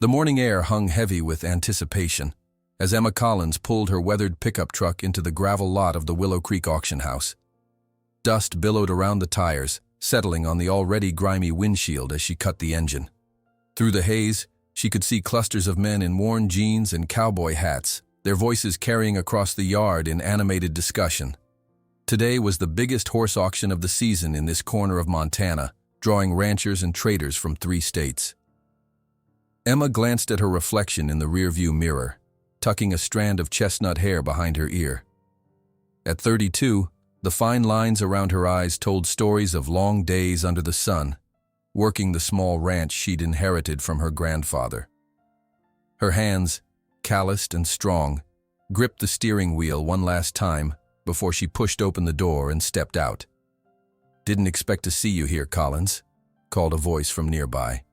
The morning air hung heavy with anticipation as Emma Collins pulled her weathered pickup truck into the gravel lot of the Willow Creek auction house. Dust billowed around the tires, settling on the already grimy windshield as she cut the engine. Through the haze, she could see clusters of men in worn jeans and cowboy hats, their voices carrying across the yard in animated discussion. Today was the biggest horse auction of the season in this corner of Montana, drawing ranchers and traders from 3 states. Emma glanced at her reflection in the rearview mirror, tucking a strand of chestnut hair behind her ear. At 32, the fine lines around her eyes told stories of long days under the sun, working the small ranch she'd inherited from her grandfather. Her hands, calloused and strong, gripped the steering wheel one last time before she pushed open the door and stepped out. "Didn't expect to see you here, Collins," called a voice from nearby.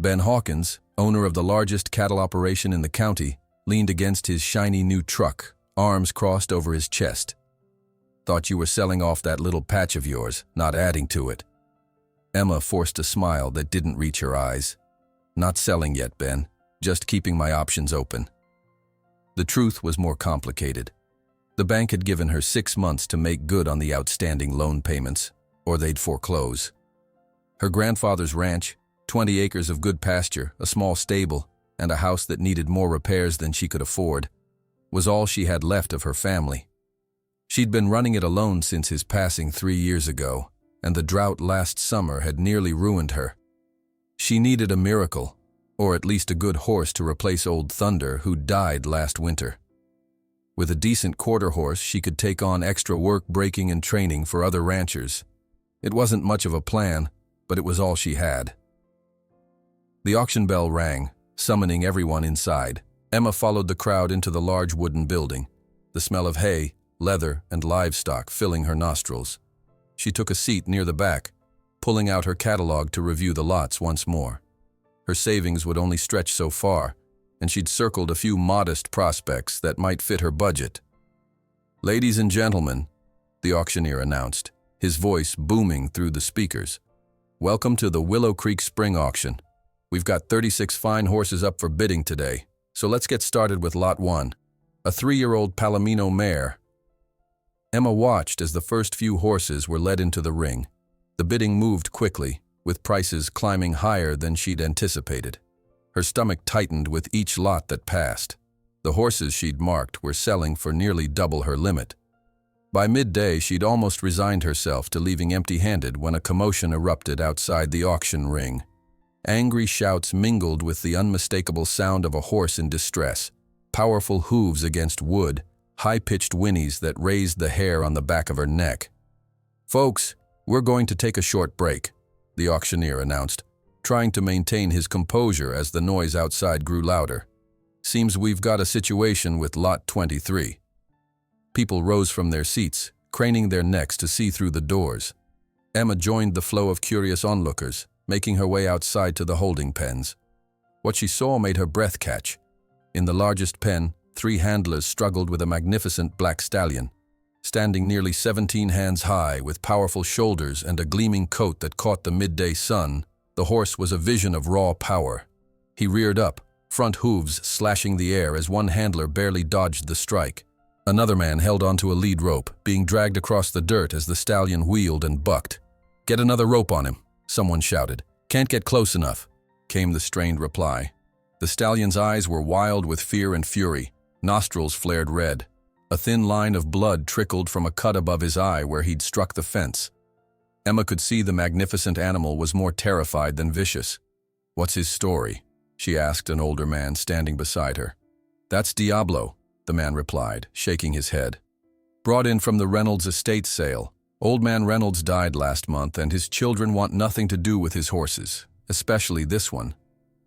Ben Hawkins, owner of the largest cattle operation in the county, leaned against his shiny new truck, arms crossed over his chest. "Thought you were selling off that little patch of yours, not adding to it." Emma forced a smile that didn't reach her eyes. "Not selling yet, Ben. Just keeping my options open." The truth was more complicated. The bank had given her 6 months to make good on the outstanding loan payments, or they'd foreclose. Her grandfather's ranch, 20 acres of good pasture, a small stable, and a house that needed more repairs than she could afford, was all she had left of her family. She'd been running it alone since his passing 3 years ago, and the drought last summer had nearly ruined her. She needed a miracle, or at least a good horse to replace Old Thunder, who died last winter. With a decent quarter horse, she could take on extra work breaking and training for other ranchers. It wasn't much of a plan, but it was all she had. The auction bell rang, summoning everyone inside. Emma followed the crowd into the large wooden building, the smell of hay, leather, and livestock filling her nostrils. She took a seat near the back, pulling out her catalog to review the lots once more. Her savings would only stretch so far, and she'd circled a few modest prospects that might fit her budget. "Ladies and gentlemen," the auctioneer announced, his voice booming through the speakers, "welcome to the Willow Creek Spring Auction. We've got 36 fine horses up for bidding today, so let's get started with Lot 1, a 3-year-old Palomino mare." Emma watched as the first few horses were led into the ring. The bidding moved quickly, with prices climbing higher than she'd anticipated. Her stomach tightened with each lot that passed. The horses she'd marked were selling for nearly double her limit. By midday, she'd almost resigned herself to leaving empty-handed when a commotion erupted outside the auction ring. Angry shouts mingled with the unmistakable sound of a horse in distress, powerful hooves against wood, high-pitched whinnies that raised the hair on the back of her neck. "Folks, we're going to take a short break," the auctioneer announced, trying to maintain his composure as the noise outside grew louder. "Seems we've got a situation with Lot 23. People rose from their seats, craning their necks to see through the doors. Emma joined the flow of curious onlookers, making her way outside to the holding pens. What she saw made her breath catch. In the largest pen, 3 handlers struggled with a magnificent black stallion. Standing nearly 17 hands high, with powerful shoulders and a gleaming coat that caught the midday sun, the horse was a vision of raw power. He reared up, front hooves slashing the air as one handler barely dodged the strike. Another man held onto a lead rope, being dragged across the dirt as the stallion wheeled and bucked. "Get another rope on him," someone shouted. "Can't get close enough," came the strained reply. The stallion's eyes were wild with fear and fury, nostrils flared red. A thin line of blood trickled from a cut above his eye where he'd struck the fence. Emma could see the magnificent animal was more terrified than vicious. "What's his story?" she asked an older man standing beside her. "That's Diablo," the man replied, shaking his head. "Brought in from the Reynolds estate sale. Old man Reynolds died last month, and his children want nothing to do with his horses, especially this one.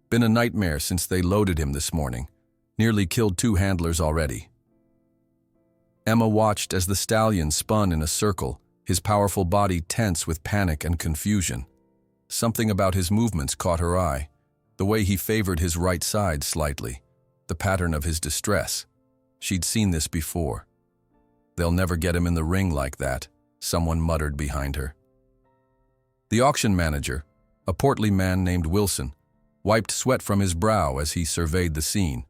Been a nightmare since they loaded him this morning. Nearly killed 2 handlers already." Emma watched as the stallion spun in a circle, his powerful body tense with panic and confusion. Something about his movements caught her eye, the way he favored his right side slightly, the pattern of his distress. She'd seen this before. "They'll never get him in the ring like that," someone muttered behind her. The auction manager, a portly man named Wilson, wiped sweat from his brow as he surveyed the scene.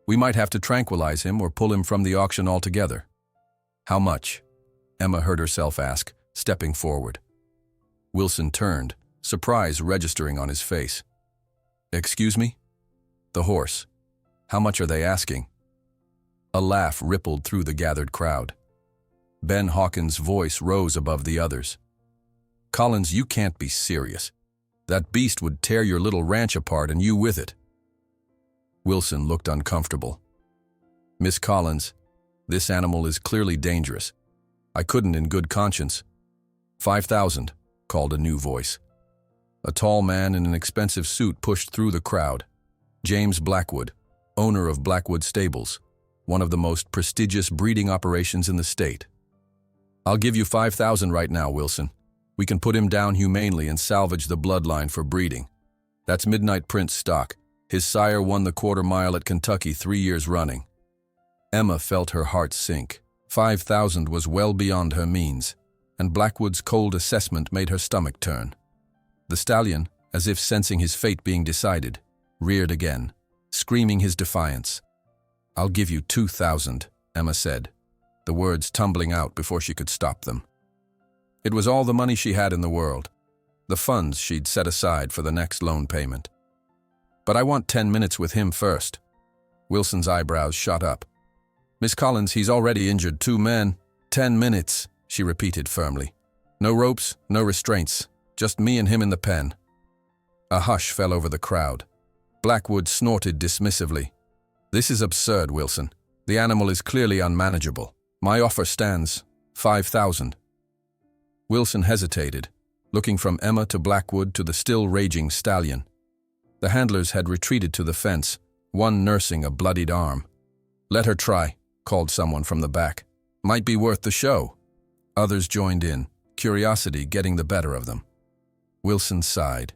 "We might have to tranquilize him or pull him from the auction altogether." "How much?" Emma heard herself ask, stepping forward. Wilson turned, surprise registering on his face. "Excuse me?" "The horse. How much are they asking?" A laugh rippled through the gathered crowd. Ben Hawkins' voice rose above the others. "Collins, you can't be serious. That beast would tear your little ranch apart and you with it." Wilson looked uncomfortable. "Miss Collins, this animal is clearly dangerous. I couldn't in good conscience." "5,000, called a new voice. A tall man in an expensive suit pushed through the crowd. James Blackwood, owner of Blackwood Stables, one of the most prestigious breeding operations in the state. "I'll give you 5,000 right now, Wilson. We can put him down humanely and salvage the bloodline for breeding. That's Midnight Prince stock. His sire won the quarter-mile at Kentucky 3 years running." Emma felt her heart sink. 5,000 was well beyond her means, and Blackwood's cold assessment made her stomach turn. The stallion, as if sensing his fate being decided, reared again, screaming his defiance. "I'll give you 2,000, Emma said, the words tumbling out before she could stop them. It was all the money she had in the world, the funds she'd set aside for the next loan payment. "But I want 10 minutes with him first." Wilson's eyebrows shot up. "Miss Collins, he's already injured 2 men. 10 minutes, she repeated firmly. "No ropes, no restraints, just me and him in the pen." A hush fell over the crowd. Blackwood snorted dismissively. "This is absurd, Wilson. The animal is clearly unmanageable. My offer stands 5,000. Wilson hesitated, looking from Emma to Blackwood to the still raging stallion. The handlers had retreated to the fence, one nursing a bloodied arm. "Let her try," called someone from the back. "Might be worth the show." Others joined in, curiosity getting the better of them. Wilson sighed.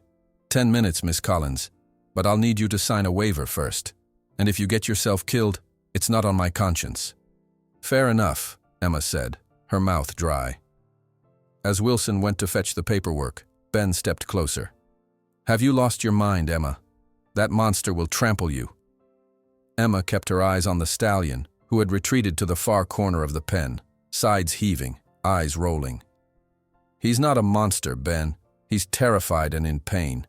10 minutes, Miss Collins, but I'll need you to sign a waiver first. And if you get yourself killed, it's not on my conscience." "Fair enough," Emma said, her mouth dry. As Wilson went to fetch the paperwork, Ben stepped closer. "Have you lost your mind, Emma? That monster will trample you." Emma kept her eyes on the stallion, who had retreated to the far corner of the pen, sides heaving, eyes rolling. "He's not a monster, Ben. He's terrified and in pain.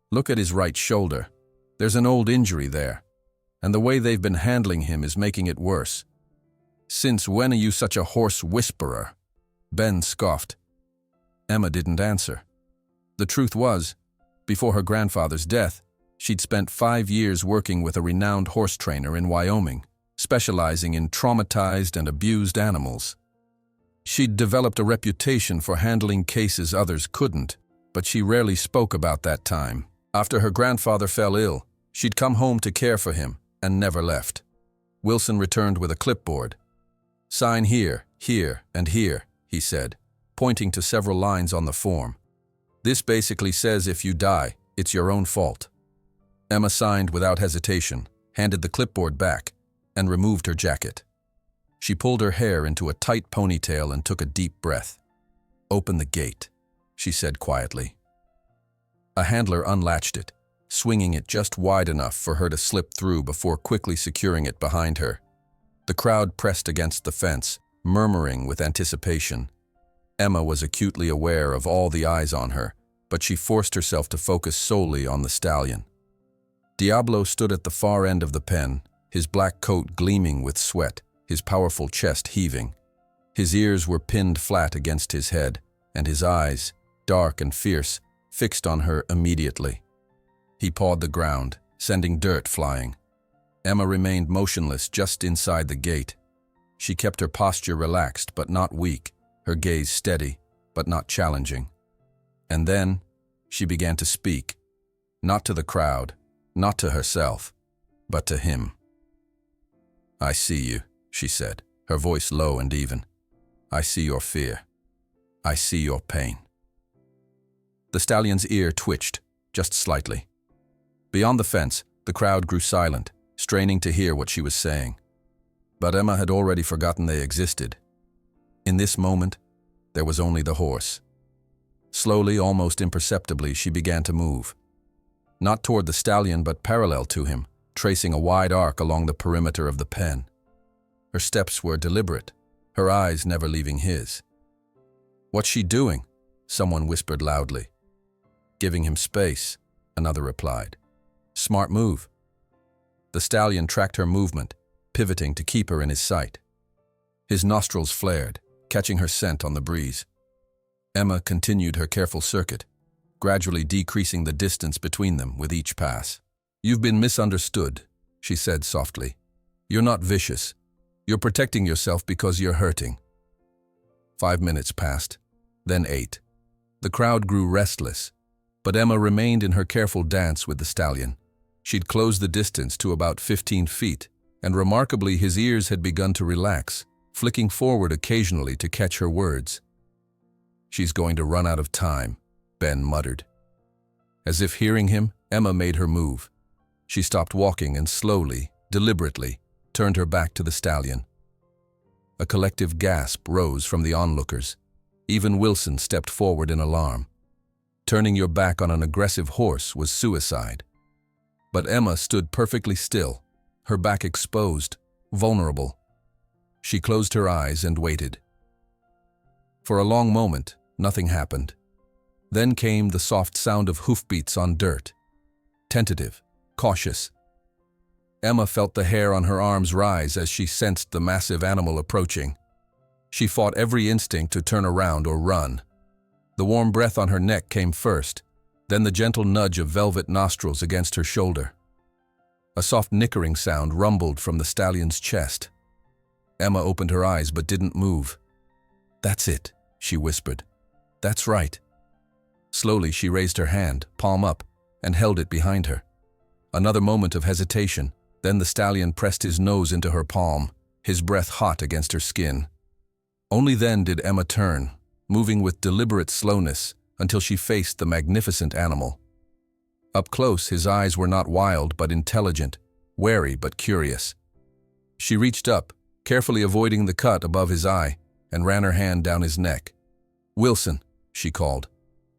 Look at his right shoulder. There's an old injury there, and the way they've been handling him is making it worse." "Since when are you such a hoarse whisperer?" Ben scoffed. Emma didn't answer. The truth was, before her grandfather's death, she'd spent 5 years working with a renowned horse trainer in Wyoming, specializing in traumatized and abused animals. She'd developed a reputation for handling cases others couldn't, but she rarely spoke about that time. After her grandfather fell ill, she'd come home to care for him and never left. Wilson returned with a clipboard. "Sign here, here, and here," he said, pointing to several lines on the form. "This basically says if you die, it's your own fault." Emma signed without hesitation, handed the clipboard back, and removed her jacket. She pulled her hair into a tight ponytail and took a deep breath. "Open the gate," she said quietly. A handler unlatched it, swinging it just wide enough for her to slip through before quickly securing it behind her. The crowd pressed against the fence, murmuring with anticipation. Emma was acutely aware of all the eyes on her, but she forced herself to focus solely on the stallion. Diablo stood at the far end of the pen, his black coat gleaming with sweat, his powerful chest heaving. His ears were pinned flat against his head, and his eyes, dark and fierce, fixed on her immediately. He pawed the ground, sending dirt flying. Emma remained motionless just inside the gate. She kept her posture relaxed but not weak, her gaze steady but not challenging. And then she began to speak, not to the crowd, not to herself, but to him. "I see you," she said, her voice low and even. "I see your fear. I see your pain." The stallion's ear twitched, just slightly. Beyond the fence, the crowd grew silent, straining to hear what she was saying. But Emma had already forgotten they existed. In this moment, there was only the horse. Slowly, almost imperceptibly, she began to move. not toward the stallion but parallel to him, tracing a wide arc along the perimeter of the pen. Her steps were deliberate, her eyes never leaving his. "What's she doing?" someone whispered loudly. "Giving him space," another replied. "Smart move." The stallion tracked her movement, pivoting to keep her in his sight. His nostrils flared, catching her scent on the breeze. Emma continued her careful circuit, gradually decreasing the distance between them with each pass. "You've been misunderstood," she said softly. "You're not vicious. You're protecting yourself because you're hurting." 5 minutes passed, then 8. The crowd grew restless, but Emma remained in her careful dance with the stallion. She'd closed the distance to about 15 feet, and remarkably his ears had begun to relax, flicking forward occasionally to catch her words. "She's going to run out of time," Ben muttered. As if hearing him, Emma made her move. She stopped walking and slowly, deliberately, turned her back to the stallion. A collective gasp rose from the onlookers. Even Wilson stepped forward in alarm. Turning your back on an aggressive horse was suicide. But Emma stood perfectly still, her back exposed, vulnerable. She closed her eyes and waited. For a long moment, nothing happened. Then came the soft sound of hoofbeats on dirt. Tentative, cautious. Emma felt the hair on her arms rise as she sensed the massive animal approaching. She fought every instinct to turn around or run. The warm breath on her neck came first, then the gentle nudge of velvet nostrils against her shoulder. A soft nickering sound rumbled from the stallion's chest. Emma opened her eyes but didn't move. "That's it," she whispered. "That's right." Slowly she raised her hand, palm up, and held it behind her. Another moment of hesitation, then the stallion pressed his nose into her palm, his breath hot against her skin. Only then did Emma turn, moving with deliberate slowness until she faced the magnificent animal. Up close, his eyes were not wild but intelligent, wary but curious. She reached up, carefully avoiding the cut above his eye, and ran her hand down his neck. "Wilson," she called,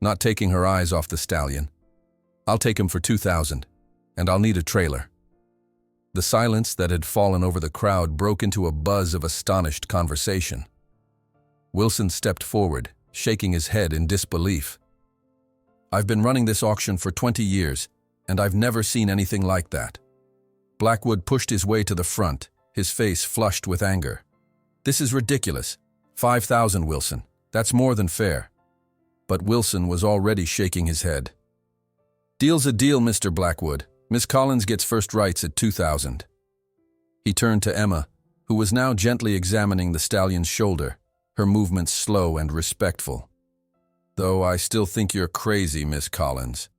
not taking her eyes off the stallion. "I'll take him for 2,000, and I'll need a trailer." The silence that had fallen over the crowd broke into a buzz of astonished conversation. Wilson stepped forward, shaking his head in disbelief. "I've been running this auction for 20 years, and I've never seen anything like that." Blackwood pushed his way to the front, his face flushed with anger. "This is ridiculous. 5,000, Wilson. That's more than fair." But Wilson was already shaking his head. "Deal's a deal, Mr. Blackwood. Miss Collins gets first rights at 2,000. He turned to Emma, who was now gently examining the stallion's shoulder, her movements slow and respectful. "Though I still think you're crazy, Miss Collins."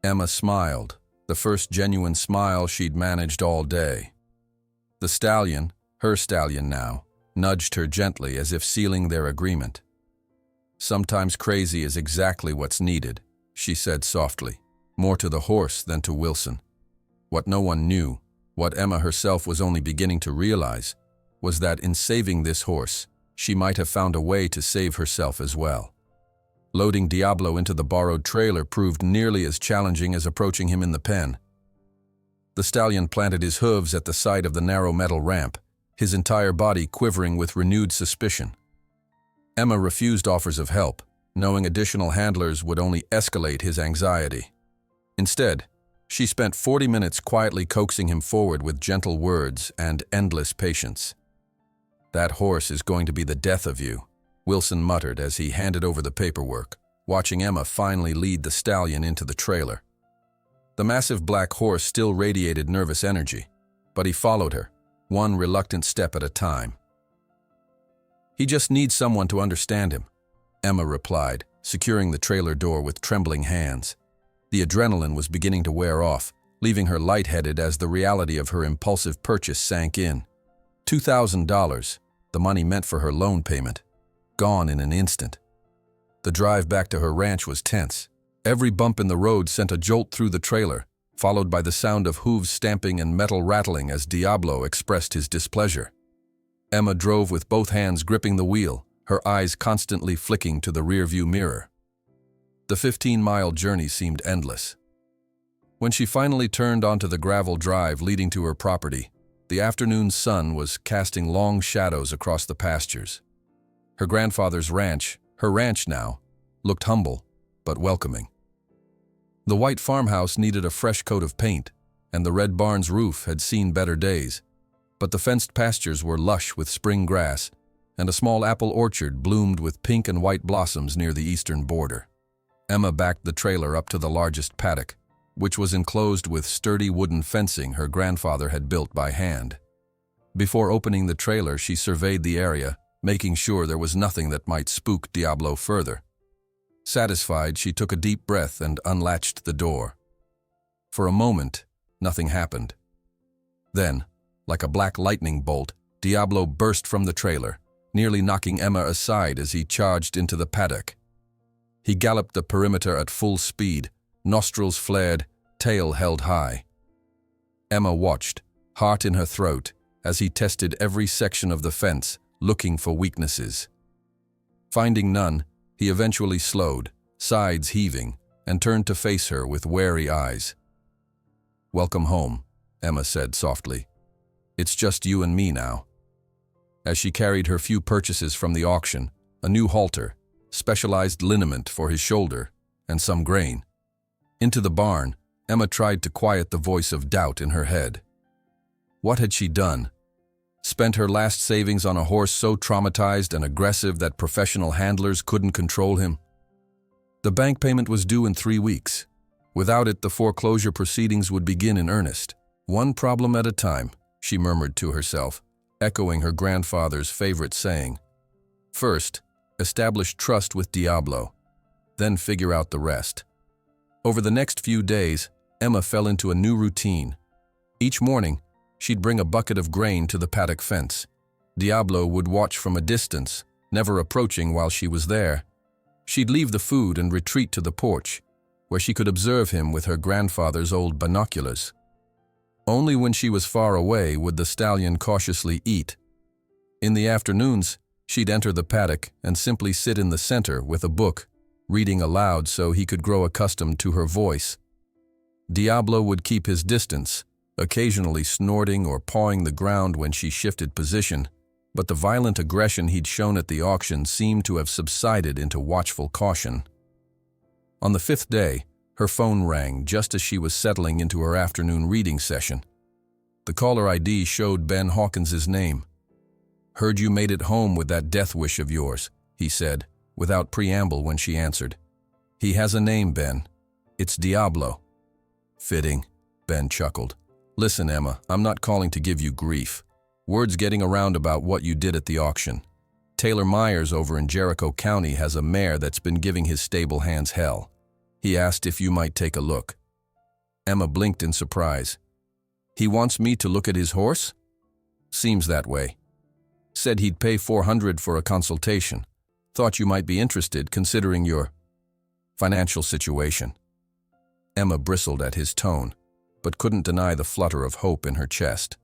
Emma smiled, the first genuine smile she'd managed all day. The stallion, her stallion now, nudged her gently as if sealing their agreement. "Sometimes crazy is exactly what's needed," she said softly, more to the horse than to Wilson. What no one knew, what Emma herself was only beginning to realize, was that in saving this horse, she might have found a way to save herself as well. Loading Diablo into the borrowed trailer proved nearly as challenging as approaching him in the pen. The stallion planted his hooves at the side of the narrow metal ramp, his entire body quivering with renewed suspicion. Emma refused offers of help, knowing additional handlers would only escalate his anxiety. Instead, she spent 40 minutes quietly coaxing him forward with gentle words and endless patience. "That horse is going to be the death of you," Wilson muttered as he handed over the paperwork, watching Emma finally lead the stallion into the trailer. The massive black horse still radiated nervous energy, but he followed her, one reluctant step at a time. "He just needs someone to understand him," Emma replied, securing the trailer door with trembling hands. The adrenaline was beginning to wear off, leaving her lightheaded as the reality of her impulsive purchase sank in. $2,000, the money meant for her loan payment, gone in an instant. The drive back to her ranch was tense. Every bump in the road sent a jolt through the trailer, followed by the sound of hooves stamping and metal rattling as Diablo expressed his displeasure. Emma drove with both hands gripping the wheel, her eyes constantly flicking to the rearview mirror. The 15-mile journey seemed endless. When she finally turned onto the gravel drive leading to her property, the afternoon sun was casting long shadows across the pastures. Her grandfather's ranch, her ranch now, looked humble but welcoming. The white farmhouse needed a fresh coat of paint, and the red barn's roof had seen better days, but the fenced pastures were lush with spring grass, and a small apple orchard bloomed with pink and white blossoms near the eastern border. Emma backed the trailer up to the largest paddock, which was enclosed with sturdy wooden fencing her grandfather had built by hand. Before opening the trailer, she surveyed the area, making sure there was nothing that might spook Diablo further. Satisfied, she took a deep breath and unlatched the door. For a moment, nothing happened. Then, like a black lightning bolt, Diablo burst from the trailer, nearly knocking Emma aside as he charged into the paddock. He galloped the perimeter at full speed, nostrils flared, tail held high. Emma watched, heart in her throat, as he tested every section of the fence, looking for weaknesses. Finding none, he eventually slowed, sides heaving, and turned to face her with wary eyes. "Welcome home," Emma said softly. "It's just you and me now." As she carried her few purchases from the auction, a new halter, specialized liniment for his shoulder, and some grain, into the barn, Emma tried to quiet the voice of doubt in her head. What had she done? Spent her last savings on a horse so traumatized and aggressive that professional handlers couldn't control him? The bank payment was due in 3 weeks. Without it, the foreclosure proceedings would begin in earnest. One problem at a time, she murmured to herself, echoing her grandfather's favorite saying. First, establish trust with Diablo, then figure out the rest. Over the next few days, Emma fell into a new routine. Each morning, she'd bring a bucket of grain to the paddock fence. Diablo would watch from a distance, never approaching while she was there. She'd leave the food and retreat to the porch, where she could observe him with her grandfather's old binoculars. Only when she was far away would the stallion cautiously eat. In the afternoons, she'd enter the paddock and simply sit in the center with a book, reading aloud so he could grow accustomed to her voice. Diablo would keep his distance, occasionally snorting or pawing the ground when she shifted position, but the violent aggression he'd shown at the auction seemed to have subsided into watchful caution. On the 5th day, her phone rang just as she was settling into her afternoon reading session. The caller ID showed Ben Hawkins's name. "Heard you made it home with that death wish of yours," he said, without preamble when she answered. "He has a name, Ben. It's Diablo." "Fitting," Ben chuckled. "Listen, Emma, I'm not calling to give you grief. Word's getting around about what you did at the auction. Taylor Myers over in Jericho County has a mare that's been giving his stable hands hell. He asked if you might take a look." Emma blinked in surprise. "He wants me to look at his horse?" "Seems that way. Said he'd pay $400 for a consultation. Thought you might be interested considering your financial situation." Emma bristled at his tone, but couldn't deny the flutter of hope in her chest.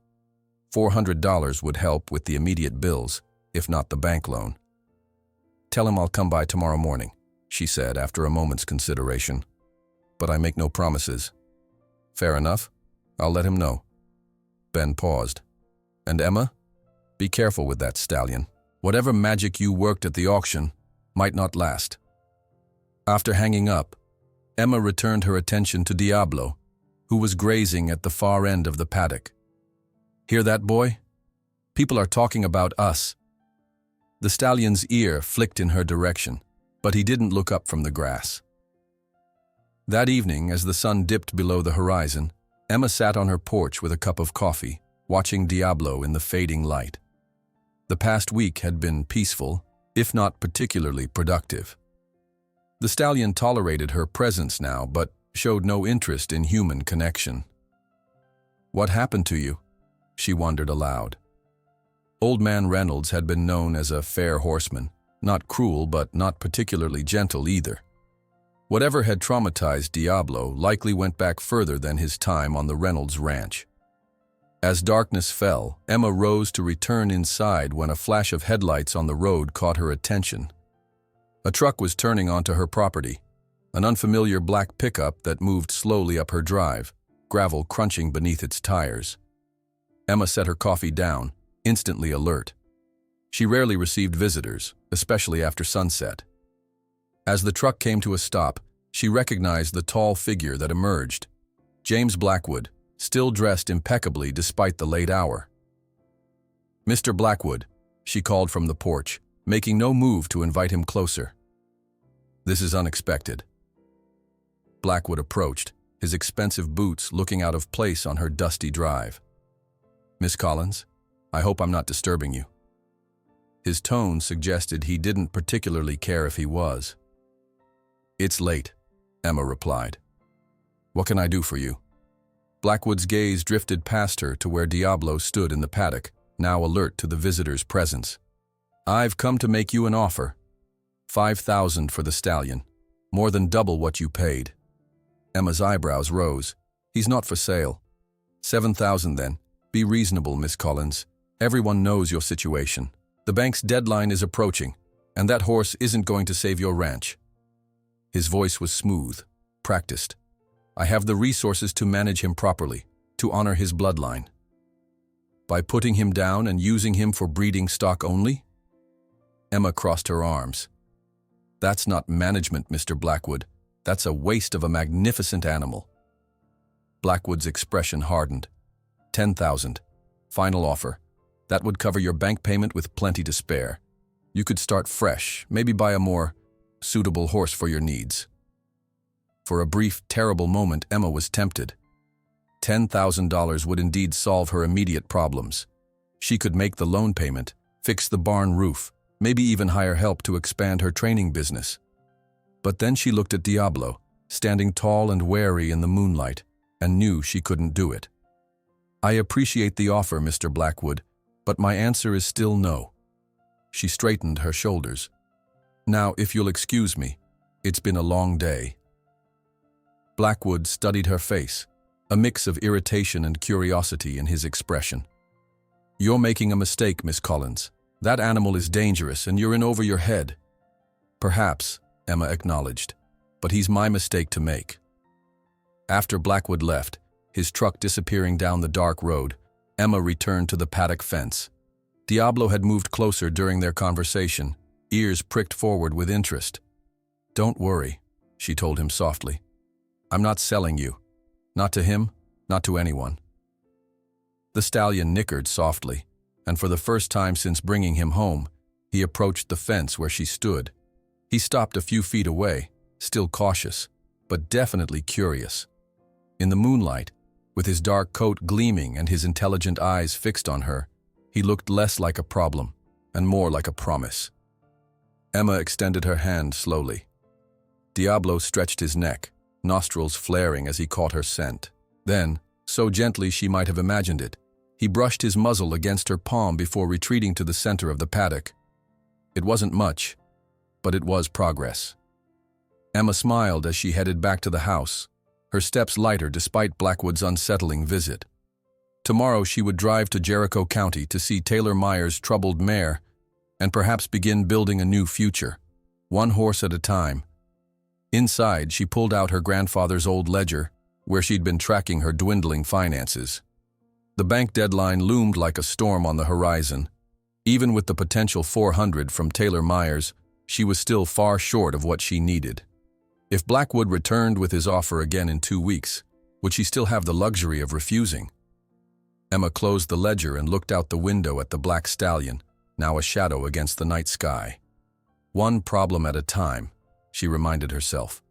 $400 would help with the immediate bills, if not the bank loan. "Tell him I'll come by tomorrow morning," she said after a moment's consideration. "But I make no promises." "Fair enough. I'll let him know." Ben paused. "And Emma? Be careful with that stallion. Whatever magic you worked at the auction might not last." After hanging up, Emma returned her attention to Diablo, who was grazing at the far end of the paddock. "Hear that, boy? People are talking about us." The stallion's ear flicked in her direction, but he didn't look up from the grass. That evening, as the sun dipped below the horizon, Emma sat on her porch with a cup of coffee, watching Diablo in the fading light. The past week had been peaceful, if not particularly productive. The stallion tolerated her presence now, but showed no interest in human connection. "What happened to you?" she wondered aloud. Old Man Reynolds had been known as a fair horseman, not cruel but not particularly gentle either. Whatever had traumatized Diablo likely went back further than his time on the Reynolds ranch. As darkness fell, Emma rose to return inside when a flash of headlights on the road caught her attention. A truck was turning onto her property. an unfamiliar black pickup that moved slowly up her drive, gravel crunching beneath its tires. Emma set her coffee down, instantly alert. She rarely received visitors, especially after sunset. As the truck came to a stop, she recognized the tall figure that emerged. James Blackwood, still dressed impeccably despite the late hour. "Mr. Blackwood," she called from the porch, making no move to invite him closer. "This is unexpected." Blackwood approached, his expensive boots looking out of place on her dusty drive. "Miss Collins, I hope I'm not disturbing you." His tone suggested he didn't particularly care if he was. "It's late," Emma replied. "What can I do for you?" Blackwood's gaze drifted past her to where Diablo stood in the paddock, now alert to the visitor's presence. "I've come to make you an offer. 5,000 for the Stallion, more than double what you paid." Emma's eyebrows rose. "He's not for sale." 7,000 then. Be reasonable, Miss Collins. Everyone knows your situation. The bank's deadline is approaching, and that horse isn't going to save your ranch. His voice was smooth, practiced. "I have the resources to manage him properly, to honor his bloodline." "By putting him down and using him for breeding stock only?" Emma crossed her arms. "That's not management, Mr. Blackwood. That's a waste of a magnificent animal." Blackwood's expression hardened. 10,000. Final offer. That would cover your bank payment with plenty to spare. You could start fresh, maybe buy a more suitable horse for your needs. For a brief, terrible moment, Emma was tempted. $10,000 would indeed solve her immediate problems. She could make the loan payment, fix the barn roof, maybe even hire help to expand her training business. But then she looked at Diablo, standing tall and wary in the moonlight, and knew she couldn't do it. "I appreciate the offer, Mr. Blackwood, but my answer is still no." She straightened her shoulders. "Now, if you'll excuse me, it's been a long day." Blackwood studied her face, a mix of irritation and curiosity in his expression. "You're making a mistake, Miss Collins. That animal is dangerous and you're in over your head." "Perhaps," Emma acknowledged, "but he's my mistake to make." After Blackwood left, his truck disappearing down the dark road, Emma returned to the paddock fence. Diablo had moved closer during their conversation, ears pricked forward with interest. "Don't worry," she told him softly. "I'm not selling you. Not to him, not to anyone." The stallion nickered softly, and for the first time since bringing him home, he approached the fence where she stood. He stopped a few feet away, still cautious, but definitely curious. In the moonlight, with his dark coat gleaming and his intelligent eyes fixed on her, he looked less like a problem and more like a promise. Emma extended her hand slowly. Diablo stretched his neck, nostrils flaring as he caught her scent. Then, so gently she might have imagined it, he brushed his muzzle against her palm before retreating to the center of the paddock. It wasn't much, but it was progress. Emma smiled as she headed back to the house, her steps lighter despite Blackwood's unsettling visit. Tomorrow she would drive to Jericho County to see Taylor Meyer's troubled mare and perhaps begin building a new future, one horse at a time. Inside, she pulled out her grandfather's old ledger, where she'd been tracking her dwindling finances. The bank deadline loomed like a storm on the horizon. Even with the potential 400 from Taylor Meyer's, she was still far short of what she needed. If Blackwood returned with his offer again in 2 weeks, would she still have the luxury of refusing? Emma closed the ledger and looked out the window at the black stallion, now a shadow against the night sky. One problem at a time, she reminded herself.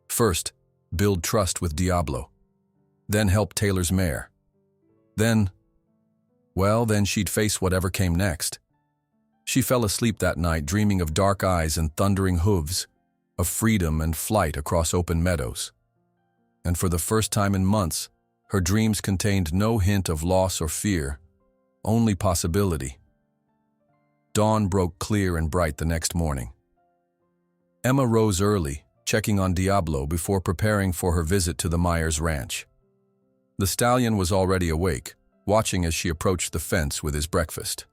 First, build trust with Diablo. Then help Taylor's mare. Then she'd face whatever came next. She fell asleep that night dreaming of dark eyes and thundering hooves, of freedom and flight across open meadows. And for the first time in months, her dreams contained no hint of loss or fear, only possibility. Dawn broke clear and bright the next morning. Emma rose early, checking on Diablo before preparing for her visit to the Myers ranch. The stallion was already awake, watching as she approached the fence with his breakfast.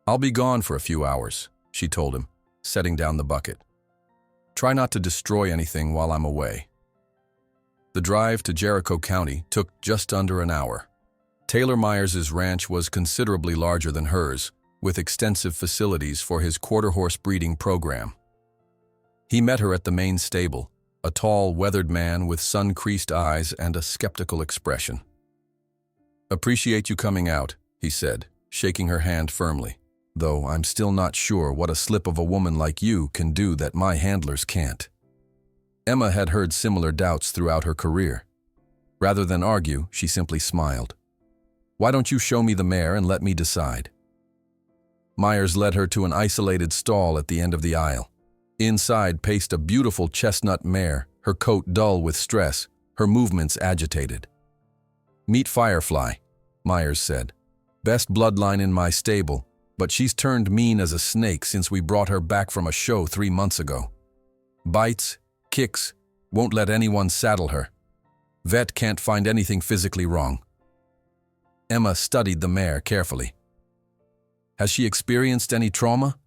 "I'll be gone for a few hours," she told him, setting down the bucket. Try not to destroy anything while I'm away." The drive to Jericho County took just under an hour. Taylor Myers' ranch was considerably larger than hers, with extensive facilities for his quarter-horse breeding program. He met her at the main stable, a tall, weathered man with sun-creased eyes and a skeptical expression. "Appreciate you coming out," he said, shaking her hand firmly, "though I'm still not sure what a slip of a woman like you can do that my handlers can't." Emma had heard similar doubts throughout her career. Rather than argue, she simply smiled. "Why don't you show me the mare and let me decide?" Myers led her to an isolated stall at the end of the aisle. Inside paced a beautiful chestnut mare, her coat dull with stress, her movements agitated. "Meet Firefly," Myers said. "Best bloodline in my stable, but she's turned mean as a snake since we brought her back from a show 3 months ago. Bites, kicks, won't let anyone saddle her. Vet can't find anything physically wrong." Emma studied the mare carefully. "Has she experienced any trauma?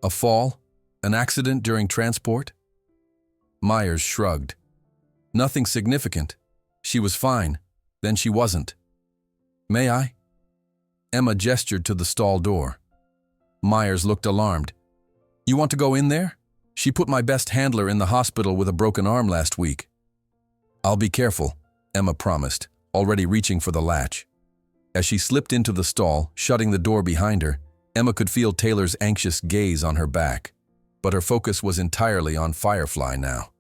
A fall? An accident during transport?" Myers shrugged. "Nothing significant. She was fine, then she wasn't." "May I?" Emma gestured to the stall door. Myers looked alarmed. "You want to go in there? She put my best handler in the hospital with a broken arm last week." "I'll be careful," Emma promised, already reaching for the latch. As she slipped into the stall, shutting the door behind her, Emma could feel Taylor's anxious gaze on her back. But her focus was entirely on Firefly now.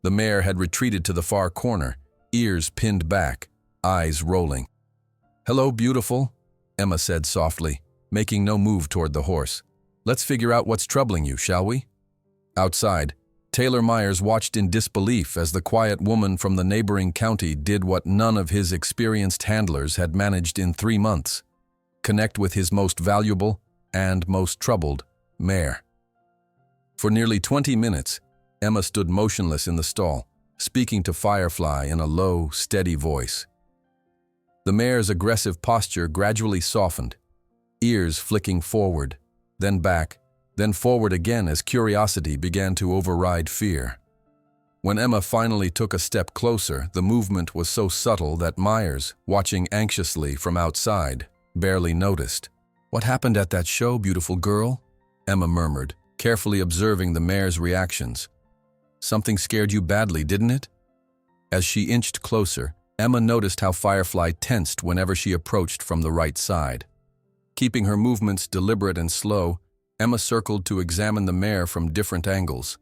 The mare had retreated to the far corner, ears pinned back, eyes rolling. "Hello, beautiful," Emma said softly, making no move toward the horse. "Let's figure out what's troubling you, shall we?" Outside, Taylor Myers watched in disbelief as the quiet woman from the neighboring county did what none of his experienced handlers had managed in 3 months: connect with his most valuable and most troubled mare. For nearly 20 minutes, Emma stood motionless in the stall, speaking to Firefly in a low, steady voice. The mare's aggressive posture gradually softened, ears flicking forward, then back, then forward again as curiosity began to override fear. When Emma finally took a step closer, the movement was so subtle that Myers, watching anxiously from outside, barely noticed. "What happened at that show, beautiful girl?" Emma murmured, carefully observing the mare's reactions. "Something scared you badly, didn't it?" As she inched closer, Emma noticed how Firefly tensed whenever she approached from the right side. Keeping her movements deliberate and slow, Emma circled to examine the mare from different angles.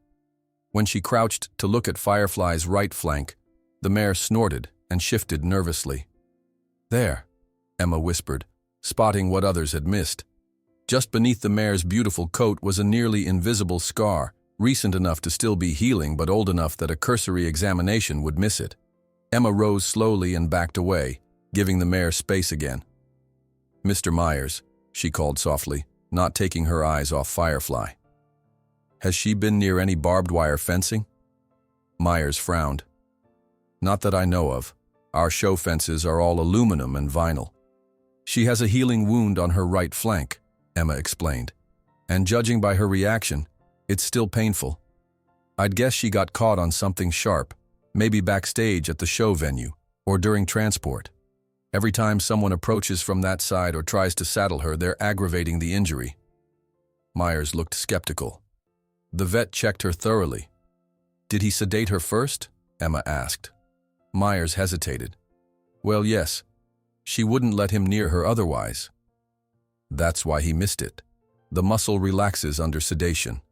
When she crouched to look at Firefly's right flank, the mare snorted and shifted nervously. "There," Emma whispered, spotting what others had missed. Just beneath the mare's beautiful coat was a nearly invisible scar, recent enough to still be healing but old enough that a cursory examination would miss it. Emma rose slowly and backed away, giving the mare space again. "Mr. Myers," she called softly, not taking her eyes off Firefly. "Has she been near any barbed wire fencing?" Myers frowned. "Not that I know of. Our show fences are all aluminum and vinyl." "She has a healing wound on her right flank," Emma explained. "And judging by her reaction, it's still painful. I'd guess she got caught on something sharp, maybe backstage at the show venue, or during transport. Every time someone approaches from that side or tries to saddle her, they're aggravating the injury." Myers looked skeptical. "The vet checked her thoroughly." "Did he sedate her first?" Emma asked. Myers hesitated. "Well, yes. She wouldn't let him near her otherwise. That's why he missed it. The muscle relaxes under sedation."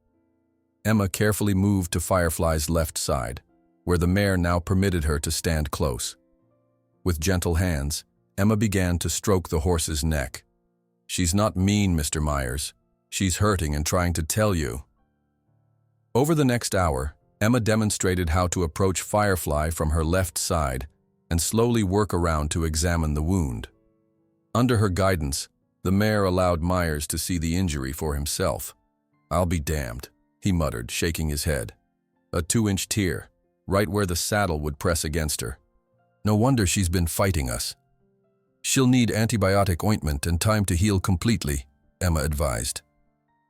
Emma carefully moved to Firefly's left side, where the mare now permitted her to stand close. With gentle hands, Emma began to stroke the horse's neck. "She's not mean, Mr. Myers. She's hurting and trying to tell you." Over the next hour, Emma demonstrated how to approach Firefly from her left side and slowly work around to examine the wound. Under her guidance, the mare allowed Myers to see the injury for himself. "I'll be damned," he muttered, shaking his head. "A 2-inch tear, right where the saddle would press against her. No wonder she's been fighting us." "She'll need antibiotic ointment and time to heal completely," Emma advised.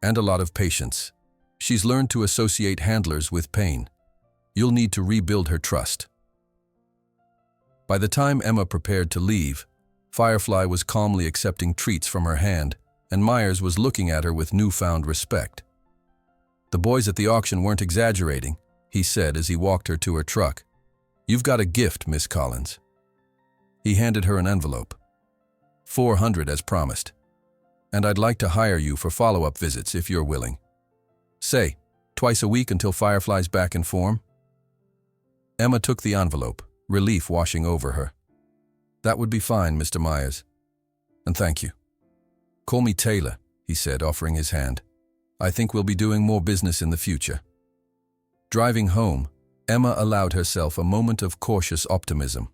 "And a lot of patience." She's learned to associate handlers with pain. You'll need to rebuild her trust." By the time Emma prepared to leave, Firefly was calmly accepting treats from her hand, and Myers was looking at her with newfound respect. "The boys at the auction weren't exaggerating," he said as he walked her to her truck. "You've got a gift, Miss Collins." He handed her an envelope. "$400 as promised. And I'd like to hire you for follow-up visits if you're willing. Say, twice a week until Firefly's back in form?" Emma took the envelope, relief washing over her. "That would be fine, Mr. Myers. And thank you." "Call me Taylor," he said, offering his hand. "I think we'll be doing more business in the future." Driving home, Emma allowed herself a moment of cautious optimism.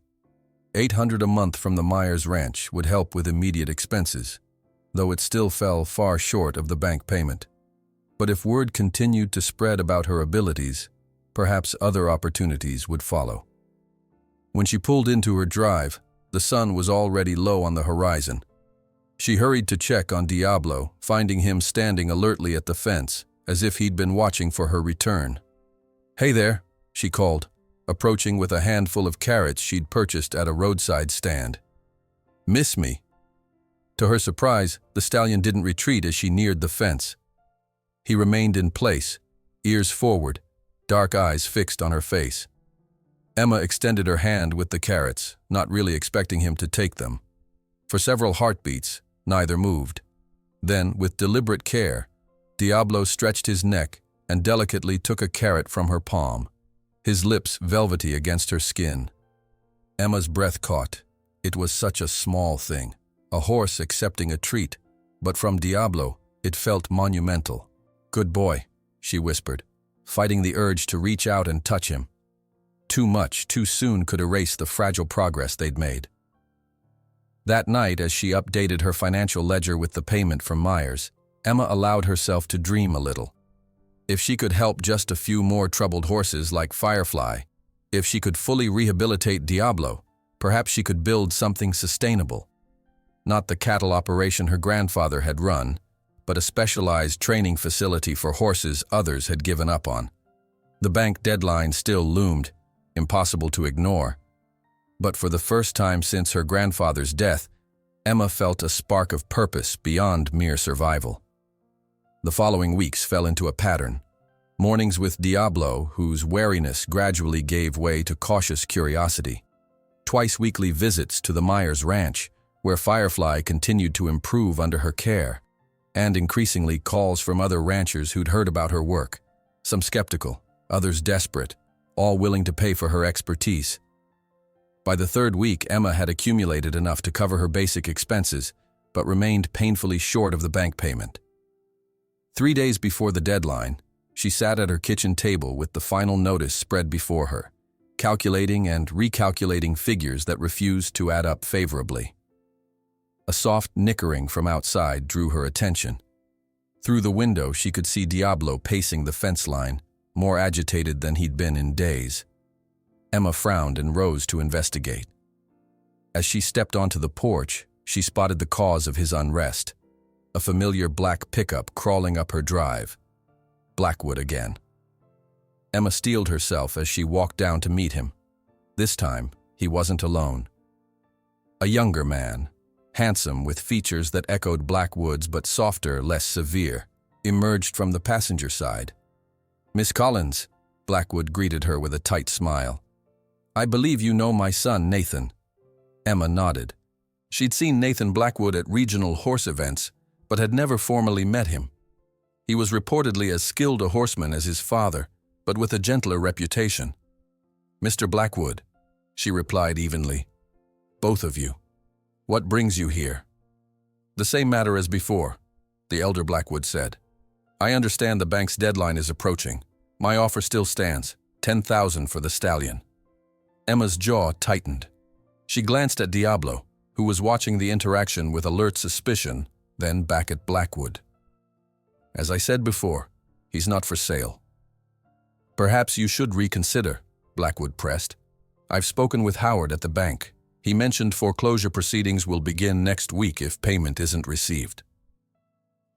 $800 a month from the Myers ranch would help with immediate expenses, though it still fell far short of the bank payment. But if word continued to spread about her abilities, perhaps other opportunities would follow. When she pulled into her drive, the sun was already low on the horizon. She hurried to check on Diablo, finding him standing alertly at the fence, as if he'd been watching for her return. "Hey there," she called, approaching with a handful of carrots she'd purchased at a roadside stand. "Miss me?" To her surprise, the stallion didn't retreat as she neared the fence. He remained in place, ears forward, dark eyes fixed on her face. Emma extended her hand with the carrots, not really expecting him to take them. For several heartbeats, neither moved. Then, with deliberate care, Diablo stretched his neck and delicately took a carrot from her palm, his lips velvety against her skin. Emma's breath caught. It was such a small thing, a horse accepting a treat, but from Diablo, it felt monumental. "Good boy," she whispered, fighting the urge to reach out and touch him. Too much, too soon could erase the fragile progress they'd made. That night, as she updated her financial ledger with the payment from Myers, Emma allowed herself to dream a little. If she could help just a few more troubled horses like Firefly, if she could fully rehabilitate Diablo, perhaps she could build something sustainable. Not the cattle operation her grandfather had run, but a specialized training facility for horses others had given up on. The bank deadline still loomed, impossible to ignore. But for the first time since her grandfather's death, Emma felt a spark of purpose beyond mere survival. The following weeks fell into a pattern. Mornings with Diablo, whose wariness gradually gave way to cautious curiosity. Twice-weekly visits to the Myers ranch, where Firefly continued to improve under her care. And increasingly calls from other ranchers who'd heard about her work. Some skeptical, others desperate, all willing to pay for her expertise. By the third week, Emma had accumulated enough to cover her basic expenses, but remained painfully short of the bank payment. 3 days before the deadline, she sat at her kitchen table with the final notice spread before her, calculating and recalculating figures that refused to add up favorably. A soft nickering from outside drew her attention. Through the window, she could see Diablo pacing the fence line, more agitated than he'd been in days. Emma frowned and rose to investigate. As she stepped onto the porch, she spotted the cause of his unrest. A familiar black pickup crawling up her drive. Blackwood again. Emma steeled herself as she walked down to meet him. This time, he wasn't alone. A younger man, handsome with features that echoed Blackwood's but softer, less severe, emerged from the passenger side. "Miss Collins," Blackwood greeted her with a tight smile. "I believe you know my son, Nathan." Emma nodded. She'd seen Nathan Blackwood at regional horse events, but had never formally met him. He was reportedly as skilled a horseman as his father, but with a gentler reputation. "Mr. Blackwood," she replied evenly. "Both of you. What brings you here?" "The same matter as before," the elder Blackwood said. "I understand the bank's deadline is approaching. My offer still stands, $10,000 for the stallion." Emma's jaw tightened. She glanced at Diablo, who was watching the interaction with alert suspicion, then back at Blackwood. "As I said before, he's not for sale." "Perhaps you should reconsider," Blackwood pressed. "I've spoken with Howard at the bank. He mentioned foreclosure proceedings will begin next week if payment isn't received."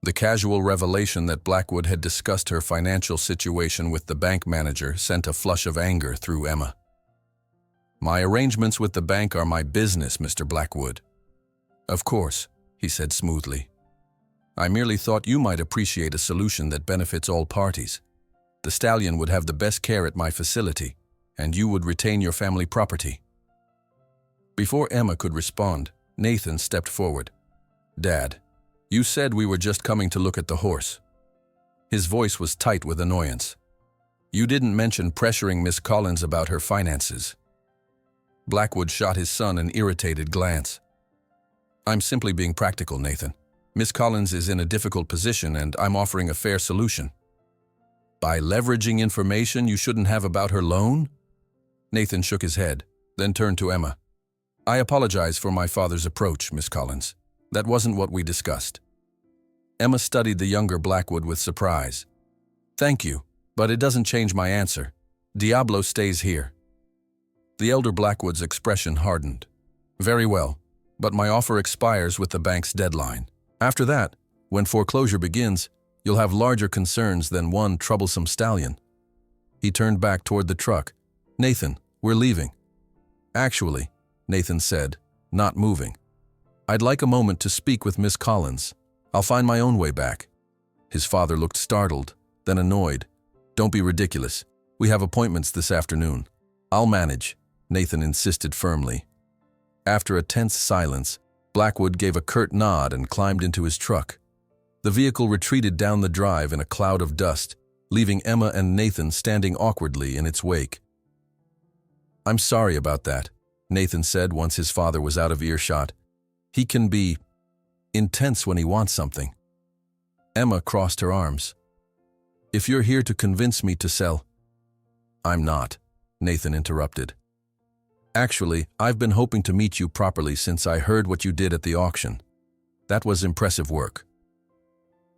The casual revelation that Blackwood had discussed her financial situation with the bank manager sent a flush of anger through Emma. "My arrangements with the bank are my business, Mr. Blackwood." "Of course," he said smoothly. "I merely thought you might appreciate a solution that benefits all parties. The Stallion would have the best care at my facility, and you would retain your family property." Before Emma could respond, Nathan stepped forward. "Dad, you said we were just coming to look at the horse." His voice was tight with annoyance. "You didn't mention pressuring Miss Collins about her finances." Blackwood shot his son an irritated glance. "I'm simply being practical, Nathan. Miss Collins is in a difficult position and I'm offering a fair solution." "By leveraging information you shouldn't have about her loan?" Nathan shook his head, then turned to Emma. "I apologize for my father's approach, Miss Collins. That wasn't what we discussed." Emma studied the younger Blackwood with surprise. "Thank you, but it doesn't change my answer. Diablo stays here." The elder Blackwood's expression hardened. "Very well, but my offer expires with the bank's deadline. After that, when foreclosure begins, you'll have larger concerns than one troublesome stallion." He turned back toward the truck. "Nathan, we're leaving." "Actually," Nathan said, not moving, "I'd like a moment to speak with Miss Collins. I'll find my own way back." His father looked startled, then annoyed. "Don't be ridiculous. We have appointments this afternoon." "I'll manage," Nathan insisted firmly. After a tense silence, Blackwood gave a curt nod and climbed into his truck. The vehicle retreated down the drive in a cloud of dust, leaving Emma and Nathan standing awkwardly in its wake. "I'm sorry about that," Nathan said once his father was out of earshot. "He can be intense when he wants something." Emma crossed her arms. "If you're here to convince me to sell—" "I'm not," Nathan interrupted. "Actually, I've been hoping to meet you properly since I heard what you did at the auction. That was impressive work."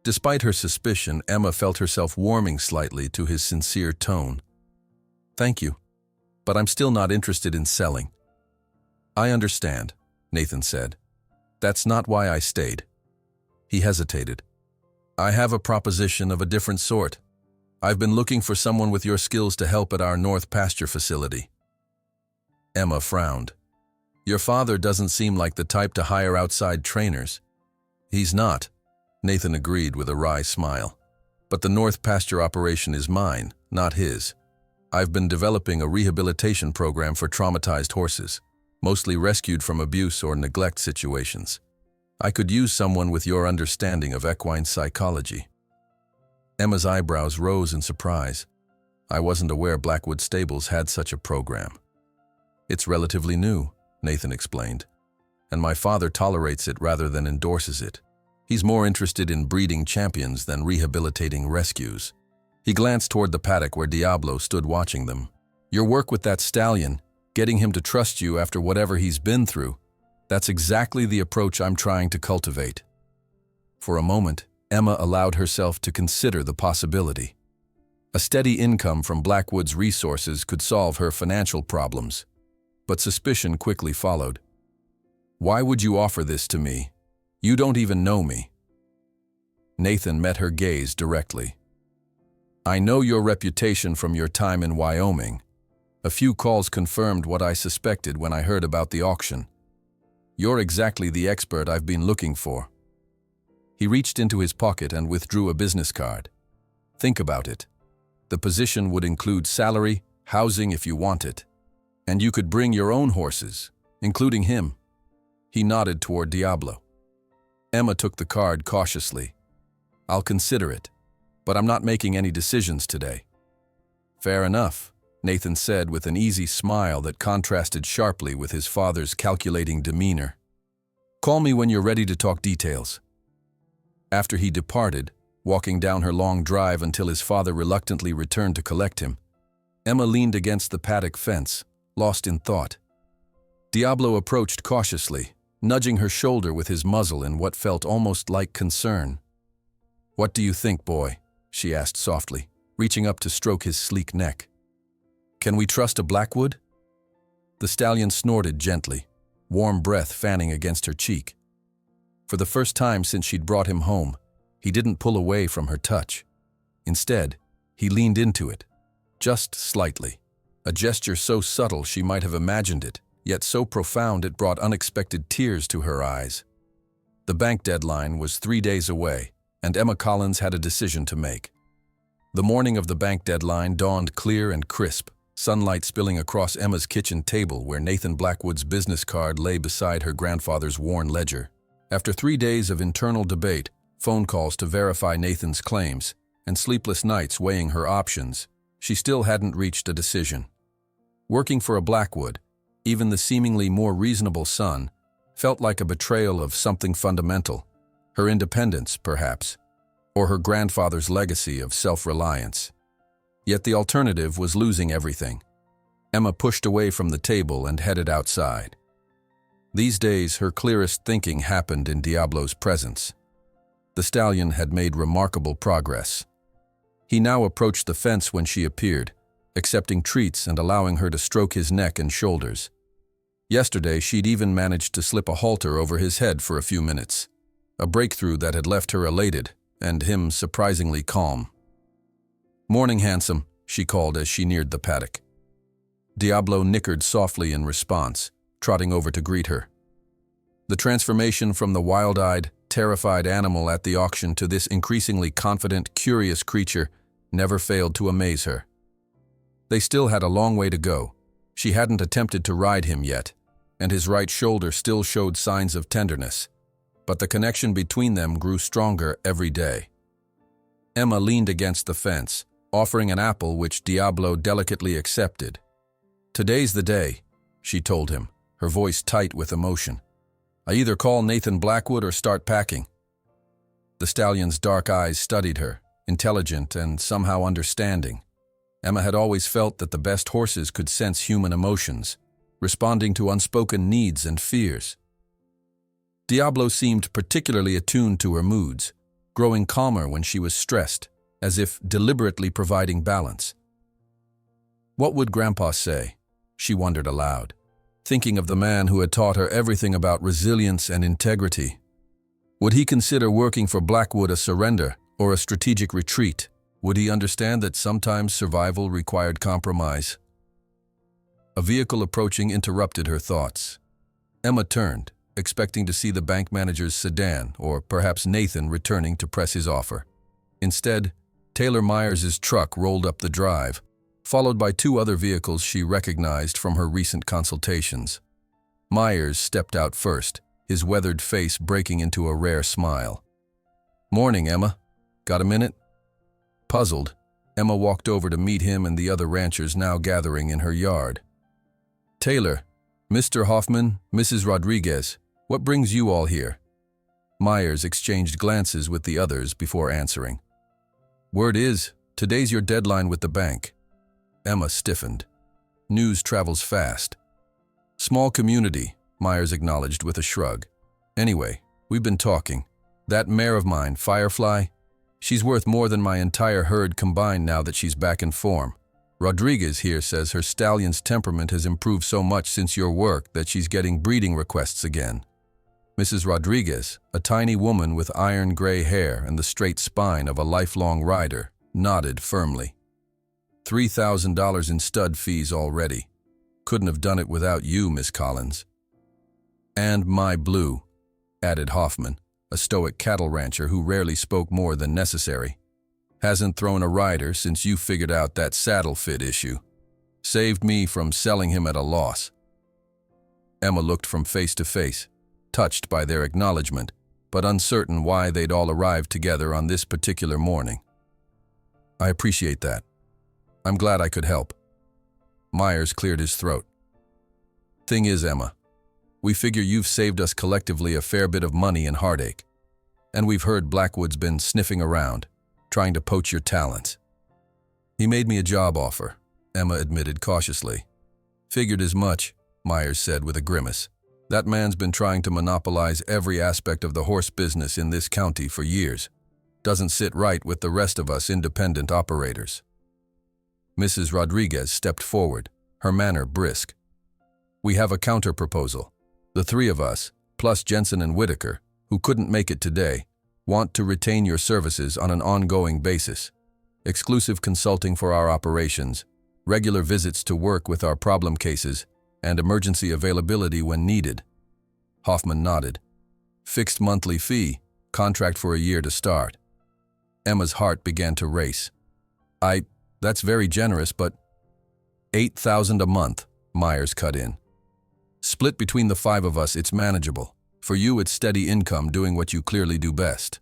Despite her suspicion, Emma felt herself warming slightly to his sincere tone. "Thank you, but I'm still not interested in selling." "I understand," Nathan said. "That's not why I stayed." He hesitated. "I have a proposition of a different sort. I've been looking for someone with your skills to help at our North Pasture facility." Emma frowned. "Your father doesn't seem like the type to hire outside trainers." "He's not," Nathan agreed with a wry smile. "But the North Pasture operation is mine, not his. I've been developing a rehabilitation program for traumatized horses, mostly rescued from abuse or neglect situations. I could use someone with your understanding of equine psychology." Emma's eyebrows rose in surprise. "I wasn't aware Blackwood Stables had such a program." "It's relatively new," Nathan explained, "and my father tolerates it rather than endorses it. He's more interested in breeding champions than rehabilitating rescues." He glanced toward the paddock where Diablo stood watching them. "Your work with that stallion, getting him to trust you after whatever he's been through, that's exactly the approach I'm trying to cultivate." For a moment, Emma allowed herself to consider the possibility. A steady income from Blackwood's resources could solve her financial problems. But suspicion quickly followed. "Why would you offer this to me? You don't even know me." Nathan met her gaze directly. "I know your reputation from your time in Wyoming. A few calls confirmed what I suspected when I heard about the auction. You're exactly the expert I've been looking for." He reached into his pocket and withdrew a business card. "Think about it. The position would include salary, housing if you want it. And you could bring your own horses, including him." He nodded toward Diablo. Emma took the card cautiously. "I'll consider it, but I'm not making any decisions today." "Fair enough," Nathan said with an easy smile that contrasted sharply with his father's calculating demeanor. "Call me when you're ready to talk details." After he departed, walking down her long drive until his father reluctantly returned to collect him, Emma leaned against the paddock fence, lost in thought. Diablo approached cautiously, nudging her shoulder with his muzzle in what felt almost like concern. "What do you think, boy?" she asked softly, reaching up to stroke his sleek neck. "Can we trust a Blackwood?" The stallion snorted gently, warm breath fanning against her cheek. For the first time since she'd brought him home, He didn't pull away from her touch. Instead, he leaned into it, just slightly. A gesture so subtle she might have imagined it, yet so profound it brought unexpected tears to her eyes. The bank deadline was 3 days away, and Emma Collins had a decision to make. The morning of the bank deadline dawned clear and crisp, sunlight spilling across Emma's kitchen table where Nathan Blackwood's business card lay beside her grandfather's worn ledger. After 3 days of internal debate, phone calls to verify Nathan's claims, and sleepless nights weighing her options, she still hadn't reached a decision. Working for a Blackwood, even the seemingly more reasonable son, felt like a betrayal of something fundamental. Her independence, perhaps, or her grandfather's legacy of self-reliance. Yet the alternative was losing everything. Emma pushed away from the table and headed outside. These days, her clearest thinking happened in Diablo's presence. The stallion had made remarkable progress. He now approached the fence when she appeared, accepting treats and allowing her to stroke his neck and shoulders. Yesterday, she'd even managed to slip a halter over his head for a few minutes, a breakthrough that had left her elated and him surprisingly calm. "Morning, handsome," she called as she neared the paddock. Diablo nickered softly in response, trotting over to greet her. The transformation from the wild-eyed, terrified animal at the auction to this increasingly confident, curious creature never failed to amaze her. They still had a long way to go. She hadn't attempted to ride him yet, and his right shoulder still showed signs of tenderness, but the connection between them grew stronger every day. Emma leaned against the fence, offering an apple which Diablo delicately accepted. "Today's the day," she told him, her voice tight with emotion. "I either call Nathan Blackwood or start packing." The stallion's dark eyes studied her, intelligent and somehow understanding. Emma had always felt that the best horses could sense human emotions, responding to unspoken needs and fears. Diablo seemed particularly attuned to her moods, growing calmer when she was stressed, as if deliberately providing balance. What would Grandpa say? She wondered aloud, thinking of the man who had taught her everything about resilience and integrity. Would he consider working for Blackwood a surrender or a strategic retreat? Would he understand that sometimes survival required compromise? A vehicle approaching interrupted her thoughts. Emma turned, expecting to see the bank manager's sedan or perhaps Nathan returning to press his offer. Instead, Taylor Myers's truck rolled up the drive, followed by 2 other vehicles she recognized from her recent consultations. Myers stepped out first, his weathered face breaking into a rare smile. "Morning, Emma. Got a minute?" Puzzled, Emma walked over to meet him and the other ranchers now gathering in her yard. "Taylor, Mr. Hoffman, Mrs. Rodriguez, what brings you all here?" Myers exchanged glances with the others before answering. "Word is, today's your deadline with the bank." Emma stiffened. News travels fast. "Small community," Myers acknowledged with a shrug. "Anyway, we've been talking. That mare of mine, Firefly, she's worth more than my entire herd combined now that she's back in form. Rodriguez here says her stallion's temperament has improved so much since your work that she's getting breeding requests again." Mrs. Rodriguez, a tiny woman with iron gray hair and the straight spine of a lifelong rider, nodded firmly. $3,000 in stud fees already. Couldn't have done it without you, Miss Collins. "And my blue," added Hoffman, a stoic cattle rancher who rarely spoke more than necessary. "Hasn't thrown a rider since you figured out that saddle fit issue. Saved me from selling him at a loss." Emma looked from face to face, touched by their acknowledgement, but uncertain why they'd all arrived together on this particular morning. "I appreciate that. I'm glad I could help." Myers cleared his throat. "Thing is, Emma, we figure you've saved us collectively a fair bit of money and heartache. And we've heard Blackwood's been sniffing around, trying to poach your talents." "He made me a job offer," Emma admitted cautiously. "Figured as much," Myers said with a grimace. "That man's been trying to monopolize every aspect of the horse business in this county for years. Doesn't sit right with the rest of us independent operators." Mrs. Rodriguez stepped forward, her manner brisk. "We have a counter-proposal. The 3 of us, plus Jensen and Whitaker, who couldn't make it today, Want to retain your services on an ongoing basis. Exclusive consulting for our operations, regular visits to work with our problem cases, and emergency availability when needed. Hoffman nodded. Fixed monthly fee, contract for a year to start. Emma's heart began to race. That's very generous, but $8,000 a month, Myers cut in. Split between the 5 of us, it's manageable. For you, it's steady income doing what you clearly do best.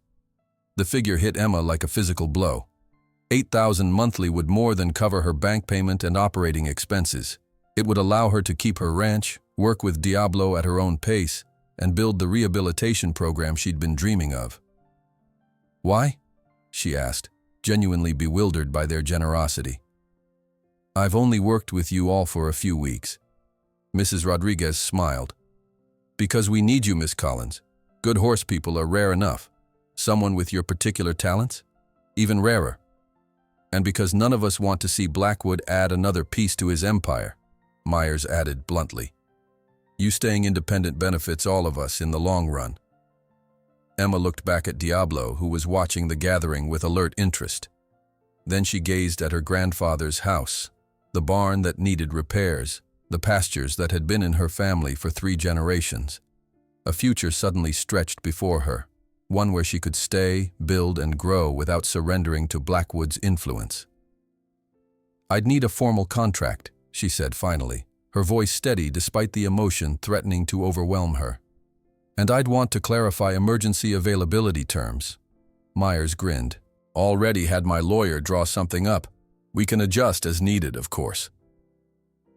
The figure hit Emma like a physical blow. $8,000 monthly would more than cover her bank payment and operating expenses. It would allow her to keep her ranch, work with Diablo at her own pace, and build the rehabilitation program she'd been dreaming of. Why? She asked, genuinely bewildered by their generosity. I've only worked with you all for a few weeks. Mrs. Rodriguez smiled. Because we need you, Miss Collins. Good horse people are rare enough. Someone with your particular talents? Even rarer. And because none of us want to see Blackwood add another piece to his empire, Myers added bluntly. You staying independent benefits all of us in the long run. Emma looked back at Diablo, who was watching the gathering with alert interest. Then she gazed at her grandfather's house, the barn that needed repairs, the pastures that had been in her family for 3 generations. A future suddenly stretched before her, one where she could stay, build, and grow without surrendering to Blackwood's influence. I'd need a formal contract, she said finally, her voice steady despite the emotion threatening to overwhelm her. And I'd want to clarify emergency availability terms. Myers grinned. Already had my lawyer draw something up. We can adjust as needed, of course.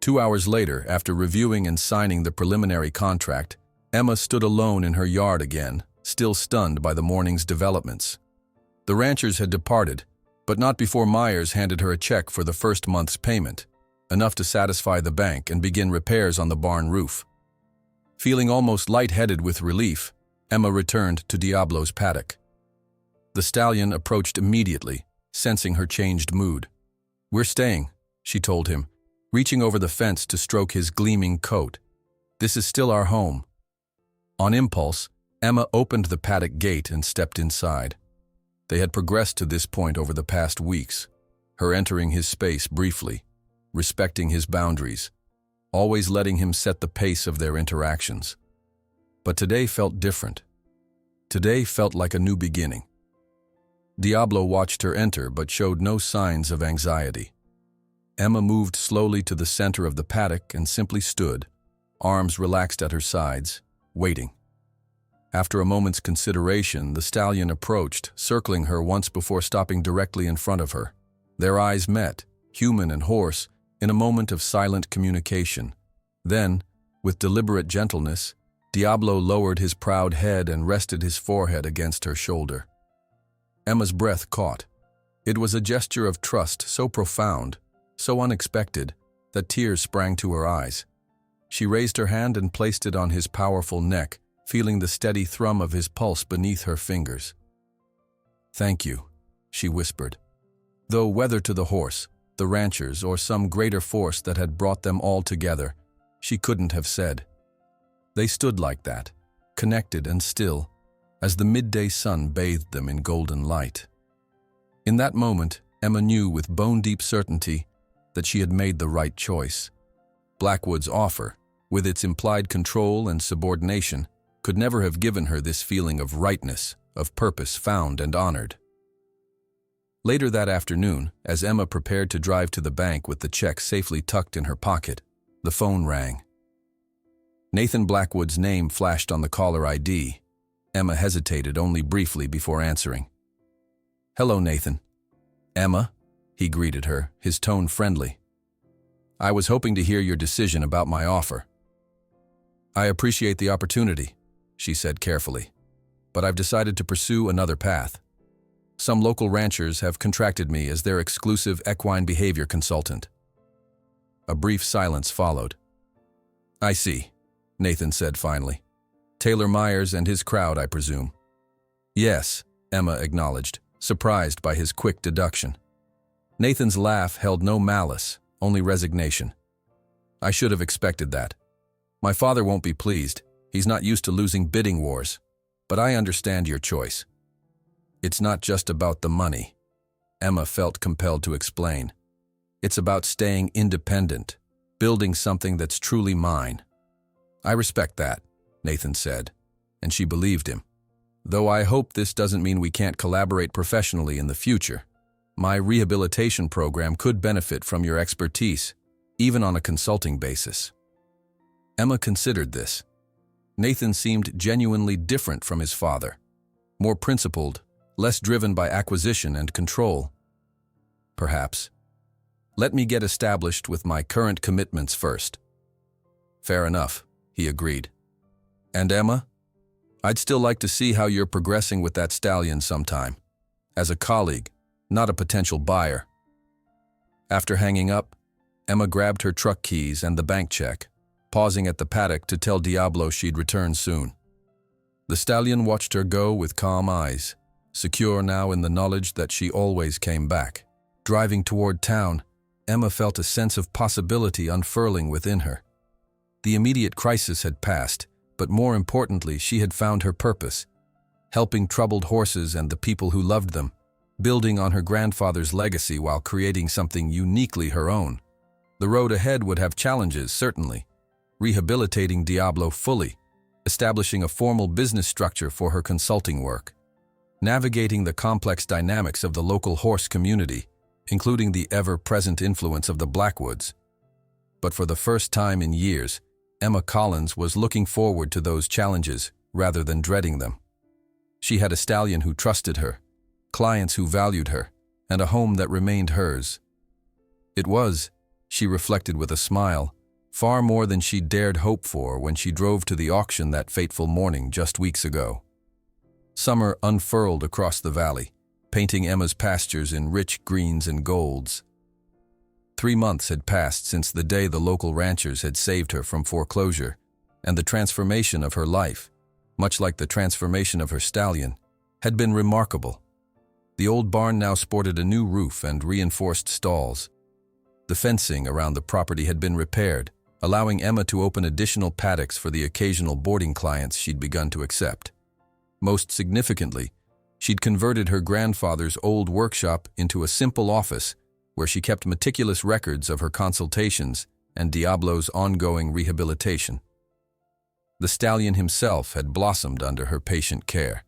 2 hours later, after reviewing and signing the preliminary contract, Emma stood alone in her yard again, still stunned by the morning's developments. The ranchers had departed, but not before Myers handed her a check for the first month's payment, enough to satisfy the bank and begin repairs on the barn roof. Feeling almost lightheaded with relief, Emma returned to Diablo's paddock. The stallion approached immediately, sensing her changed mood. We're staying, she told him, reaching over the fence to stroke his gleaming coat. This is still our home. On impulse, Emma opened the paddock gate and stepped inside. They had progressed to this point over the past weeks, her entering his space briefly, respecting his boundaries, always letting him set the pace of their interactions. But today felt different. Today felt like a new beginning. Diablo watched her enter but showed no signs of anxiety. Emma moved slowly to the center of the paddock and simply stood, arms relaxed at her sides, waiting. After a moment's consideration, the stallion approached, circling her once before stopping directly in front of her. Their eyes met, human and horse, in a moment of silent communication. Then, with deliberate gentleness, Diablo lowered his proud head and rested his forehead against her shoulder. Emma's breath caught. It was a gesture of trust so profound, so unexpected, that tears sprang to her eyes. She raised her hand and placed it on his powerful neck, feeling the steady thrum of his pulse beneath her fingers. Thank you, she whispered. Though whether to the horse, the ranchers, or some greater force that had brought them all together, she couldn't have said. They stood like that, connected and still, as the midday sun bathed them in golden light. In that moment, Emma knew with bone-deep certainty that she had made the right choice. Blackwood's offer, with its implied control and subordination, could never have given her this feeling of rightness, of purpose found and honored. Later that afternoon, as Emma prepared to drive to the bank with the check safely tucked in her pocket, the phone rang. Nathan Blackwood's name flashed on the caller ID. Emma hesitated only briefly before answering. Hello, Nathan. Emma, he greeted her, his tone friendly. I was hoping to hear your decision about my offer. I appreciate the opportunity, she said carefully, but I've decided to pursue another path. Some local ranchers have contracted me as their exclusive equine behavior consultant. A brief silence followed. I see, Nathan said finally. Taylor Myers and his crowd, I presume. Yes, Emma acknowledged, surprised by his quick deduction. Nathan's laugh held no malice, only resignation. I should have expected that. My father won't be pleased. He's not used to losing bidding wars. But I understand your choice. It's not just about the money, Emma felt compelled to explain. It's about staying independent, building something that's truly mine. I respect that, Nathan said, and she believed him. Though I hope this doesn't mean we can't collaborate professionally in the future. My rehabilitation program could benefit from your expertise, even on a consulting basis. Emma considered this. Nathan seemed genuinely different from his father, more principled, less driven by acquisition and control. Perhaps. Let me get established with my current commitments first. Fair enough, he agreed. And Emma? I'd still like to see how you're progressing with that stallion sometime. As a colleague, not a potential buyer. After hanging up, Emma grabbed her truck keys and the bank check, pausing at the paddock to tell Diablo she'd return soon. The stallion watched her go with calm eyes, secure now in the knowledge that she always came back. Driving toward town, Emma felt a sense of possibility unfurling within her. The immediate crisis had passed, but more importantly, she had found her purpose, helping troubled horses and the people who loved them, building on her grandfather's legacy while creating something uniquely her own. The road ahead would have challenges, certainly. Rehabilitating Diablo fully, establishing a formal business structure for her consulting work, navigating the complex dynamics of the local horse community, including the ever-present influence of the Blackwoods. But for the first time in years, Emma Collins was looking forward to those challenges rather than dreading them. She had a stallion who trusted her, clients who valued her, and a home that remained hers. It was, she reflected with a smile, far more than she dared hope for when she drove to the auction that fateful morning just weeks ago. Summer unfurled across the valley, painting Emma's pastures in rich greens and golds. 3 months had passed since the day the local ranchers had saved her from foreclosure, and the transformation of her life, much like the transformation of her stallion, had been remarkable. The old barn now sported a new roof and reinforced stalls. The fencing around the property had been repaired, allowing Emma to open additional paddocks for the occasional boarding clients she'd begun to accept. Most significantly, she'd converted her grandfather's old workshop into a simple office where she kept meticulous records of her consultations and Diablo's ongoing rehabilitation. The stallion himself had blossomed under her patient care.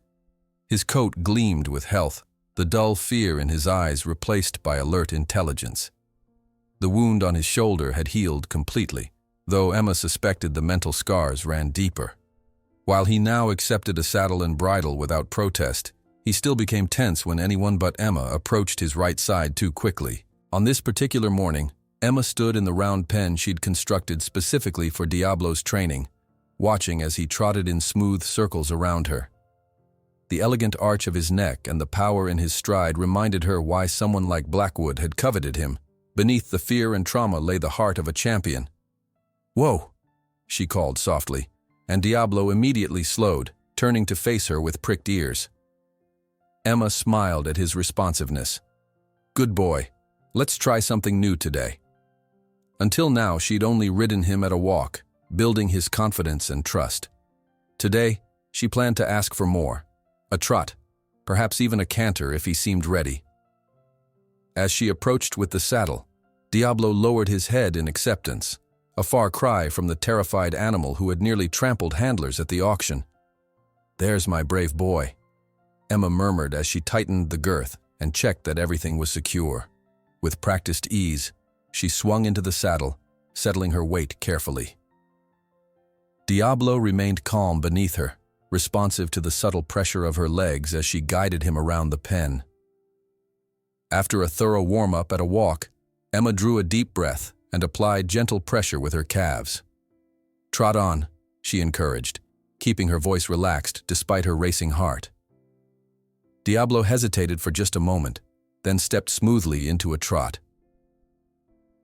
His coat gleamed with health, the dull fear in his eyes replaced by alert intelligence. The wound on his shoulder had healed completely, though Emma suspected the mental scars ran deeper. While he now accepted a saddle and bridle without protest, he still became tense when anyone but Emma approached his right side too quickly. On this particular morning, Emma stood in the round pen she'd constructed specifically for Diablo's training, watching as he trotted in smooth circles around her. The elegant arch of his neck and the power in his stride reminded her why someone like Blackwood had coveted him. Beneath the fear and trauma lay the heart of a champion. "Whoa," she called softly, and Diablo immediately slowed, turning to face her with pricked ears. Emma smiled at his responsiveness. "Good boy. Let's try something new today." Until now, she'd only ridden him at a walk, building his confidence and trust. Today, she planned to ask for more. A trot, perhaps even a canter if he seemed ready. As she approached with the saddle, Diablo lowered his head in acceptance, a far cry from the terrified animal who had nearly trampled handlers at the auction. "There's my brave boy," Emma murmured as she tightened the girth and checked that everything was secure. With practiced ease, she swung into the saddle, settling her weight carefully. Diablo remained calm beneath her, responsive to the subtle pressure of her legs as she guided him around the pen. After a thorough warm-up at a walk, Emma drew a deep breath and applied gentle pressure with her calves. "Trot on," she encouraged, keeping her voice relaxed despite her racing heart. Diablo hesitated for just a moment, then stepped smoothly into a trot.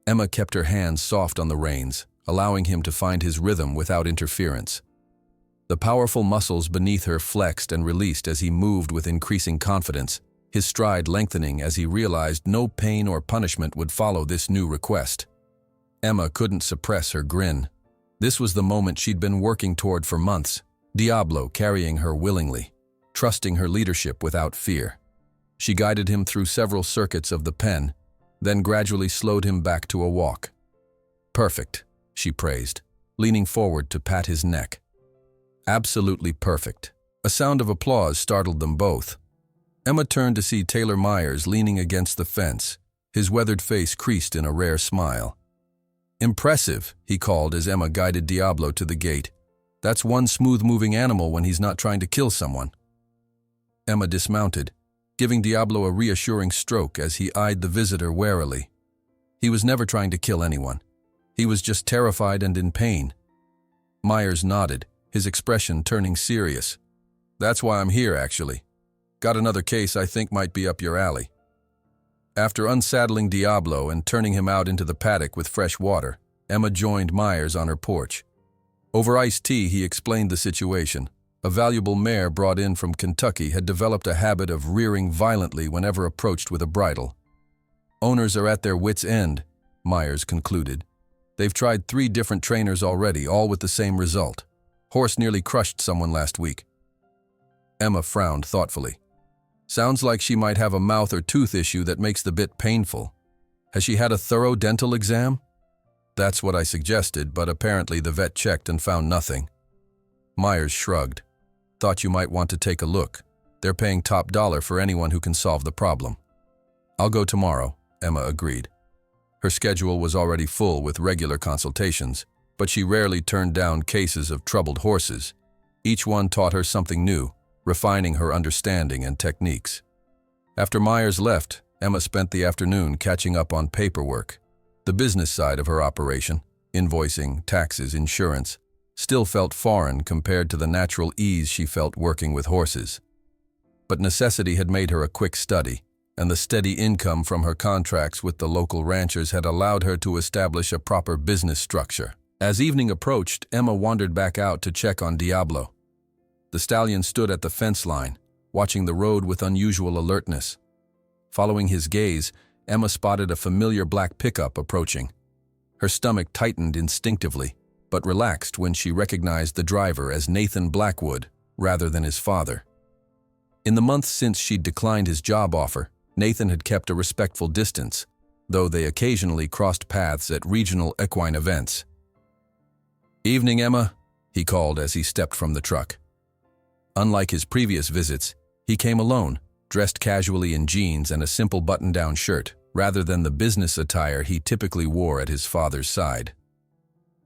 Emma kept her hands soft on the reins, allowing him to find his rhythm without interference. The powerful muscles beneath her flexed and released as he moved with increasing confidence, his stride lengthening as he realized no pain or punishment would follow this new request. Emma couldn't suppress her grin. This was the moment she'd been working toward for months, Diablo carrying her willingly, trusting her leadership without fear. She guided him through several circuits of the pen, then gradually slowed him back to a walk. "Perfect," she praised, leaning forward to pat his neck. "Absolutely perfect." A sound of applause startled them both. Emma turned to see Taylor Myers leaning against the fence, his weathered face creased in a rare smile. "Impressive," he called as Emma guided Diablo to the gate. "That's one smooth-moving animal when he's not trying to kill someone." Emma dismounted, giving Diablo a reassuring stroke as he eyed the visitor warily. He was never trying to kill anyone. He was just terrified and in pain. Myers nodded, his expression turning serious. "That's why I'm here, actually. Got another case I think might be up your alley." After unsaddling Diablo and turning him out into the paddock with fresh water, Emma joined Myers on her porch. Over iced tea, he explained the situation. A valuable mare brought in from Kentucky had developed a habit of rearing violently whenever approached with a bridle. "Owners are at their wits' end," Myers concluded. "They've tried 3 different trainers already, all with the same result. Horse nearly crushed someone last week." Emma frowned thoughtfully. "Sounds like she might have a mouth or tooth issue that makes the bit painful. Has she had a thorough dental exam?" "That's what I suggested, but apparently the vet checked and found nothing." Myers shrugged. "Thought you might want to take a look. They're paying top dollar for anyone who can solve the problem." "I'll go tomorrow," Emma agreed. Her schedule was already full with regular consultations, but she rarely turned down cases of troubled horses. Each one taught her something new, refining her understanding and techniques. After Myers left, Emma spent the afternoon catching up on paperwork. The business side of her operation, invoicing, taxes, insurance, still felt foreign compared to the natural ease she felt working with horses. But necessity had made her a quick study, and the steady income from her contracts with the local ranchers had allowed her to establish a proper business structure. As evening approached, Emma wandered back out to check on Diablo. The stallion stood at the fence line, watching the road with unusual alertness. Following his gaze, Emma spotted a familiar black pickup approaching. Her stomach tightened instinctively, but relaxed when she recognized the driver as Nathan Blackwood, rather than his father. In the months since she'd declined his job offer, Nathan had kept a respectful distance, though they occasionally crossed paths at regional equine events. "Evening, Emma," he called as he stepped from the truck. Unlike his previous visits, he came alone, dressed casually in jeans and a simple button-down shirt, rather than the business attire he typically wore at his father's side.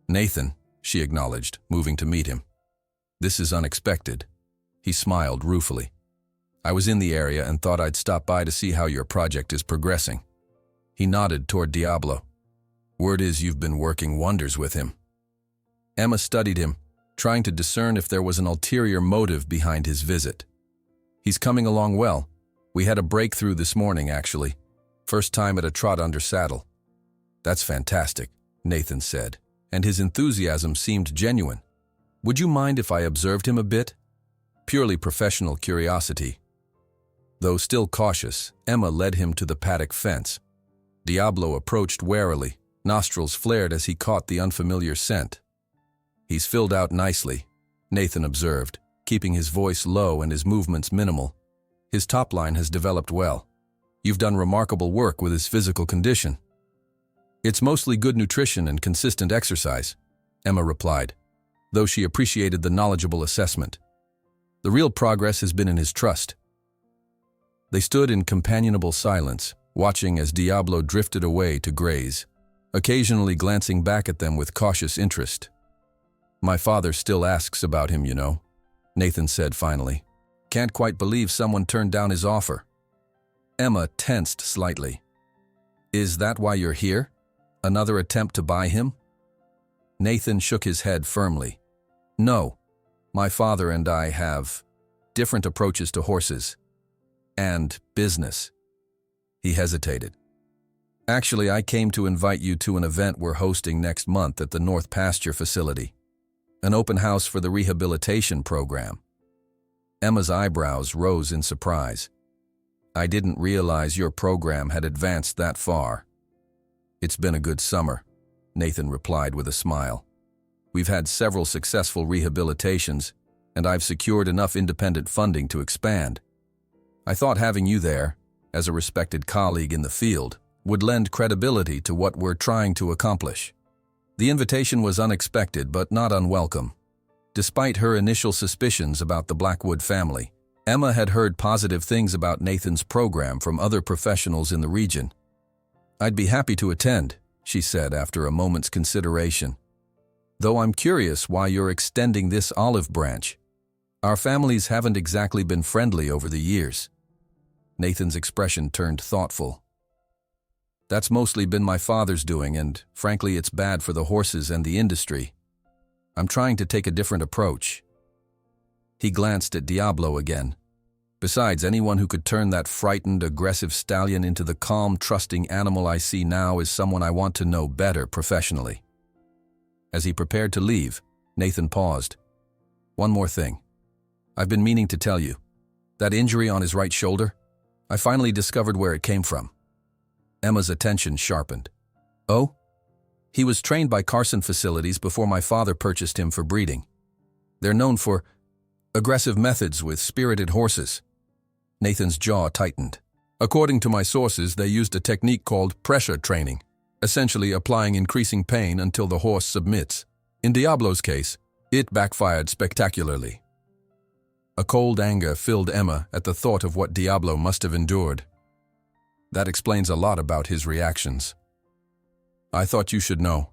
"Nathan," she acknowledged, moving to meet him. "This is unexpected." He smiled ruefully. "I was in the area and thought I'd stop by to see how your project is progressing." He nodded toward Diablo. "Word is you've been working wonders with him." Emma studied him, trying to discern if there was an ulterior motive behind his visit. "He's coming along well. We had a breakthrough this morning, actually. First time at a trot under saddle." "That's fantastic," Nathan said, and his enthusiasm seemed genuine. "Would you mind if I observed him a bit?" Purely professional curiosity. Though still cautious, Emma led him to the paddock fence. Diablo approached warily, nostrils flared as he caught the unfamiliar scent. "He's filled out nicely," Nathan observed, keeping his voice low and his movements minimal. "His top line has developed well. You've done remarkable work with his physical condition." "It's mostly good nutrition and consistent exercise," Emma replied, though she appreciated the knowledgeable assessment. "The real progress has been in his trust." They stood in companionable silence, watching as Diablo drifted away to graze, occasionally glancing back at them with cautious interest. "My father still asks about him, you know," Nathan said finally. "Can't quite believe someone turned down his offer." Emma tensed slightly. "Is that why you're here? Another attempt to buy him?" Nathan shook his head firmly. "No, my father and I have different approaches to horses and business." He hesitated. "Actually, I came to invite you to an event we're hosting next month at the North Pasture facility. An open house for the rehabilitation program." Emma's eyebrows rose in surprise. "I didn't realize your program had advanced that far." "It's been a good summer," Nathan replied with a smile. "We've had several successful rehabilitations, and I've secured enough independent funding to expand. I thought having you there, as a respected colleague in the field, would lend credibility to what we're trying to accomplish. The invitation was unexpected but not unwelcome. Despite her initial suspicions about the Blackwood family, Emma had heard positive things about Nathan's program from other professionals in the region. "I'd be happy to attend," she said after a moment's consideration. "Though I'm curious why you're extending this olive branch. Our families haven't exactly been friendly over the years." Nathan's expression turned thoughtful. "That's mostly been my father's doing, and frankly it's bad for the horses and the industry. I'm trying to take a different approach." He glanced at Diablo again. "Besides, anyone who could turn that frightened, aggressive stallion into the calm, trusting animal I see now is someone I want to know better professionally." As he prepared to leave, Nathan paused. "One more thing. I've been meaning to tell you. That injury on his right shoulder? I finally discovered where it came from." Emma's attention sharpened. "Oh?" "He was trained by Carson Facilities before my father purchased him for breeding. They're known for aggressive methods with spirited horses." Nathan's jaw tightened. "According to my sources, they used a technique called pressure training, essentially applying increasing pain until the horse submits. In Diablo's case, it backfired spectacularly." A cold anger filled Emma at the thought of what Diablo must have endured. That explains a lot about his reactions. "I thought you should know,"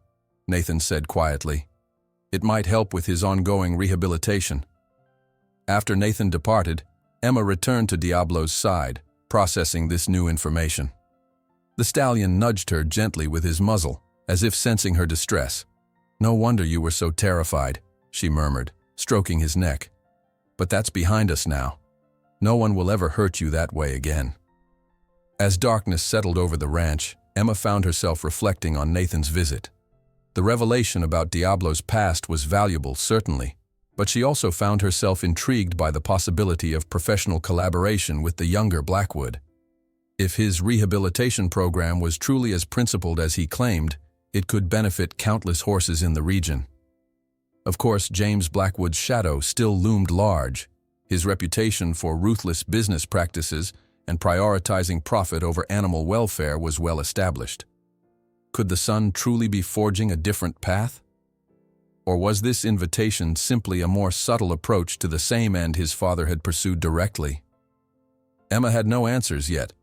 Nathan said quietly. "It might help with his ongoing rehabilitation." After Nathan departed, Emma returned to Diablo's side, processing this new information. The stallion nudged her gently with his muzzle, as if sensing her distress. "No wonder you were so terrified," she murmured, stroking his neck. "But that's behind us now. No one will ever hurt you that way again." As darkness settled over the ranch, Emma found herself reflecting on Nathan's visit. The revelation about Diablo's past was valuable, certainly, but she also found herself intrigued by the possibility of professional collaboration with the younger Blackwood. If his rehabilitation program was truly as principled as he claimed, it could benefit countless horses in the region. Of course, James Blackwood's shadow still loomed large. His reputation for ruthless business practices and prioritizing profit over animal welfare was well established. Could the son truly be forging a different path? Or was this invitation simply a more subtle approach to the same end his father had pursued directly? Emma had no answers yet,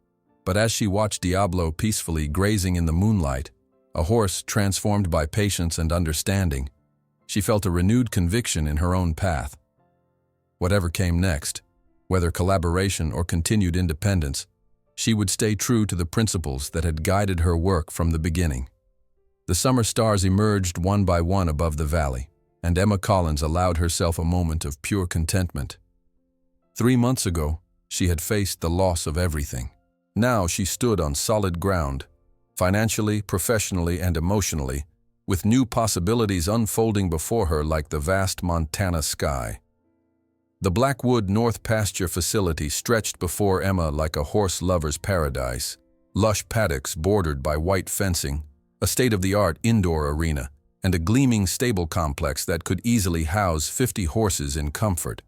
but as she watched Diablo peacefully grazing in the moonlight, a horse transformed by patience and understanding, she felt a renewed conviction in her own path. Whatever came next, whether collaboration or continued independence, she would stay true to the principles that had guided her work from the beginning. The summer stars emerged one by one above the valley, and Emma Collins allowed herself a moment of pure contentment. 3 months ago, she had faced the loss of everything. Now she stood on solid ground, financially, professionally, and emotionally, with new possibilities unfolding before her like the vast Montana sky. The Blackwood North Pasture facility stretched before Emma like a horse lover's paradise. Lush paddocks bordered by white fencing, a state-of-the-art indoor arena, and a gleaming stable complex that could easily house 50 horses in comfort.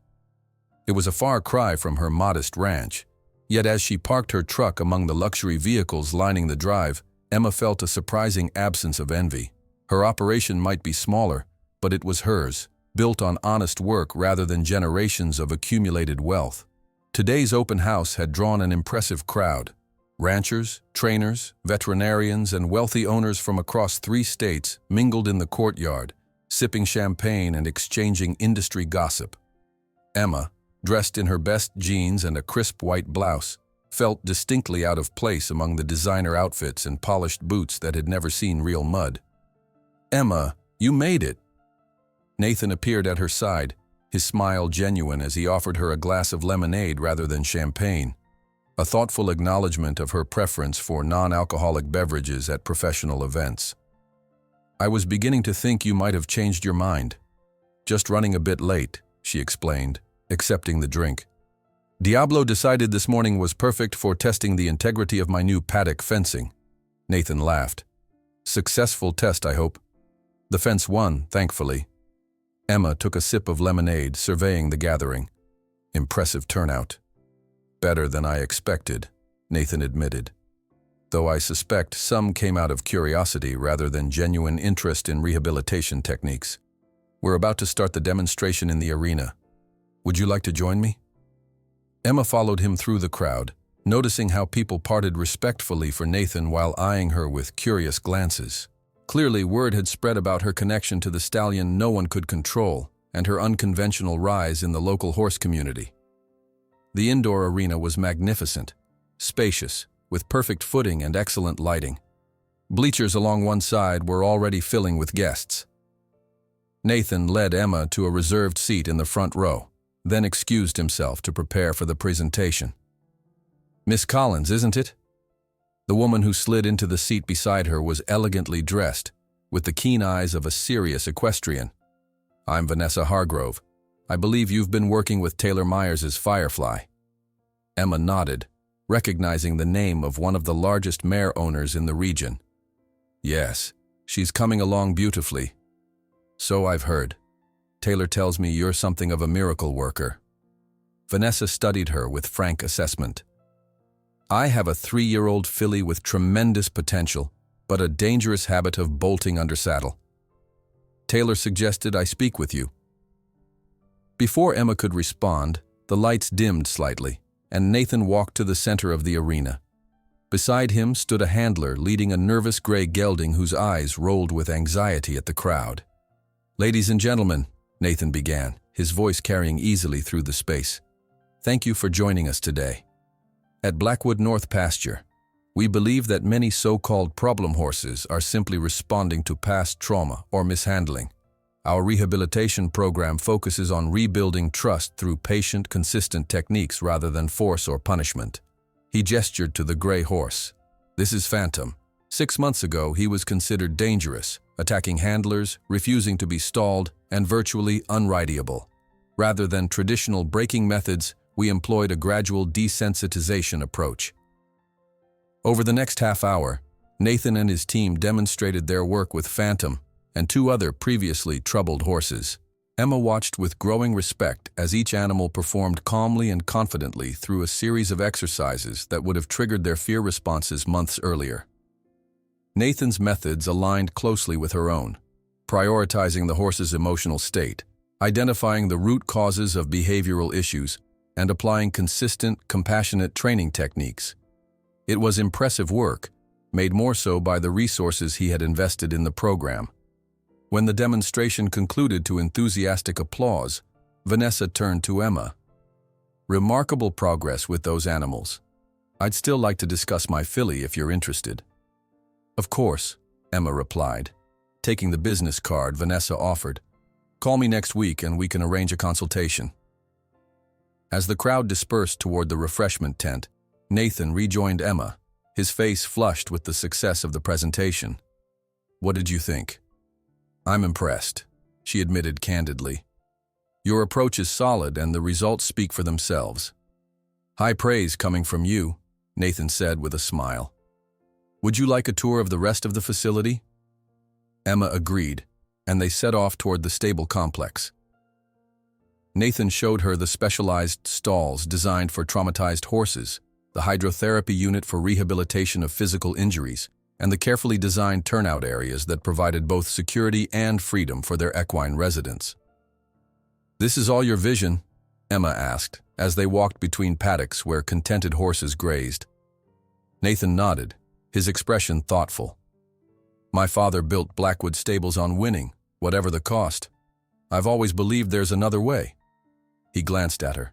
It was a far cry from her modest ranch, yet as she parked her truck among the luxury vehicles lining the drive, Emma felt a surprising absence of envy. Her operation might be smaller, but it was hers, built on honest work rather than generations of accumulated wealth. Today's open house had drawn an impressive crowd. Ranchers, trainers, veterinarians, and wealthy owners from across 3 states mingled in the courtyard, sipping champagne and exchanging industry gossip. Emma, dressed in her best jeans and a crisp white blouse, felt distinctly out of place among the designer outfits and polished boots that had never seen real mud. "Emma, you made it!" Nathan appeared at her side, his smile genuine as he offered her a glass of lemonade rather than champagne, a thoughtful acknowledgement of her preference for non-alcoholic beverages at professional events. "I was beginning to think you might have changed your mind. Just running a bit late," she explained, accepting the drink. "Diablo decided this morning was perfect for testing the integrity of my new paddock fencing." Nathan laughed. "Successful test, I hope." "The fence won, thankfully." Emma took a sip of lemonade, surveying the gathering. "Impressive turnout. Better than I expected." Nathan admitted, though I suspect some came out of curiosity rather than genuine interest in rehabilitation techniques. We're about to start the demonstration in the arena. Would you like to join me? Emma followed him through the crowd, noticing how people parted respectfully for Nathan while eyeing her with curious glances. Clearly, word had spread about her connection to the stallion no one could control and her unconventional rise in the local horse community. The indoor arena was magnificent, spacious, with perfect footing and excellent lighting. Bleachers along one side were already filling with guests. Nathan led Emma to a reserved seat in the front row, then excused himself to prepare for the presentation. "Miss Collins, isn't it?" The woman who slid into the seat beside her was elegantly dressed, with the keen eyes of a serious equestrian. "I'm Vanessa Hargrove. I believe you've been working with Taylor Myers's Firefly." Emma nodded, recognizing the name of one of the largest mare owners in the region. "Yes, she's coming along beautifully." "So I've heard. Taylor tells me you're something of a miracle worker." Vanessa studied her with frank assessment. "I have a 3-year-old filly with tremendous potential, but a dangerous habit of bolting under saddle. Taylor suggested I speak with you." Before Emma could respond, the lights dimmed slightly, and Nathan walked to the center of the arena. Beside him stood a handler leading a nervous gray gelding whose eyes rolled with anxiety at the crowd. "Ladies and gentlemen," Nathan began, his voice carrying easily through the space, "thank you for joining us today. At Blackwood North Pasture, we believe that many so-called problem horses are simply responding to past trauma or mishandling. Our rehabilitation program focuses on rebuilding trust through patient, consistent techniques rather than force or punishment." He gestured to the gray horse. "This is Phantom. 6 months ago, he was considered dangerous, attacking handlers, refusing to be stalled, and virtually unrideable. Rather than traditional breaking methods, we employed a gradual desensitization approach." Over the next half hour, Nathan and his team demonstrated their work with Phantom and 2 other previously troubled horses. Emma watched with growing respect as each animal performed calmly and confidently through a series of exercises that would have triggered their fear responses months earlier. Nathan's methods aligned closely with her own, prioritizing the horse's emotional state, identifying the root causes of behavioral issues, and applying consistent, compassionate training techniques. It was impressive work, made more so by the resources he had invested in the program. When the demonstration concluded to enthusiastic applause, Vanessa turned to Emma. "Remarkable progress with those animals. I'd still like to discuss my filly if you're interested." "Of course," Emma replied, taking the business card Vanessa offered. "Call me next week and we can arrange a consultation." As the crowd dispersed toward the refreshment tent, Nathan rejoined Emma, his face flushed with the success of the presentation. "What did you think?" "I'm impressed," she admitted candidly. "Your approach is solid and the results speak for themselves." "High praise coming from you," Nathan said with a smile. "Would you like a tour of the rest of the facility?" Emma agreed, and they set off toward the stable complex. Nathan showed her the specialized stalls designed for traumatized horses, the hydrotherapy unit for rehabilitation of physical injuries, and the carefully designed turnout areas that provided both security and freedom for their equine residents. "This is all your vision?" Emma asked, as they walked between paddocks where contented horses grazed. Nathan nodded, his expression thoughtful. "My father built Blackwood stables on winning, whatever the cost. I've always believed there's another way." He glanced at her.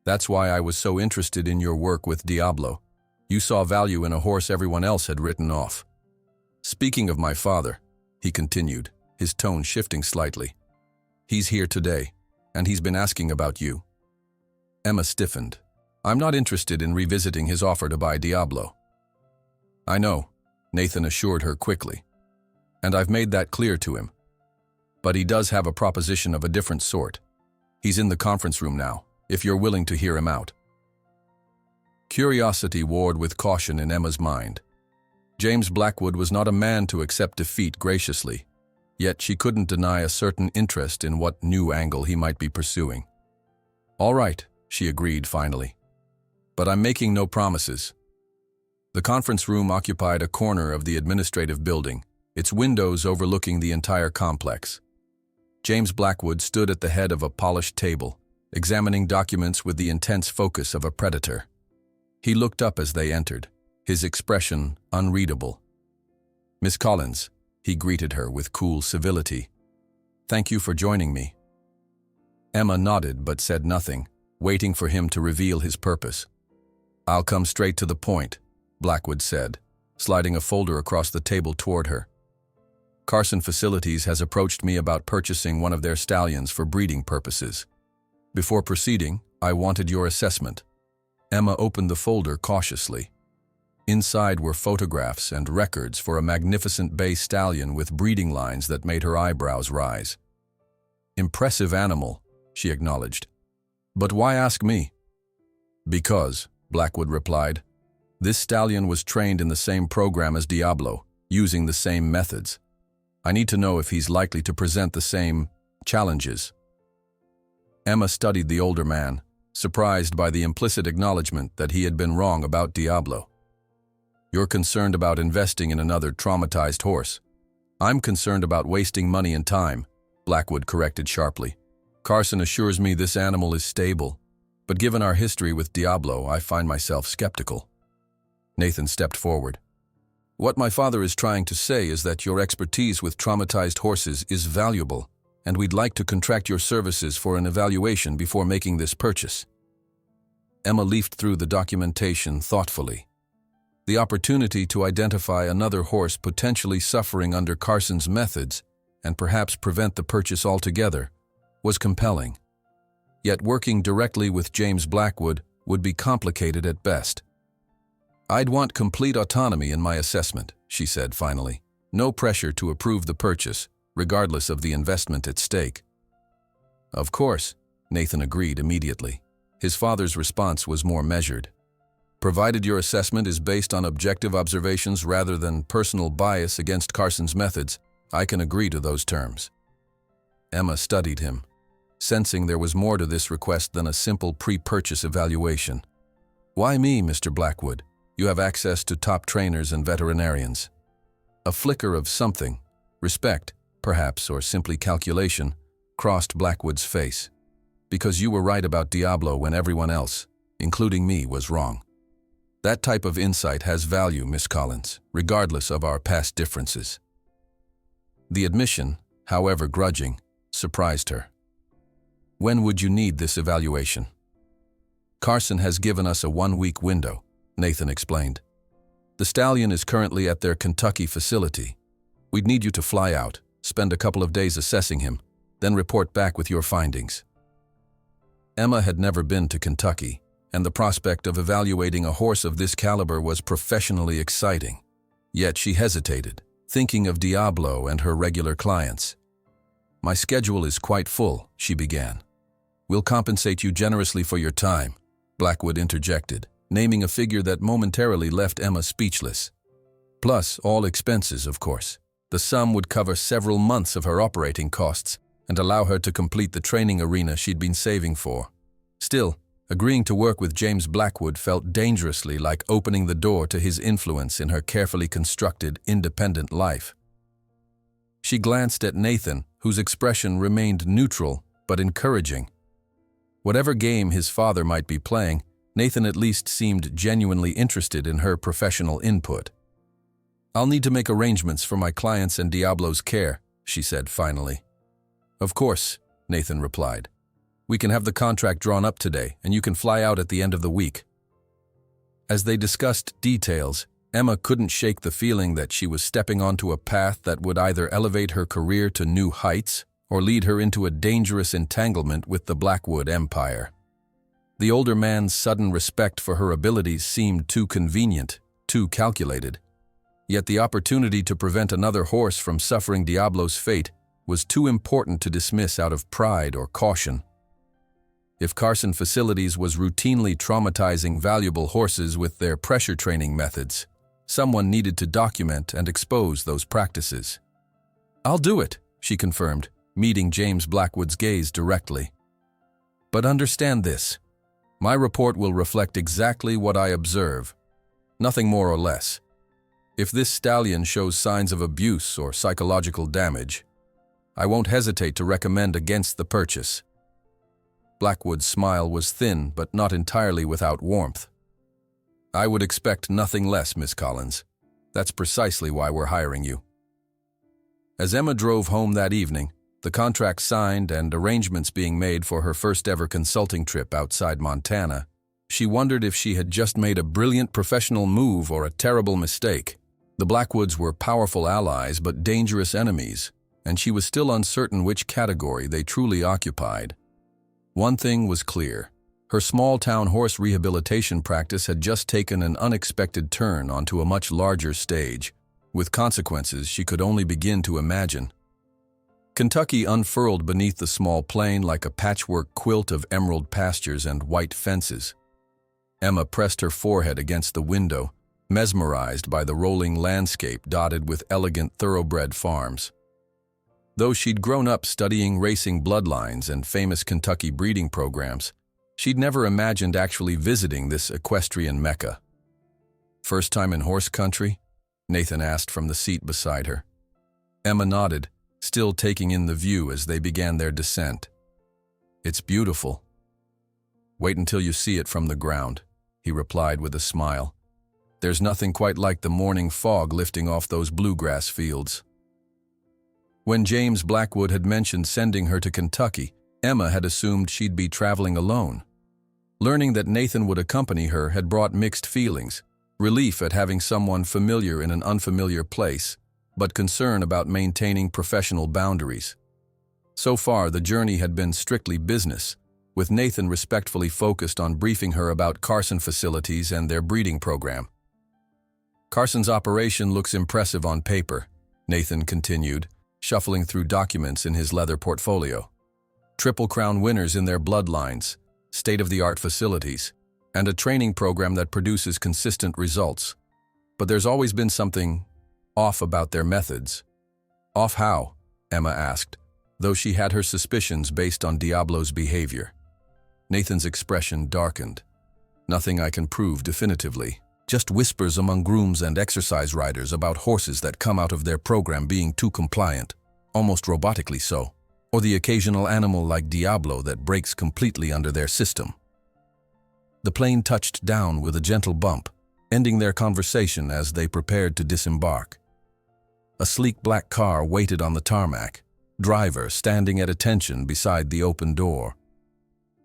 "That's why I was so interested in your work with Diablo. You saw value in a horse everyone else had written off." "Speaking of my father," he continued, his tone shifting slightly, "he's here today, and he's been asking about you." Emma stiffened. "I'm not interested in revisiting his offer to buy Diablo." "I know," Nathan assured her quickly, "and I've made that clear to him. But he does have a proposition of a different sort. He's in the conference room now, if you're willing to hear him out." Curiosity warred with caution in Emma's mind. James Blackwood was not a man to accept defeat graciously, yet she couldn't deny a certain interest in what new angle he might be pursuing. "All right," she agreed finally. "But I'm making no promises. The conference room occupied a corner of the administrative building, its windows overlooking the entire complex. James Blackwood stood at the head of a polished table, examining documents with the intense focus of a predator. He looked up as they entered, his expression unreadable. "Miss Collins," he greeted her with cool civility. "Thank you for joining me." Emma nodded but said nothing, waiting for him to reveal his purpose. "I'll come straight to the point," Blackwood said, sliding a folder across the table toward her. "Carson Facilities has approached me about purchasing one of their stallions for breeding purposes. Before proceeding, I wanted your assessment." Emma opened the folder cautiously. Inside were photographs and records for a magnificent bay stallion with breeding lines that made her eyebrows rise. "Impressive animal," she acknowledged. "But why ask me?" "Because," Blackwood replied, "this stallion was trained in the same program as Diablo, using the same methods. I need to know if he's likely to present the same challenges." Emma studied the older man, surprised by the implicit acknowledgement that he had been wrong about Diablo. "You're concerned about investing in another traumatized horse. I'm concerned about wasting money and time," Blackwood corrected sharply. "Carson assures me this animal is stable, but given our history with Diablo, I find myself skeptical." Nathan stepped forward. "What my father is trying to say is that your expertise with traumatized horses is valuable, and we'd like to contract your services for an evaluation before making this purchase." Emma leafed through the documentation thoughtfully. The opportunity to identify another horse potentially suffering under Carson's methods and perhaps prevent the purchase altogether was compelling. Yet working directly with James Blackwood would be complicated at best. "I'd want complete autonomy in my assessment," she said finally. "No pressure to approve the purchase, regardless of the investment at stake." "Of course," Nathan agreed immediately. His father's response was more measured. "Provided your assessment is based on objective observations rather than personal bias against Carson's methods, I can agree to those terms." Emma studied him, sensing there was more to this request than a simple pre-purchase evaluation. "Why me, Mr. Blackwood? You have access to top trainers and veterinarians." A flicker of something, respect, perhaps, or simply calculation, crossed Blackwood's face. "Because you were right about Diablo when everyone else, including me, was wrong. That type of insight has value, Miss Collins, regardless of our past differences." The admission, however grudging, surprised her. "When would you need this evaluation?" "Carson has given us a 1-week window," Nathan explained. "The stallion is currently at their Kentucky facility. We'd need you to fly out, spend a couple of days assessing him, then report back with your findings." Emma had never been to Kentucky, and the prospect of evaluating a horse of this caliber was professionally exciting. Yet she hesitated, thinking of Diablo and her regular clients. "My schedule is quite full," she began. "We'll compensate you generously for your time," Blackwood interjected, naming a figure that momentarily left Emma speechless. "Plus all expenses, of course. The sum would cover several months of her operating costs and allow her to complete the training arena she'd been saving for." Still, agreeing to work with James Blackwood felt dangerously like opening the door to his influence in her carefully constructed, independent life. She glanced at Nathan, whose expression remained neutral but encouraging. Whatever game his father might be playing, Nathan at least seemed genuinely interested in her professional input. "I'll need to make arrangements for my clients and Diablo's care," she said finally. "Of course," Nathan replied. "We can have the contract drawn up today, and you can fly out at the end of the week." As they discussed details, Emma couldn't shake the feeling that she was stepping onto a path that would either elevate her career to new heights or lead her into a dangerous entanglement with the Blackwood empire. The older man's sudden respect for her abilities seemed too convenient, too calculated. Yet the opportunity to prevent another horse from suffering Diablo's fate was too important to dismiss out of pride or caution. If Carson Facilities was routinely traumatizing valuable horses with their pressure training methods, someone needed to document and expose those practices. "I'll do it," she confirmed, meeting James Blackwood's gaze directly. "But understand this. My report will reflect exactly what I observe. Nothing more or less. If this stallion shows signs of abuse or psychological damage, I won't hesitate to recommend against the purchase. Blackwood's smile was thin but not entirely without warmth. I would expect nothing less, Miss Collins. That's precisely why we're hiring you. As Emma drove home that evening, the contract signed and arrangements being made for her first-ever consulting trip outside Montana, she wondered if she had just made a brilliant professional move or a terrible mistake. The Blackwoods were powerful allies but dangerous enemies, and she was still uncertain which category they truly occupied. One thing was clear. Her small-town horse rehabilitation practice had just taken an unexpected turn onto a much larger stage, with consequences she could only begin to imagine. Kentucky unfurled beneath the small plain like a patchwork quilt of emerald pastures and white fences. Emma pressed her forehead against the window, mesmerized by the rolling landscape dotted with elegant thoroughbred farms. Though she'd grown up studying racing bloodlines and famous Kentucky breeding programs, she'd never imagined actually visiting this equestrian mecca. "First time in horse country?" Nathan asked from the seat beside her. Emma nodded, still taking in the view as they began their descent. "It's beautiful." "Wait until you see it from the ground," he replied with a smile. "There's nothing quite like the morning fog lifting off those bluegrass fields." When James Blackwood had mentioned sending her to Kentucky, Emma had assumed she'd be traveling alone. Learning that Nathan would accompany her had brought mixed feelings, relief at having someone familiar in an unfamiliar place, but concern about maintaining professional boundaries. So far, the journey had been strictly business, with Nathan respectfully focused on briefing her about Carson facilities and their breeding program. "Carson's operation looks impressive on paper," Nathan continued, shuffling through documents in his leather portfolio. "Triple Crown winners in their bloodlines, state-of-the-art facilities, and a training program that produces consistent results. But there's always been something off about their methods." "Off how?" Emma asked, though she had her suspicions based on Diablo's behavior. Nathan's expression darkened. "Nothing I can prove definitively. Just whispers among grooms and exercise riders about horses that come out of their program being too compliant, almost robotically so, or the occasional animal like Diablo that breaks completely under their system." The plane touched down with a gentle bump, ending their conversation as they prepared to disembark. A sleek black car waited on the tarmac, driver standing at attention beside the open door.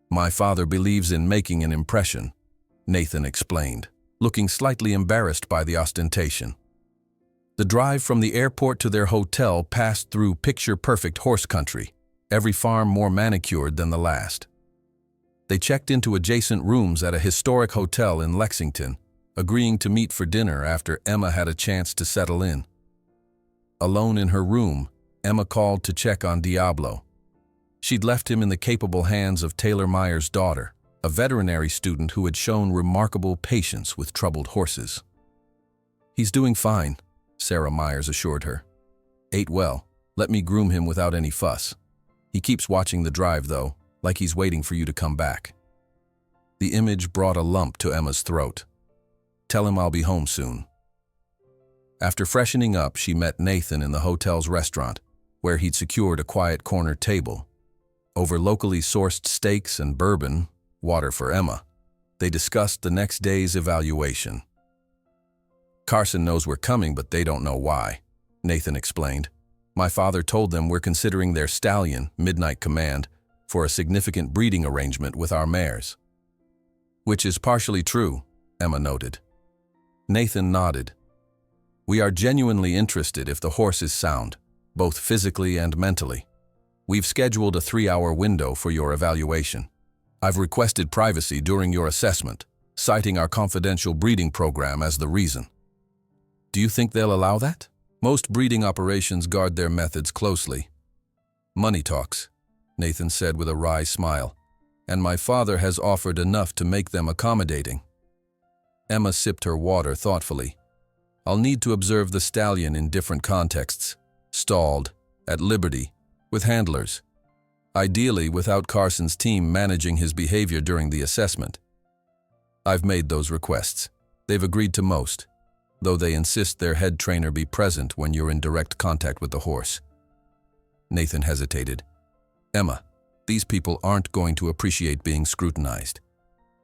"My father believes in making an impression," Nathan explained, looking slightly embarrassed by the ostentation. The drive from the airport to their hotel passed through picture-perfect horse country, every farm more manicured than the last. They checked into adjacent rooms at a historic hotel in Lexington, agreeing to meet for dinner after Emma had a chance to settle in. Alone in her room, Emma called to check on Diablo. She'd left him in the capable hands of Taylor Meyer's daughter, a veterinary student who had shown remarkable patience with troubled horses. "He's doing fine," Sarah Myers assured her. "Ate well. Let me groom him without any fuss. He keeps watching the drive, though, like he's waiting for you to come back." The image brought a lump to Emma's throat. "Tell him I'll be home soon." After freshening up, she met Nathan in the hotel's restaurant, where he'd secured a quiet corner table. Over locally sourced steaks and bourbon, water for Emma, they discussed the next day's evaluation. "Carson knows we're coming, but they don't know why," Nathan explained. "My father told them we're considering their Stallion, Midnight Command, for a significant breeding arrangement with our mares." "Which is partially true," Emma noted. Nathan nodded. "We are genuinely interested if the horse is sound, both physically and mentally. We've scheduled a 3-hour window for your evaluation. I've requested privacy during your assessment, citing our confidential breeding program as the reason." "Do you think they'll allow that?" "Most breeding operations guard their methods closely." "Money talks," Nathan said with a wry smile, "and my father has offered enough to make them accommodating." Emma sipped her water thoughtfully. "I'll need to observe the Stallion in different contexts, stalled, at liberty, with handlers. Ideally without Carson's team managing his behavior during the assessment. I've made those requests." They've agreed to most, though they insist their head trainer be present when you're in direct contact with the horse. Nathan hesitated. Emma, these people aren't going to appreciate being scrutinized.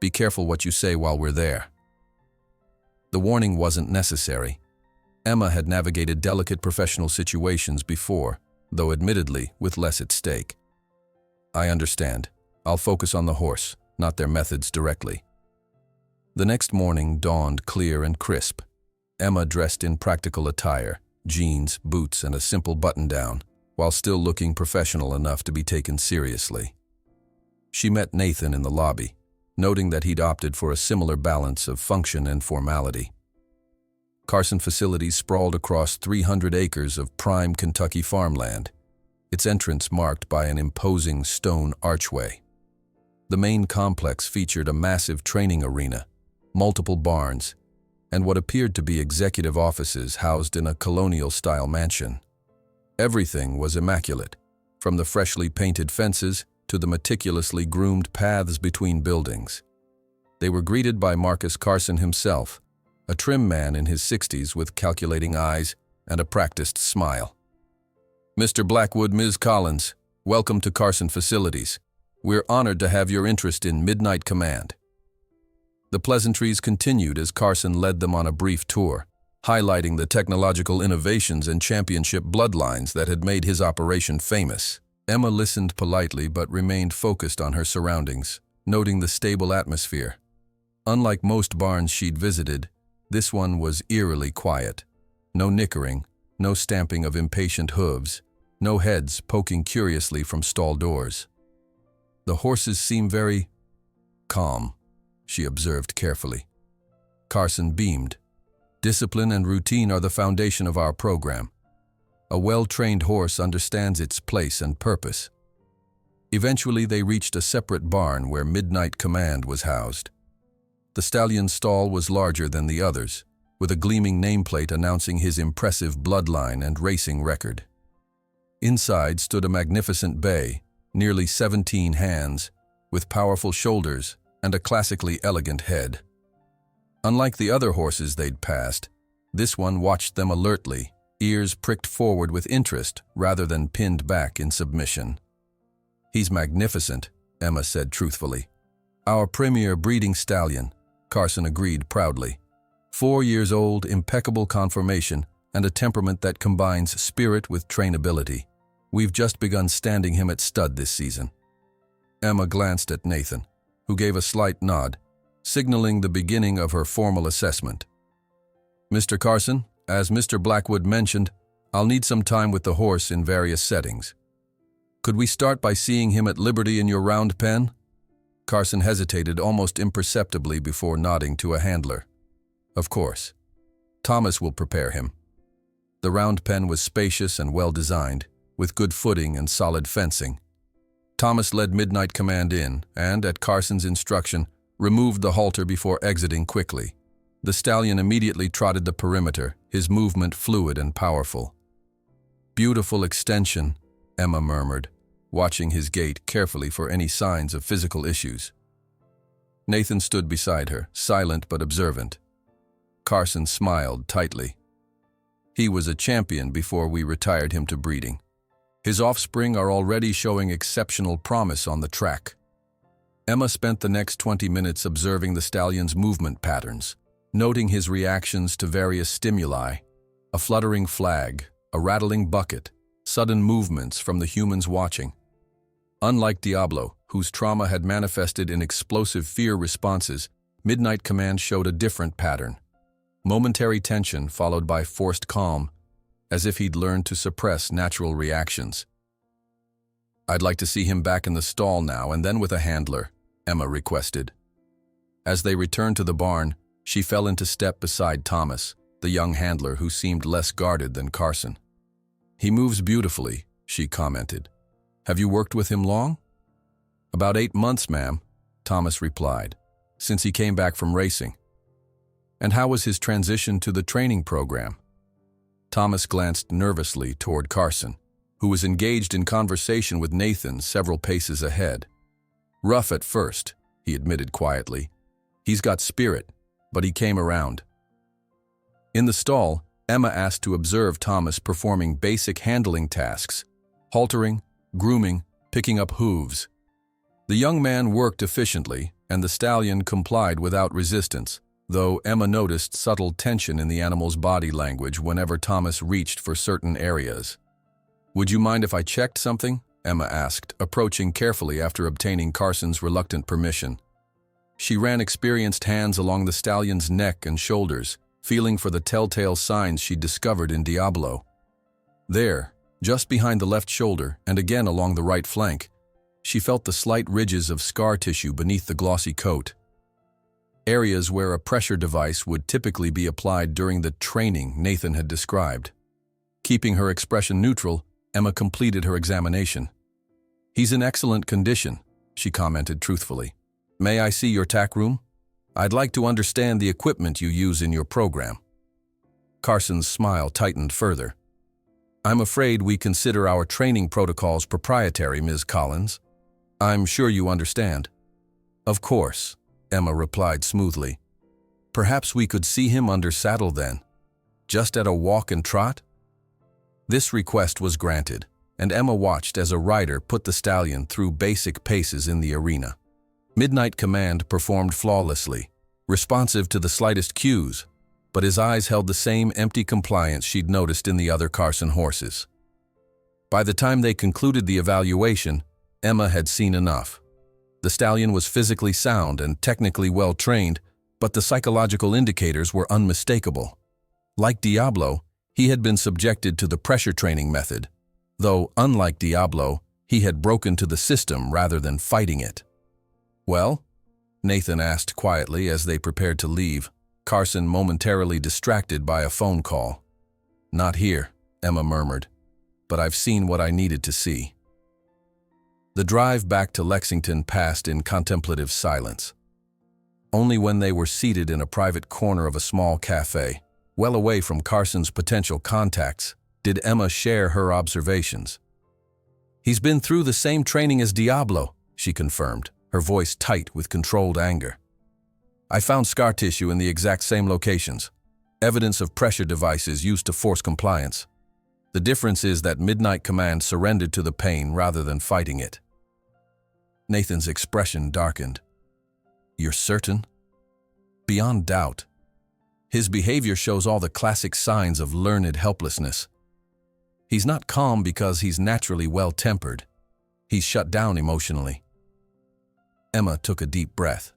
Be careful what you say while we're there. The warning wasn't necessary. Emma had navigated delicate professional situations before, though admittedly with less at stake. I understand. I'll focus on the horse, not their methods directly. The next morning dawned clear and crisp. Emma dressed in practical attire, jeans, boots, and a simple button-down, while still looking professional enough to be taken seriously. She met Nathan in the lobby, noting that he'd opted for a similar balance of function and formality. Carson Facilities sprawled across 300 acres of prime Kentucky farmland, its entrance marked by an imposing stone archway. The main complex featured a massive training arena, multiple barns, and what appeared to be executive offices housed in a colonial-style mansion. Everything was immaculate, from the freshly painted fences to the meticulously groomed paths between buildings. They were greeted by Marcus Carson himself, a trim man in his 60s with calculating eyes and a practiced smile. Mr. Blackwood, Ms. Collins, welcome to Carson Facilities. We're honored to have your interest in Midnight Command. The pleasantries continued as Carson led them on a brief tour, highlighting the technological innovations and championship bloodlines that had made his operation famous. Emma listened politely but remained focused on her surroundings, noting the stable atmosphere. Unlike most barns she'd visited, this one was eerily quiet. No nickering, no stamping of impatient hooves, no heads poking curiously from stall doors. The horses seem very calm, she observed carefully. Carson beamed. Discipline and routine are the foundation of our program. A well-trained horse understands its place and purpose. Eventually, they reached a separate barn where Midnight Command was housed. The stallion's stall was larger than the others, with a gleaming nameplate announcing his impressive bloodline and racing record. Inside stood a magnificent bay, nearly 17 hands, with powerful shoulders and a classically elegant head. Unlike the other horses they'd passed, this one watched them alertly, ears pricked forward with interest rather than pinned back in submission. He's magnificent, Emma said truthfully. Our premier breeding stallion, Carson agreed proudly. 4 years old, impeccable conformation, and a temperament that combines spirit with trainability. We've just begun standing him at stud this season. Emma glanced at Nathan, who gave a slight nod, signaling the beginning of her formal assessment. Mr. Carson, as Mr. Blackwood mentioned, I'll need some time with the horse in various settings. Could we start by seeing him at liberty in your round pen? Carson hesitated almost imperceptibly before nodding to a handler. Of course. Thomas will prepare him. The round pen was spacious and well-designed, with good footing and solid fencing. Thomas led Midnight Command in and, at Carson's instruction, removed the halter before exiting quickly. The stallion immediately trotted the perimeter, his movement fluid and powerful. Beautiful extension, Emma murmured, watching his gait carefully for any signs of physical issues. Nathan stood beside her, silent but observant. Carson smiled tightly. He was a champion before we retired him to breeding. His offspring are already showing exceptional promise on the track. Emma spent the next 20 minutes observing the stallion's movement patterns, noting his reactions to various stimuli, a fluttering flag, a rattling bucket, sudden movements from the humans watching. Unlike Diablo, whose trauma had manifested in explosive fear responses, Midnight Command showed a different pattern. Momentary tension followed by forced calm, as if he'd learned to suppress natural reactions. I'd like to see him back in the stall now and then with a handler, Emma requested. As they returned to the barn, she fell into step beside Thomas, the young handler who seemed less guarded than Carson. He moves beautifully, she commented. Have you worked with him long? About 8 months, ma'am, Thomas replied, since he came back from racing. And how was his transition to the training program? Thomas glanced nervously toward Carson, who was engaged in conversation with Nathan several paces ahead. Rough at first, he admitted quietly. He's got spirit, but he came around. In the stall, Emma asked to observe Thomas performing basic handling tasks: haltering, grooming, picking up hooves. The young man worked efficiently, and the stallion complied without resistance, though Emma noticed subtle tension in the animal's body language whenever Thomas reached for certain areas. "Would you mind if I checked something?" Emma asked, approaching carefully after obtaining Carson's reluctant permission. She ran experienced hands along the stallion's neck and shoulders, feeling for the telltale signs she'd discovered in Diablo. There, just behind the left shoulder and again along the right flank, she felt the slight ridges of scar tissue beneath the glossy coat. Areas where a pressure device would typically be applied during the training Nathan had described. Keeping her expression neutral, Emma completed her examination. "He's in excellent condition," she commented truthfully. "May I see your tack room? I'd like to understand the equipment you use in your program." Carson's smile tightened further. "I'm afraid we consider our training protocols proprietary, Ms. Collins. I'm sure you understand." "Of course," Emma replied smoothly. "Perhaps we could see him under saddle then, just at a walk and trot?" This request was granted, and Emma watched as a rider put the stallion through basic paces in the arena. Midnight Command performed flawlessly, responsive to the slightest cues, but his eyes held the same empty compliance she'd noticed in the other Carson horses. By the time they concluded the evaluation, Emma had seen enough. The stallion was physically sound and technically well-trained, but the psychological indicators were unmistakable. Like Diablo, he had been subjected to the pressure training method, though, unlike Diablo, he had broken to the system rather than fighting it. "Well?" Nathan asked quietly as they prepared to leave, Carson momentarily distracted by a phone call. "Not here," Emma murmured, "but I've seen what I needed to see." The drive back to Lexington passed in contemplative silence. Only when they were seated in a private corner of a small cafe, well away from Carson's potential contacts, did Emma share her observations. "He's been through the same training as Diablo," she confirmed, her voice tight with controlled anger. "I found scar tissue in the exact same locations, evidence of pressure devices used to force compliance. The difference is that Midnight Command surrendered to the pain rather than fighting it." Nathan's expression darkened. "You're certain?" "Beyond doubt. His behavior shows all the classic signs of learned helplessness. He's not calm because he's naturally well-tempered. He's shut down emotionally." Emma took a deep breath.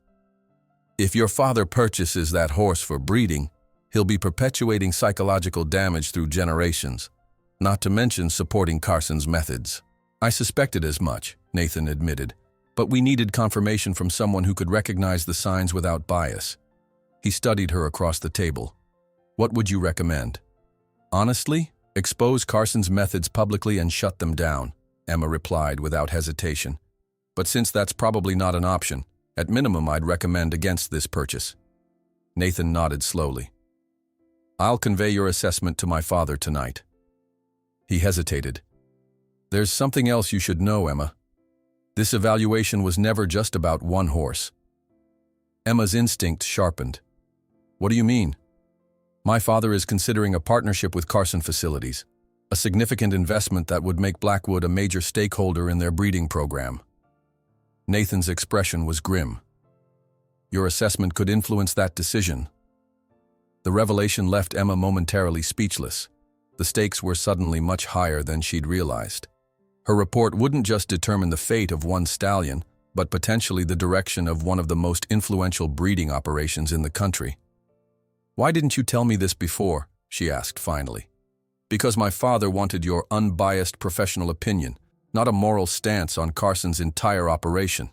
"If your father purchases that horse for breeding, he'll be perpetuating psychological damage through generations, not to mention supporting Carson's methods." "I suspected as much," Nathan admitted, "but we needed confirmation from someone who could recognize the signs without bias." He studied her across the table. "What would you recommend?" "Honestly, expose Carson's methods publicly and shut them down," Emma replied without hesitation. "But since that's probably not an option, at minimum I'd recommend against this purchase." Nathan nodded slowly. "I'll convey your assessment to my father tonight." He hesitated. "There's something else you should know, Emma. This evaluation was never just about one horse." Emma's instinct sharpened. "What do you mean?" "My father is considering a partnership with Carson Facilities, a significant investment that would make Blackwood a major stakeholder in their breeding program." Nathan's expression was grim. "Your assessment could influence that decision." The revelation left Emma momentarily speechless. The stakes were suddenly much higher than she'd realized. Her report wouldn't just determine the fate of one stallion, but potentially the direction of one of the most influential breeding operations in the country. "Why didn't you tell me this before?" she asked finally. "Because my father wanted your unbiased professional opinion, not a moral stance on Carson's entire operation."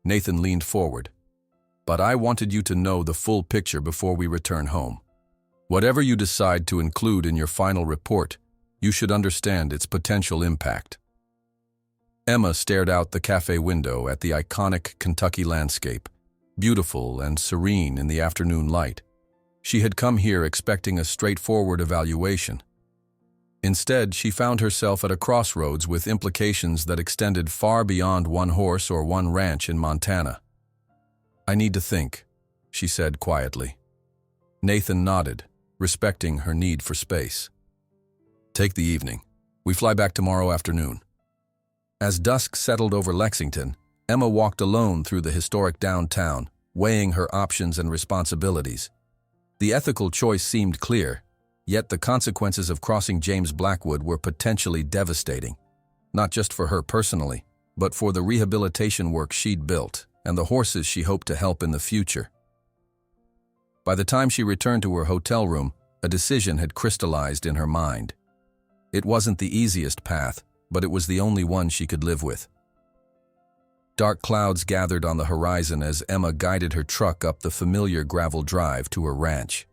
Nathan leaned forward. "But I wanted you to know the full picture before we return home. Whatever you decide to include in your final report, you should understand its potential impact." Emma stared out the cafe window at the iconic Kentucky landscape, beautiful and serene in the afternoon light. She had come here expecting a straightforward evaluation. Instead, she found herself at a crossroads with implications that extended far beyond one horse or one ranch in Montana. "I need to think," she said quietly. Nathan nodded, respecting her need for space. Take the evening. We fly back tomorrow afternoon. As dusk settled over Lexington, Emma walked alone through the historic downtown, weighing her options and responsibilities. The ethical choice seemed clear, yet the consequences of crossing James Blackwood were potentially devastating, not just for her personally, but for the rehabilitation work she'd built and the horses she hoped to help in the future. By the time she returned to her hotel room, a decision had crystallized in her mind. It wasn't the easiest path, but it was the only one she could live with. Dark clouds gathered on the horizon as Emma guided her truck up the familiar gravel drive to her ranch.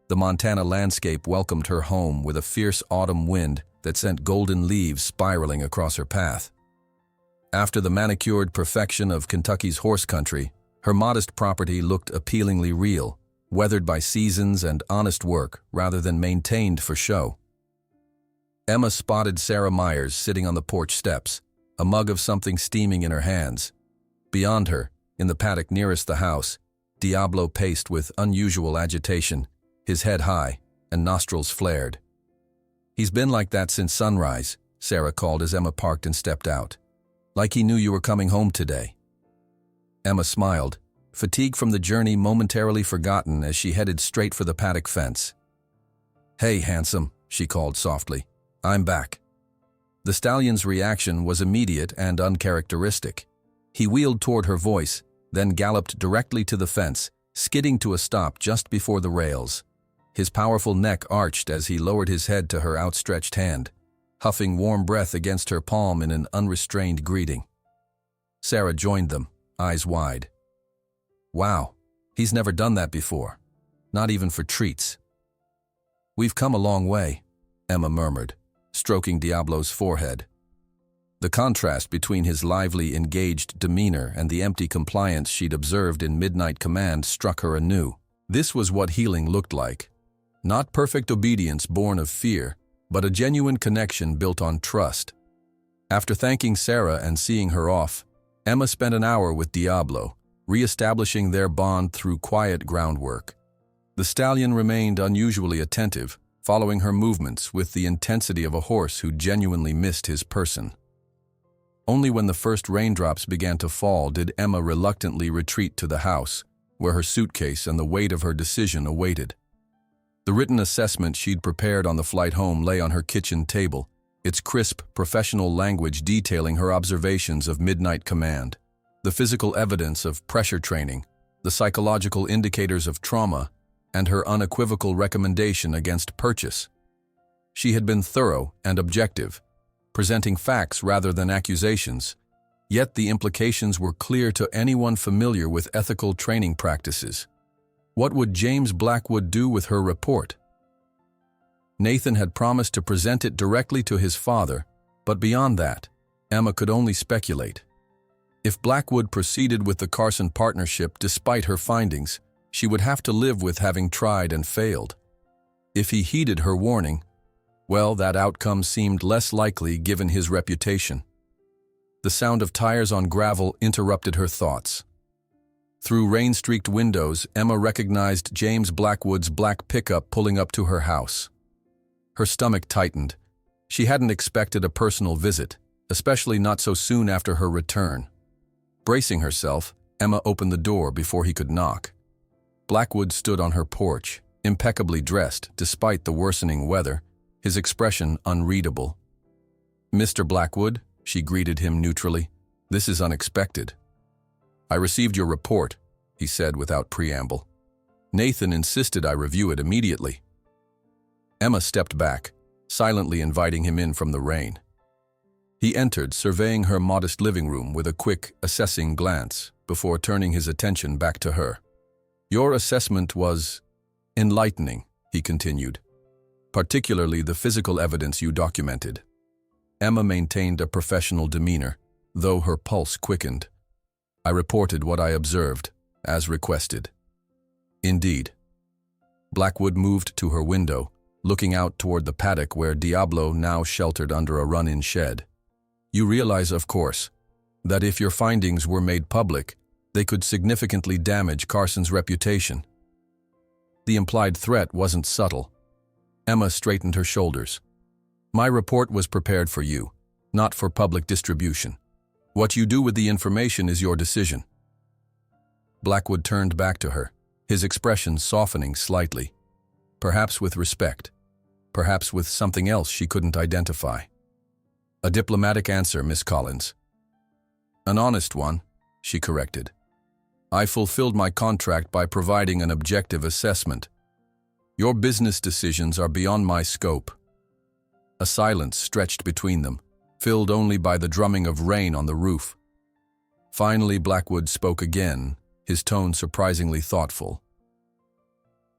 The Montana landscape welcomed her home with a fierce autumn wind that sent golden leaves spiraling across her path. After the manicured perfection of Kentucky's horse country, her modest property looked appealingly real, weathered by seasons and honest work rather than maintained for show. Emma spotted Sarah Myers sitting on the porch steps, a mug of something steaming in her hands. Beyond her, in the paddock nearest the house, Diablo paced with unusual agitation, his head high and nostrils flared. "He's been like that since sunrise," Sarah called as Emma parked and stepped out. "Like he knew you were coming home today." Emma smiled, fatigue from the journey momentarily forgotten as she headed straight for the paddock fence. "Hey, handsome," she called softly. "I'm back." The stallion's reaction was immediate and uncharacteristic. He wheeled toward her voice, then galloped directly to the fence, skidding to a stop just before the rails. His powerful neck arched as he lowered his head to her outstretched hand, huffing warm breath against her palm in an unrestrained greeting. Sarah joined them, eyes wide. "Wow, he's never done that before. Not even for treats." "We've come a long way," Emma murmured, stroking Diablo's forehead. The contrast between his lively, engaged demeanor and the empty compliance she'd observed in Midnight Command struck her anew. This was what healing looked like. Not perfect obedience born of fear, but a genuine connection built on trust. After thanking Sarah and seeing her off, Emma spent an hour with Diablo, re-establishing their bond through quiet groundwork. The stallion remained unusually attentive, following her movements with the intensity of a horse who genuinely missed his person. Only when the first raindrops began to fall did Emma reluctantly retreat to the house, where her suitcase and the weight of her decision awaited. The written assessment she'd prepared on the flight home lay on her kitchen table, its crisp, professional language detailing her observations of Midnight Command, the physical evidence of pressure training, the psychological indicators of trauma, and her unequivocal recommendation against purchase. She had been thorough and objective, presenting facts rather than accusations, yet the implications were clear to anyone familiar with ethical training practices. What would James Blackwood do with her report? Nathan had promised to present it directly to his father, but beyond that, Emma could only speculate. If Blackwood proceeded with the Carson partnership despite her findings, she would have to live with having tried and failed. If he heeded her warning, well, that outcome seemed less likely given his reputation. The sound of tires on gravel interrupted her thoughts. Through rain-streaked windows, Emma recognized James Blackwood's black pickup pulling up to her house. Her stomach tightened. She hadn't expected a personal visit, especially not so soon after her return. Bracing herself, Emma opened the door before he could knock. Blackwood stood on her porch, impeccably dressed despite the worsening weather, his expression unreadable. "Mr. Blackwood," she greeted him neutrally, "this is unexpected." "I received your report," he said without preamble. "Nathan insisted I review it immediately." Emma stepped back, silently inviting him in from the rain. He entered, surveying her modest living room with a quick, assessing glance before turning his attention back to her. "Your assessment was enlightening," he continued, "particularly the physical evidence you documented." Emma maintained a professional demeanor, though her pulse quickened. "I reported what I observed, as requested." "Indeed." Blackwood moved to her window, looking out toward the paddock where Diablo now sheltered under a run-in shed. "You realize, of course, that if your findings were made public, They could significantly damage Carson's reputation. The implied threat wasn't subtle. Emma straightened her shoulders. My report was prepared for you, not for public distribution. What you do with the information is your decision. Blackwood turned back to her, his expression softening slightly. Perhaps with respect. Perhaps with something else she couldn't identify. A diplomatic answer, Miss Collins. An honest one, she corrected. I fulfilled my contract by providing an objective assessment. Your business decisions are beyond my scope. A silence stretched between them, filled only by the drumming of rain on the roof. Finally, Blackwood spoke again, his tone surprisingly thoughtful.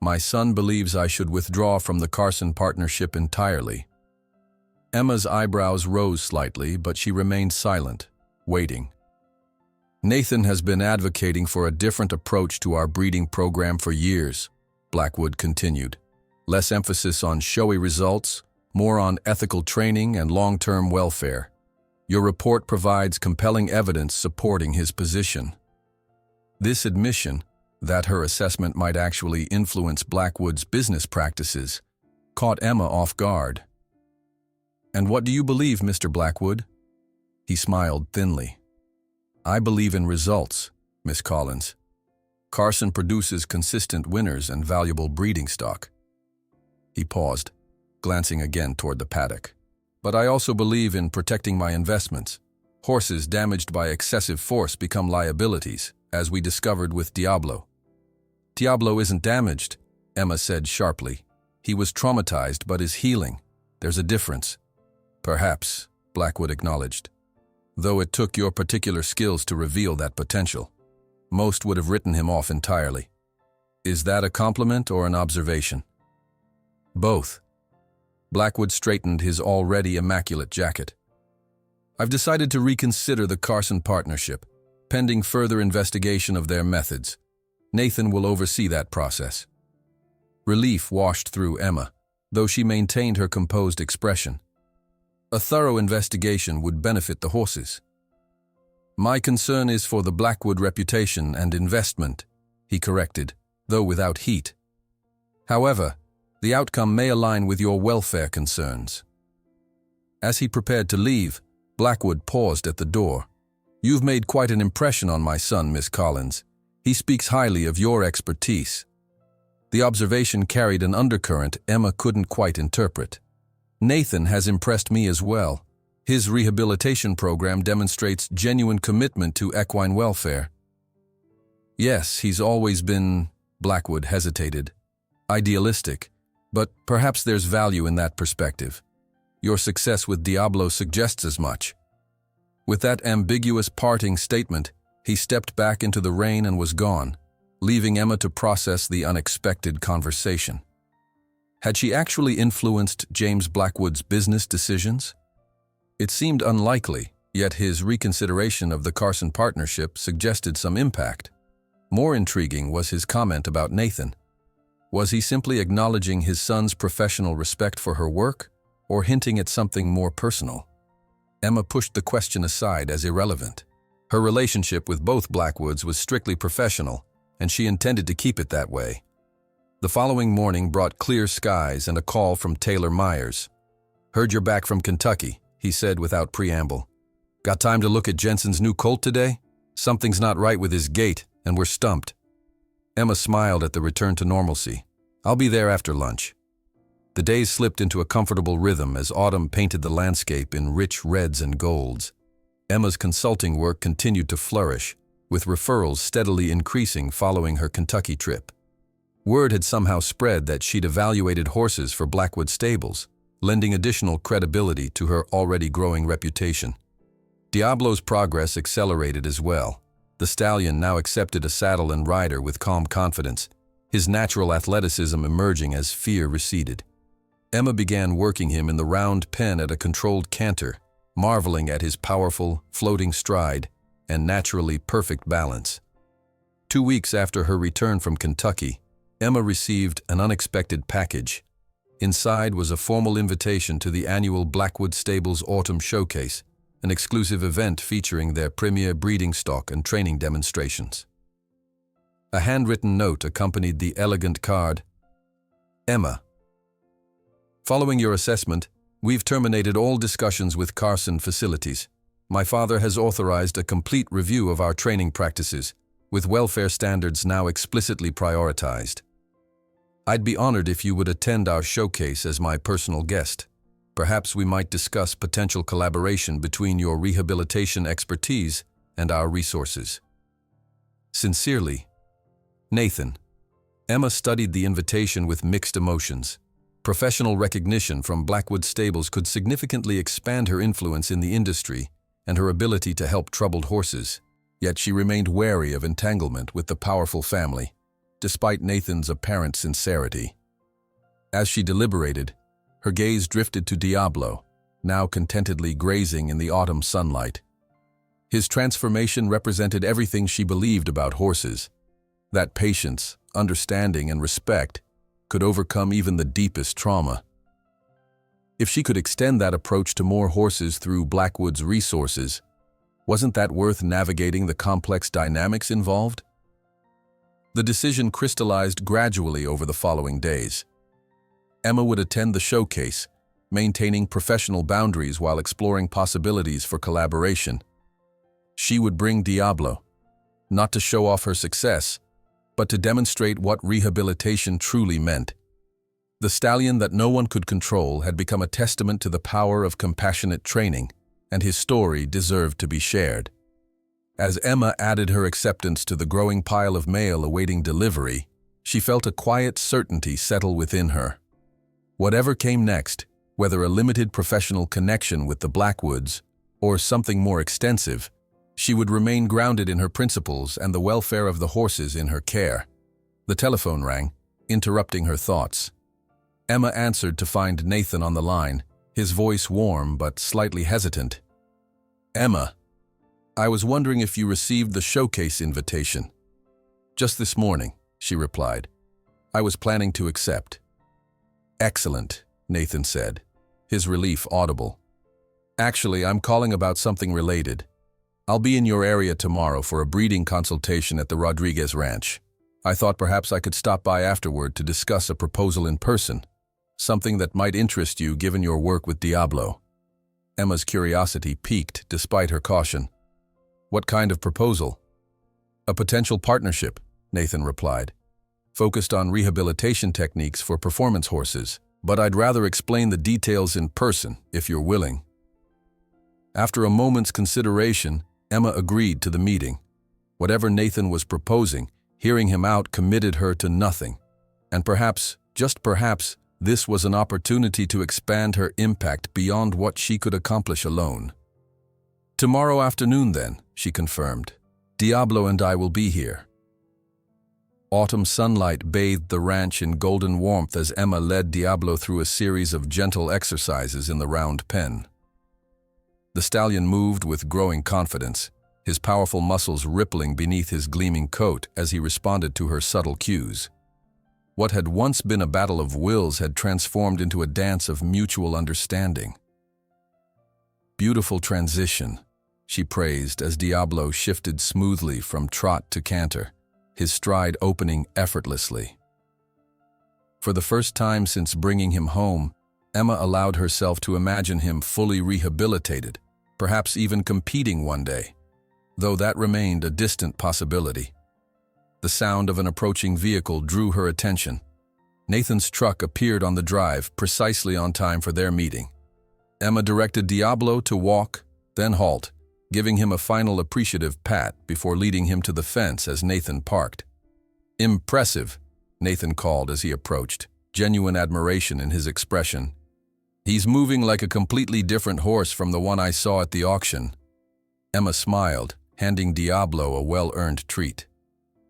My son believes I should withdraw from the Carson partnership entirely. Emma's eyebrows rose slightly, but she remained silent, waiting. Nathan has been advocating for a different approach to our breeding program for years, Blackwood continued. Less emphasis on showy results, more on ethical training and long-term welfare. Your report provides compelling evidence supporting his position. This admission, that her assessment might actually influence Blackwood's business practices, caught Emma off guard. And what do you believe, Mr. Blackwood? He smiled thinly. I believe in results, Miss Collins. Carson produces consistent winners and valuable breeding stock. He paused, glancing again toward the paddock. But I also believe in protecting my investments. Horses damaged by excessive force become liabilities, as we discovered with Diablo. Diablo isn't damaged, Emma said sharply. He was traumatized but is healing. There's a difference. Perhaps, Blackwood acknowledged. Though it took your particular skills to reveal that potential. Most would have written him off entirely. Is that a compliment or an observation? Both. Blackwood straightened his already immaculate jacket. I've decided to reconsider the Carson partnership, pending further investigation of their methods. Nathan will oversee that process. Relief washed through Emma, though she maintained her composed expression. A thorough investigation would benefit the horses. My concern is for the Blackwood reputation and investment, he corrected, though without heat. However, the outcome may align with your welfare concerns. As he prepared to leave, Blackwood paused at the door. You've made quite an impression on my son, Miss Collins. He speaks highly of your expertise. The observation carried an undercurrent Emma couldn't quite interpret. Nathan has impressed me as well. His rehabilitation program demonstrates genuine commitment to equine welfare. Yes, he's always been, Blackwood hesitated, idealistic, but perhaps there's value in that perspective. Your success with Diablo suggests as much. With that ambiguous parting statement, he stepped back into the rain and was gone, leaving Emma to process the unexpected conversation. Had she actually influenced James Blackwood's business decisions? It seemed unlikely, yet his reconsideration of the Carson partnership suggested some impact. More intriguing was his comment about Nathan. Was he simply acknowledging his son's professional respect for her work, or hinting at something more personal? Emma pushed the question aside as irrelevant. Her relationship with both Blackwoods was strictly professional, and she intended to keep it that way. The following morning brought clear skies and a call from Taylor Myers. Heard you're back from Kentucky, he said without preamble. Got time to look at Jensen's new colt today? Something's not right with his gait, and we're stumped. Emma smiled at the return to normalcy. I'll be there after lunch. The days slipped into a comfortable rhythm as autumn painted the landscape in rich reds and golds. Emma's consulting work continued to flourish, with referrals steadily increasing following her Kentucky trip. Word had somehow spread that she'd evaluated horses for Blackwood stables, lending additional credibility to her already growing reputation. Diablo's progress accelerated as well. The stallion now accepted a saddle and rider with calm confidence, his natural athleticism emerging as fear receded. Emma began working him in the round pen at a controlled canter, marveling at his powerful, floating stride and naturally perfect balance. 2 weeks after her return from Kentucky, Emma received an unexpected package. Inside was a formal invitation to the annual Blackwood Stables Autumn Showcase, an exclusive event featuring their premier breeding stock and training demonstrations. A handwritten note accompanied the elegant card. Emma, following your assessment, we've terminated all discussions with Carson Facilities. My father has authorized a complete review of our training practices, with welfare standards now explicitly prioritized. I'd be honored if you would attend our showcase as my personal guest. Perhaps we might discuss potential collaboration between your rehabilitation expertise and our resources. Sincerely, Nathan. Emma studied the invitation with mixed emotions. Professional recognition from Blackwood Stables could significantly expand her influence in the industry and her ability to help troubled horses. Yet she remained wary of entanglement with the powerful family, despite Nathan's apparent sincerity. As she deliberated, her gaze drifted to Diablo, now contentedly grazing in the autumn sunlight. His transformation represented everything she believed about horses, that patience, understanding, and respect could overcome even the deepest trauma. If she could extend that approach to more horses through Blackwood's resources, wasn't that worth navigating the complex dynamics involved? The decision crystallized gradually over the following days. Emma would attend the showcase, maintaining professional boundaries while exploring possibilities for collaboration. She would bring Diablo, not to show off her success, but to demonstrate what rehabilitation truly meant. The stallion that no one could control had become a testament to the power of compassionate training, and his story deserved to be shared. As Emma added her acceptance to the growing pile of mail awaiting delivery, she felt a quiet certainty settle within her. Whatever came next, whether a limited professional connection with the Blackwoods or something more extensive, she would remain grounded in her principles and the welfare of the horses in her care. The telephone rang, interrupting her thoughts. Emma answered to find Nathan on the line, his voice warm but slightly hesitant. Emma, I was wondering if you received the showcase invitation. Just this morning, she replied. I was planning to accept. Excellent, Nathan said, his relief audible. Actually, I'm calling about something related. I'll be in your area tomorrow for a breeding consultation at the Rodriguez Ranch. I thought perhaps I could stop by afterward to discuss a proposal in person, something that might interest you given your work with Diablo. Emma's curiosity piqued despite her caution. What kind of proposal? A potential partnership, Nathan replied, focused on rehabilitation techniques for performance horses, but I'd rather explain the details in person if you're willing. After a moment's consideration, Emma agreed to the meeting. Whatever Nathan was proposing, hearing him out committed her to nothing. And perhaps, just perhaps, this was an opportunity to expand her impact beyond what she could accomplish alone. Tomorrow afternoon then, she confirmed. Diablo and I will be here. Autumn sunlight bathed the ranch in golden warmth as Emma led Diablo through a series of gentle exercises in the round pen. The stallion moved with growing confidence, his powerful muscles rippling beneath his gleaming coat as he responded to her subtle cues. What had once been a battle of wills had transformed into a dance of mutual understanding. Beautiful transition, she praised as Diablo shifted smoothly from trot to canter, his stride opening effortlessly. For the first time since bringing him home, Emma allowed herself to imagine him fully rehabilitated, perhaps even competing one day, though that remained a distant possibility. The sound of an approaching vehicle drew her attention. Nathan's truck appeared on the drive precisely on time for their meeting. Emma directed Diablo to walk, then halt, giving him a final appreciative pat before leading him to the fence as Nathan parked. Impressive, Nathan called as he approached, genuine admiration in his expression. He's moving like a completely different horse from the one I saw at the auction. Emma smiled, handing Diablo a well-earned treat.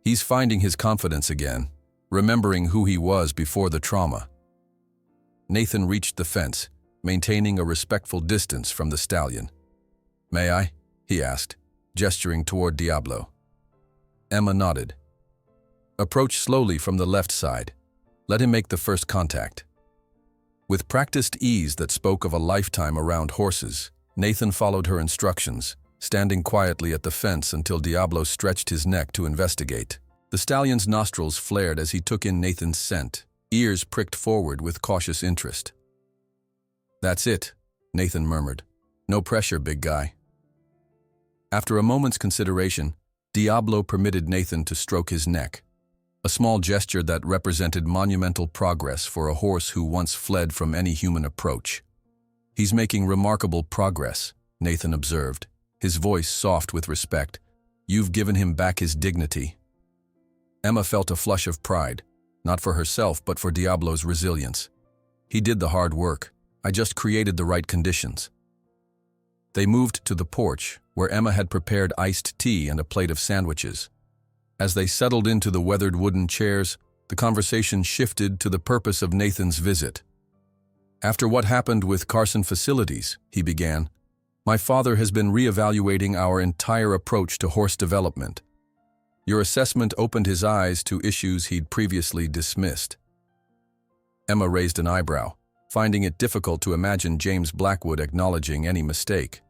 He's finding his confidence again, remembering who he was before the trauma. Nathan reached the fence, maintaining a respectful distance from the stallion. May I? He asked, gesturing toward Diablo. Emma nodded. Approach slowly from the left side. Let him make the first contact. With practiced ease that spoke of a lifetime around horses, Nathan followed her instructions, standing quietly at the fence until Diablo stretched his neck to investigate. The stallion's nostrils flared as he took in Nathan's scent, ears pricked forward with cautious interest. "That's it," Nathan murmured. "No pressure, big guy." After a moment's consideration, Diablo permitted Nathan to stroke his neck, a small gesture that represented monumental progress for a horse who once fled from any human approach. "He's making remarkable progress," Nathan observed, his voice soft with respect. "You've given him back his dignity." Emma felt a flush of pride, not for herself but for Diablo's resilience. "He did the hard work. I just created the right conditions." They moved to the porch, where Emma had prepared iced tea and a plate of sandwiches. As they settled into the weathered wooden chairs, the conversation shifted to the purpose of Nathan's visit. "After what happened with Carson Facilities," he began, "my father has been reevaluating our entire approach to horse development. Your assessment opened his eyes to issues he'd previously dismissed." Emma raised an eyebrow, finding it difficult to imagine James Blackwood acknowledging any mistake.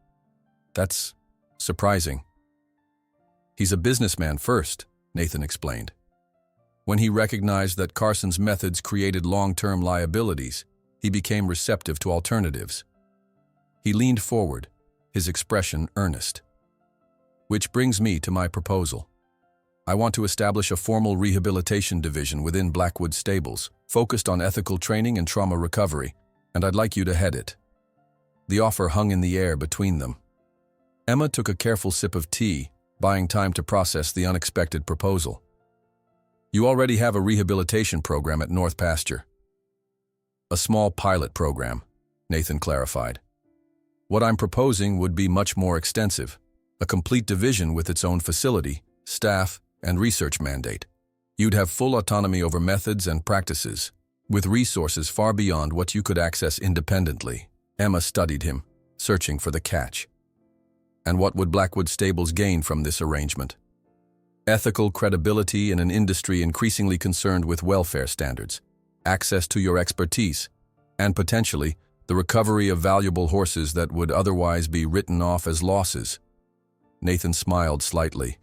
"That's surprising." "He's a businessman first," Nathan explained. "When he recognized that Carson's methods created long-term liabilities, he became receptive to alternatives." He leaned forward, his expression earnest. "Which brings me to my proposal. I want to establish a formal rehabilitation division within Blackwood Stables, focused on ethical training and trauma recovery, and I'd like you to head it." The offer hung in the air between them. Emma took a careful sip of tea, buying time to process the unexpected proposal. "You already have a rehabilitation program at North Pasture." "A small pilot program," Nathan clarified. "What I'm proposing would be much more extensive, a complete division with its own facility, staff, and research mandate. You'd have full autonomy over methods and practices, with resources far beyond what you could access independently." Emma studied him, searching for the catch. "And what would Blackwood Stables gain from this arrangement?" "Ethical credibility in an industry increasingly concerned with welfare standards, access to your expertise, and potentially the recovery of valuable horses that would otherwise be written off as losses." Nathan smiled slightly.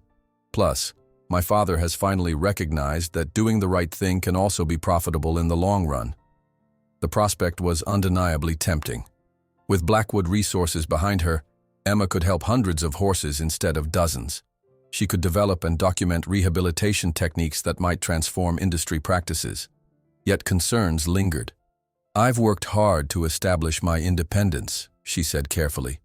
"Plus, my father has finally recognized that doing the right thing can also be profitable in the long run." The prospect was undeniably tempting. With Blackwood resources behind her, Emma could help hundreds of horses instead of dozens. She could develop and document rehabilitation techniques that might transform industry practices. Yet concerns lingered. "I've worked hard to establish my independence," she said carefully.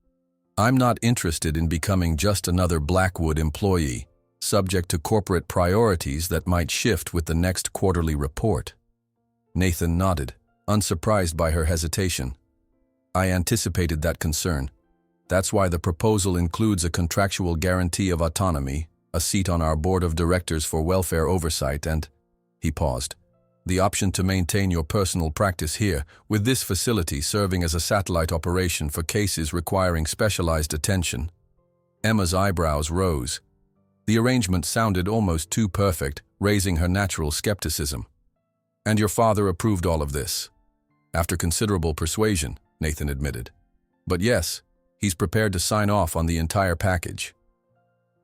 "I'm not interested in becoming just another Blackwood employee, subject to corporate priorities that might shift with the next quarterly report." Nathan nodded, unsurprised by her hesitation. "I anticipated that concern. That's why the proposal includes a contractual guarantee of autonomy, a seat on our board of directors for welfare oversight, and—" he paused, "the option to maintain your personal practice here, with this facility serving as a satellite operation for cases requiring specialized attention." Emma's eyebrows rose. The arrangement sounded almost too perfect, raising her natural skepticism. "And your father approved all of this?" "After considerable persuasion," Nathan admitted. "But yes, he's prepared to sign off on the entire package."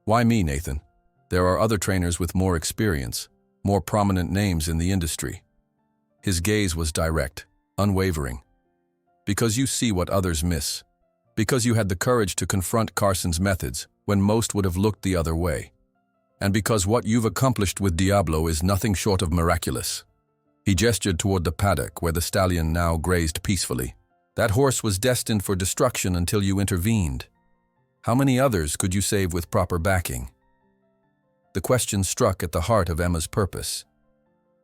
"Why me, Nathan? There are other trainers with more experience, more prominent names in the industry." His gaze was direct, unwavering. "Because you see what others miss. Because you had the courage to confront Carson's methods when most would have looked the other way. And because what you've accomplished with Diablo is nothing short of miraculous." He gestured toward the paddock where the stallion now grazed peacefully. "That horse was destined for destruction until you intervened. How many others could you save with proper backing?" The question struck at the heart of Emma's purpose.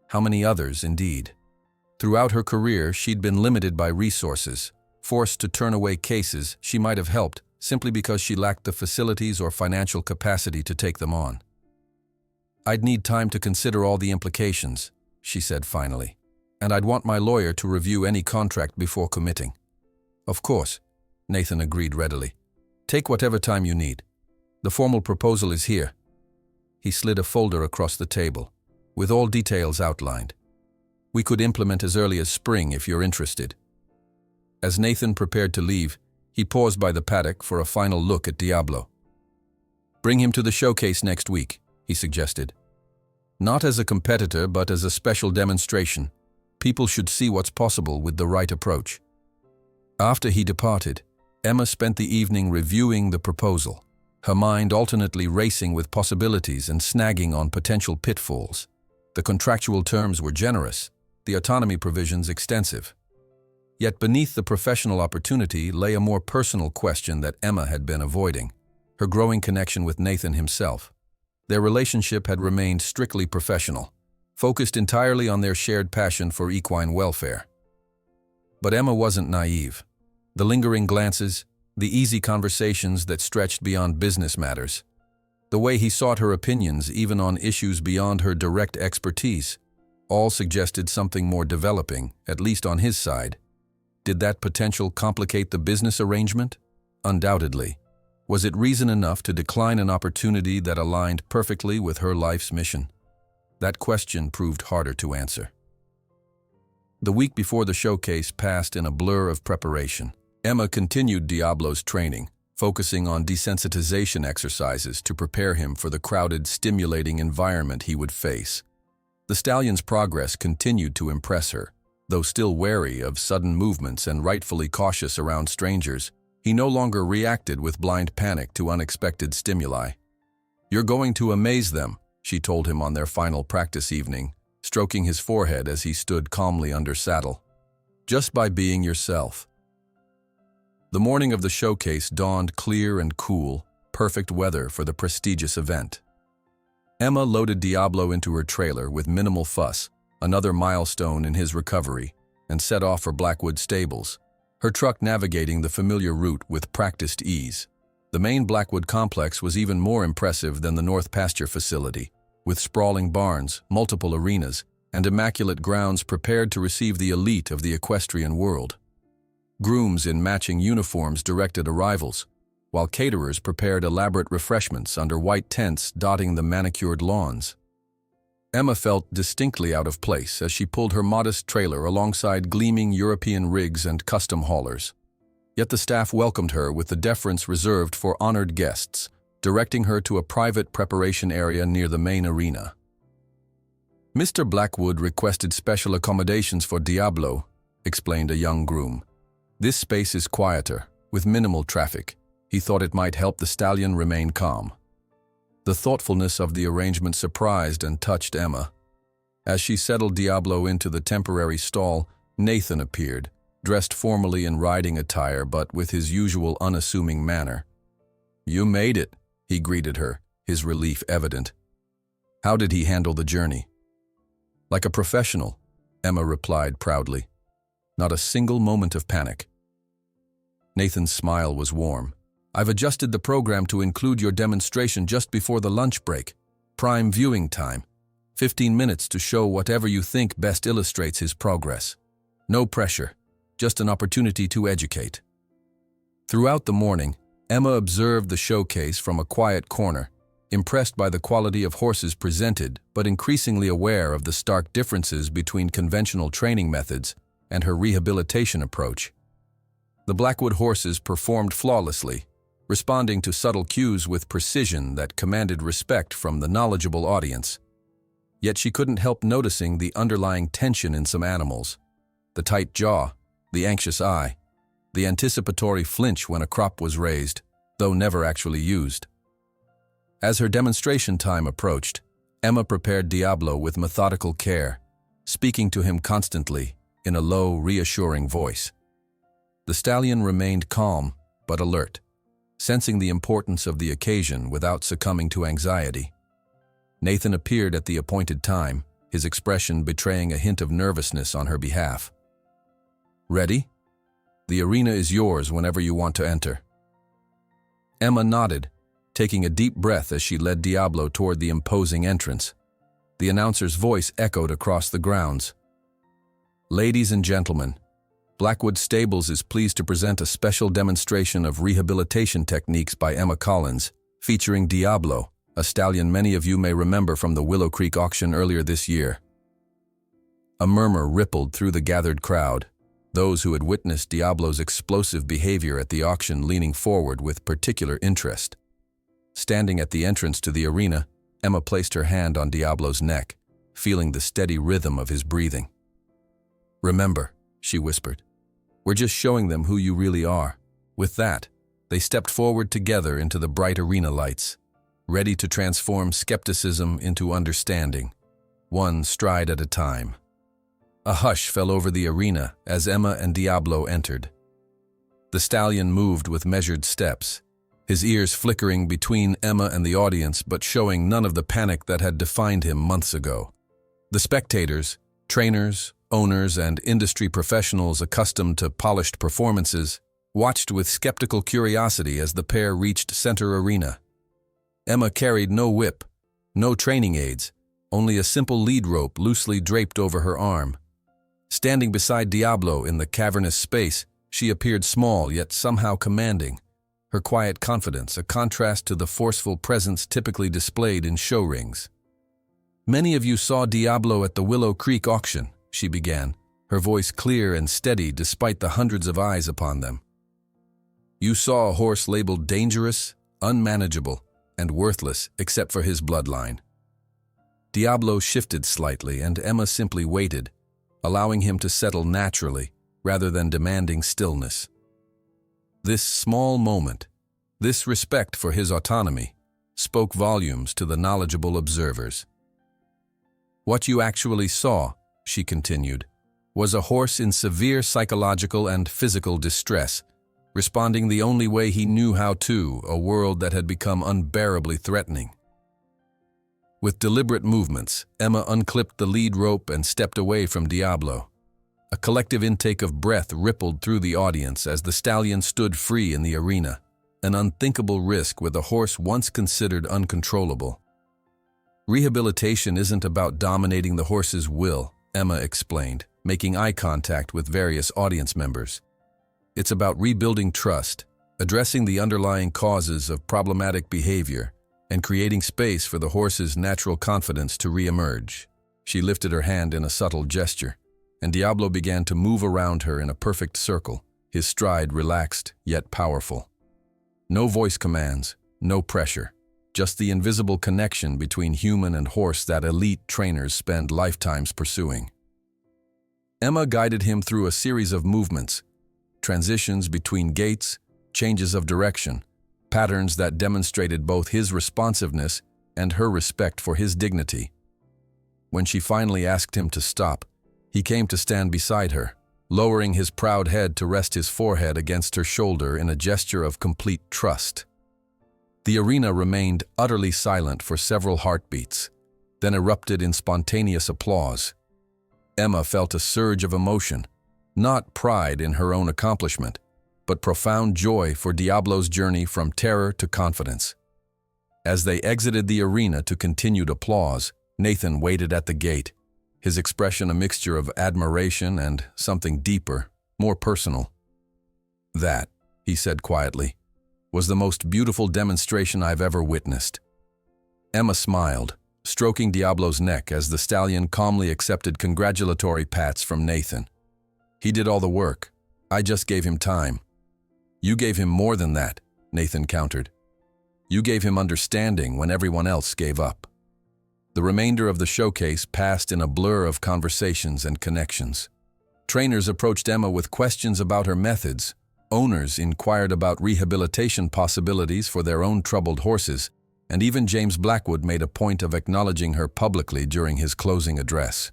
How many others, indeed? Throughout her career, she'd been limited by resources, forced to turn away cases she might have helped simply because she lacked the facilities or financial capacity to take them on. "I'd need time to consider all the implications," she said finally, "and I'd want my lawyer to review any contract before committing." "Of course," Nathan agreed readily. "Take whatever time you need. The formal proposal is here." He slid a folder across the table, with all details outlined. "We could implement as early as spring if you're interested." As Nathan prepared to leave, He paused by the paddock for a final look at Diablo. "Bring him to the showcase next week," he suggested. "Not as a competitor, but as a special demonstration. People should see what's possible with the right approach." After he departed, Emma spent the evening reviewing the proposal, her mind alternately racing with possibilities and snagging on potential pitfalls. The contractual terms were generous, the autonomy provisions extensive. Yet beneath the professional opportunity lay a more personal question that Emma had been avoiding: her growing connection with Nathan himself. Their relationship had remained strictly professional, focused entirely on their shared passion for equine welfare. But Emma wasn't naive. The lingering glances, the easy conversations that stretched beyond business matters, the way he sought her opinions even on issues beyond her direct expertise, all suggested something more developing, at least on his side. Did that potential complicate the business arrangement? Undoubtedly. Was it reason enough to decline an opportunity that aligned perfectly with her life's mission? That question proved harder to answer. The week before the showcase passed in a blur of preparation. Emma continued Diablo's training, focusing on desensitization exercises to prepare him for the crowded, stimulating environment he would face. The stallion's progress continued to impress her. Though still wary of sudden movements and rightfully cautious around strangers, he no longer reacted with blind panic to unexpected stimuli. "You're going to amaze them," she told him on their final practice evening, stroking his forehead as he stood calmly under saddle. "Just by being yourself." The morning of the showcase dawned clear and cool, perfect weather for the prestigious event. Emma loaded Diablo into her trailer with minimal fuss, another milestone in his recovery, and set off for Blackwood stables, her truck navigating the familiar route with practiced ease. The main Blackwood complex was even more impressive than the North Pasture facility, with sprawling barns, multiple arenas, and immaculate grounds prepared to receive the elite of the equestrian world. Grooms in matching uniforms directed arrivals, while caterers prepared elaborate refreshments under white tents dotting the manicured lawns. Emma felt distinctly out of place as she pulled her modest trailer alongside gleaming European rigs and custom haulers. Yet the staff welcomed her with the deference reserved for honored guests, directing her to a private preparation area near the main arena. "Mr. Blackwood requested special accommodations for Diablo," explained a young groom. "This space is quieter, with minimal traffic. He thought it might help the stallion remain calm." The thoughtfulness of the arrangement surprised and touched Emma. As she settled Diablo into the temporary stall, Nathan appeared, dressed formally in riding attire but with his usual unassuming manner. "You made it," he greeted her, his relief evident. "How did he handle the journey?" "Like a professional," Emma replied proudly. "Not a single moment of panic." Nathan's smile was warm. "I've adjusted the program to include your demonstration just before the lunch break. Prime viewing time. 15 minutes to show whatever you think best illustrates his progress. No pressure, just an opportunity to educate." Throughout the morning, Emma observed the showcase from a quiet corner, impressed by the quality of horses presented, but increasingly aware of the stark differences between conventional training methods and her rehabilitation approach. The Blackwood horses performed flawlessly, responding to subtle cues with precision that commanded respect from the knowledgeable audience. Yet she couldn't help noticing the underlying tension in some animals: the tight jaw, the anxious eye, the anticipatory flinch when a crop was raised, though never actually used. As her demonstration time approached, Emma prepared Diablo with methodical care, speaking to him constantly in a low, reassuring voice. The stallion remained calm but alert, sensing the importance of the occasion without succumbing to anxiety. Nathan appeared at the appointed time, his expression betraying a hint of nervousness on her behalf. "Ready? The arena is yours whenever you want to enter." Emma nodded, taking a deep breath as she led Diablo toward the imposing entrance. The announcer's voice echoed across the grounds. "Ladies and gentlemen, Blackwood Stables is pleased to present a special demonstration of rehabilitation techniques by Emma Collins, featuring Diablo, a stallion many of you may remember from the Willow Creek auction earlier this year." A murmur rippled through the gathered crowd. those who had witnessed Diablo's explosive behavior at the auction leaning forward with particular interest. Standing at the entrance to the arena, Emma placed her hand on Diablo's neck, feeling the steady rhythm of his breathing. "Remember," she whispered, "we're just showing them who you really are." With that, they stepped forward together into the bright arena lights, ready to transform skepticism into understanding, one stride at a time. A hush fell over the arena as Emma and Diablo entered. The stallion moved with measured steps, his ears flickering between Emma and the audience but showing none of the panic that had defined him months ago. The spectators, trainers, owners, and industry professionals accustomed to polished performances watched with skeptical curiosity as the pair reached center arena. Emma carried no whip, no training aids, only a simple lead rope loosely draped over her arm. Standing beside Diablo in the cavernous space, she appeared small yet somehow commanding, her quiet confidence a contrast to the forceful presence typically displayed in show rings. "Many of you saw Diablo at the Willow Creek auction," she began, her voice clear and steady despite the hundreds of eyes upon them. "You saw a horse labeled dangerous, unmanageable, and worthless except for his bloodline." Diablo shifted slightly and Emma simply waited, allowing him to settle naturally rather than demanding stillness. This small moment, this respect for his autonomy, spoke volumes to the knowledgeable observers. "What you actually saw," she continued, "was a horse in severe psychological and physical distress, responding the only way he knew how to a world that had become unbearably threatening." With deliberate movements, Emma unclipped the lead rope and stepped away from Diablo. A collective intake of breath rippled through the audience as the stallion stood free in the arena, an unthinkable risk with a horse once considered uncontrollable. "Rehabilitation isn't about dominating the horse's will," Emma explained, making eye contact with various audience members. "It's about rebuilding trust, addressing the underlying causes of problematic behavior, and creating space for the horse's natural confidence to re-emerge." She lifted her hand in a subtle gesture, and Diablo began to move around her in a perfect circle, his stride relaxed yet powerful. No voice commands, no pressure, just the invisible connection between human and horse that elite trainers spend lifetimes pursuing. Emma guided him through a series of movements, transitions between gaits, changes of direction, patterns that demonstrated both his responsiveness and her respect for his dignity. When she finally asked him to stop, he came to stand beside her, lowering his proud head to rest his forehead against her shoulder in a gesture of complete trust. The arena remained utterly silent for several heartbeats, then erupted in spontaneous applause. Emma felt a surge of emotion, not pride in her own accomplishment, but profound joy for Diablo's journey from terror to confidence. As they exited the arena to continued applause, Nathan waited at the gate, his expression a mixture of admiration and something deeper, more personal. "That," he said quietly, "was the most beautiful demonstration I've ever witnessed." Emma smiled, stroking Diablo's neck as the stallion calmly accepted congratulatory pats from Nathan. "He did all the work. I just gave him time." "You gave him more than that," Nathan countered. "You gave him understanding when everyone else gave up." The remainder of the showcase passed in a blur of conversations and connections. Trainers approached Emma with questions about her methods. Owners inquired about rehabilitation possibilities for their own troubled horses, and even James Blackwood made a point of acknowledging her publicly during his closing address.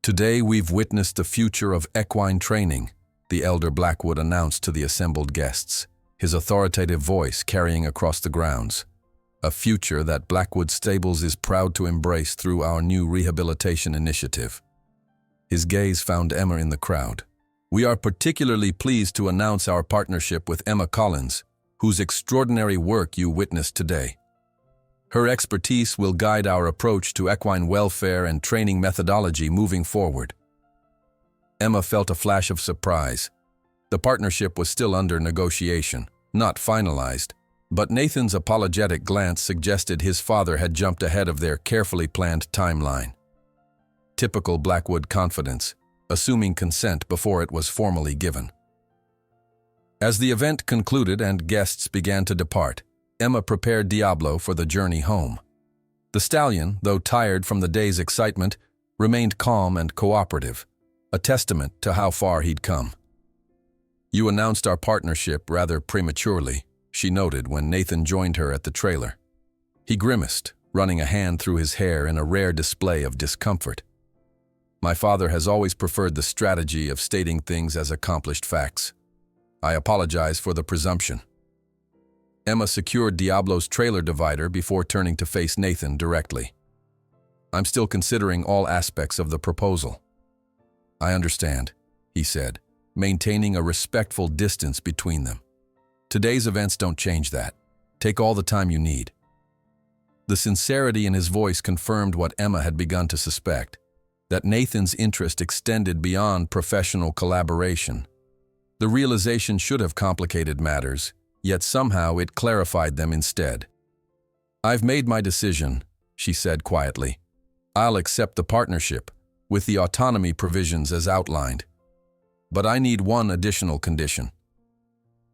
"Today we've witnessed the future of equine training," the elder Blackwood announced to the assembled guests, his authoritative voice carrying across the grounds. "A future that Blackwood Stables is proud to embrace through our new rehabilitation initiative." His gaze found Emma in the crowd. "We are particularly pleased to announce our partnership with Emma Collins, whose extraordinary work you witnessed today. Her expertise will guide our approach to equine welfare and training methodology moving forward." Emma felt a flash of surprise. The partnership was still under negotiation, not finalized, but Nathan's apologetic glance suggested his father had jumped ahead of their carefully planned timeline. Typical Blackwood confidence, assuming consent before it was formally given. As the event concluded and guests began to depart, Emma prepared Diablo for the journey home. The stallion, though tired from the day's excitement, remained calm and cooperative, a testament to how far he'd come. "You announced our partnership rather prematurely," she noted when Nathan joined her at the trailer. He grimaced, running a hand through his hair in a rare display of discomfort. "My father has always preferred the strategy of stating things as accomplished facts. I apologize for the presumption." Emma secured Diablo's trailer divider before turning to face Nathan directly. "I'm still considering all aspects of the proposal." "I understand," he said, maintaining a respectful distance between them. "Today's events don't change that. Take all the time you need." The sincerity in his voice confirmed what Emma had begun to suspect, that Nathan's interest extended beyond professional collaboration. The realization should have complicated matters, yet somehow it clarified them instead. "I've made my decision," she said quietly. "I'll accept the partnership, with the autonomy provisions as outlined. But I need one additional condition."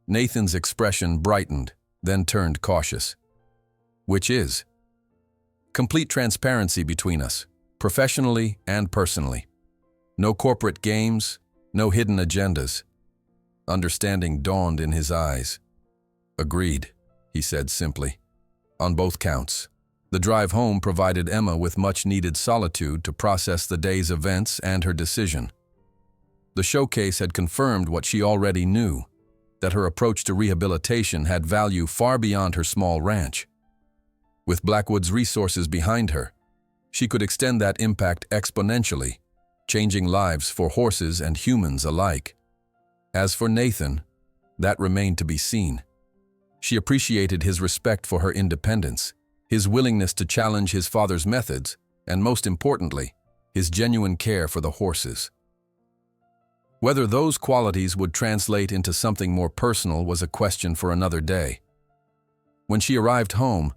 Nathan's expression brightened, then turned cautious. "Which is?" "Complete transparency between us, professionally and personally. No corporate games, no hidden agendas." Understanding dawned in his eyes. "Agreed," he said simply. "On both counts." The drive home provided Emma with much-needed solitude to process the day's events and her decision. The showcase had confirmed what she already knew, that her approach to rehabilitation had value far beyond her small ranch. With Blackwood's resources behind her, she could extend that impact exponentially, changing lives for horses and humans alike. As for Nathan, that remained to be seen. She appreciated his respect for her independence, his willingness to challenge his father's methods, and most importantly, his genuine care for the horses. Whether those qualities would translate into something more personal was a question for another day. When she arrived home,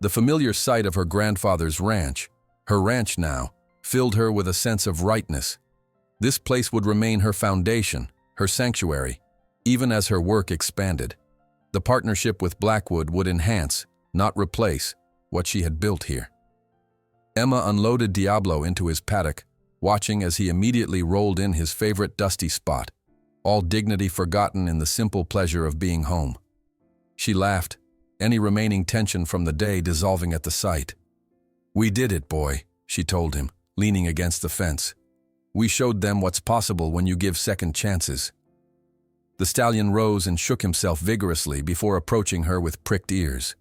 the familiar sight of her grandfather's ranch, her ranch now, filled her with a sense of rightness. This place would remain her foundation, her sanctuary, even as her work expanded. The partnership with Blackwood would enhance, not replace, what she had built here. Emma unloaded Diablo into his paddock, watching as he immediately rolled in his favorite dusty spot, all dignity forgotten in the simple pleasure of being home. She laughed, any remaining tension from the day dissolving at the sight. "We did it, boy," she told him, leaning against the fence. "We showed them what's possible when you give second chances." The stallion rose and shook himself vigorously before approaching her with pricked ears.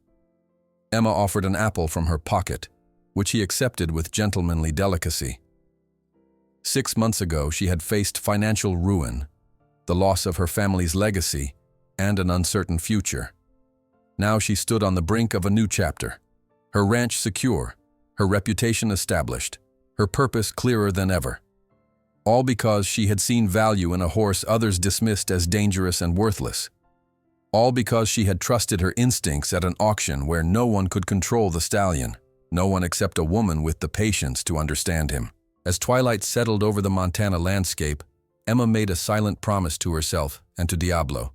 Emma offered an apple from her pocket, which he accepted with gentlemanly delicacy. 6 months ago, she had faced financial ruin, the loss of her family's legacy, and an uncertain future. Now she stood on the brink of a new chapter, her ranch secure, her reputation established, her purpose clearer than ever. All because she had seen value in a horse others dismissed as dangerous and worthless. All because she had trusted her instincts at an auction where no one could control the stallion, no one except a woman with the patience to understand him. As twilight settled over the Montana landscape, Emma made a silent promise to herself and to Diablo.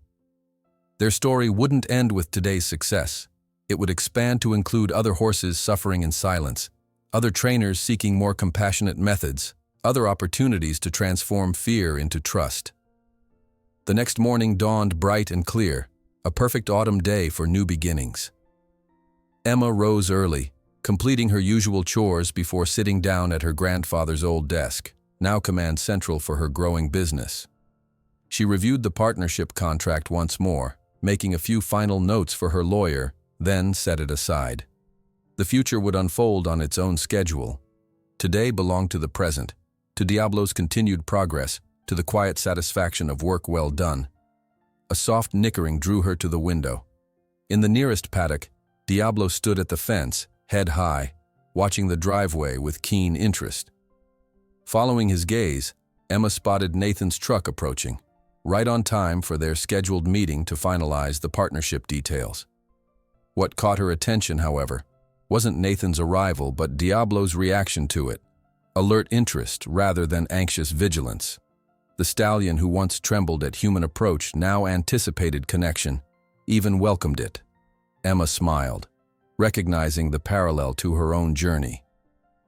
Their story wouldn't end with today's success. It would expand to include other horses suffering in silence, other trainers seeking more compassionate methods, other opportunities to transform fear into trust. The next morning dawned bright and clear, a perfect autumn day for new beginnings. Emma rose early, completing her usual chores before sitting down at her grandfather's old desk, now command central for her growing business. She reviewed the partnership contract once more, making a few final notes for her lawyer, then set it aside. The future would unfold on its own schedule. Today belonged to the present, to Diablo's continued progress, to the quiet satisfaction of work well done. A soft nickering drew her to the window. In the nearest paddock, Diablo stood at the fence, head high, watching the driveway with keen interest. Following his gaze, Emma spotted Nathan's truck approaching, right on time for their scheduled meeting to finalize the partnership details. What caught her attention, however, wasn't Nathan's arrival but Diablo's reaction to it. alert interest rather than anxious vigilance. The stallion who once trembled at human approach now anticipated connection, even welcomed it. Emma smiled, recognizing the parallel to her own journey.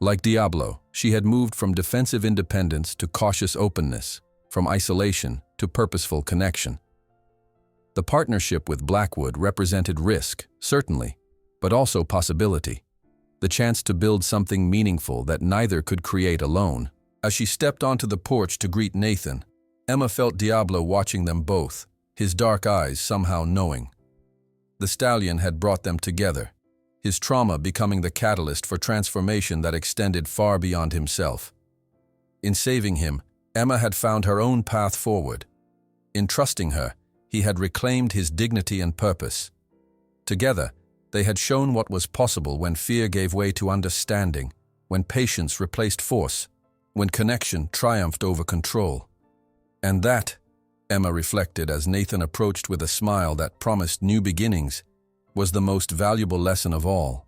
Like Diablo, she had moved from defensive independence to cautious openness, from isolation to purposeful connection. The partnership with Blackwood represented risk, certainly, but also possibility. The chance to build something meaningful that neither could create alone. As she stepped onto the porch to greet Nathan, Emma felt Diablo watching them both, his dark eyes somehow knowing. The stallion had brought them together, his trauma becoming the catalyst for transformation that extended far beyond himself. In saving him, Emma had found her own path forward. In trusting her, he had reclaimed his dignity and purpose. Together, they had shown what was possible when fear gave way to understanding, when patience replaced force, when connection triumphed over control. And that, Emma reflected as Nathan approached with a smile that promised new beginnings, was the most valuable lesson of all.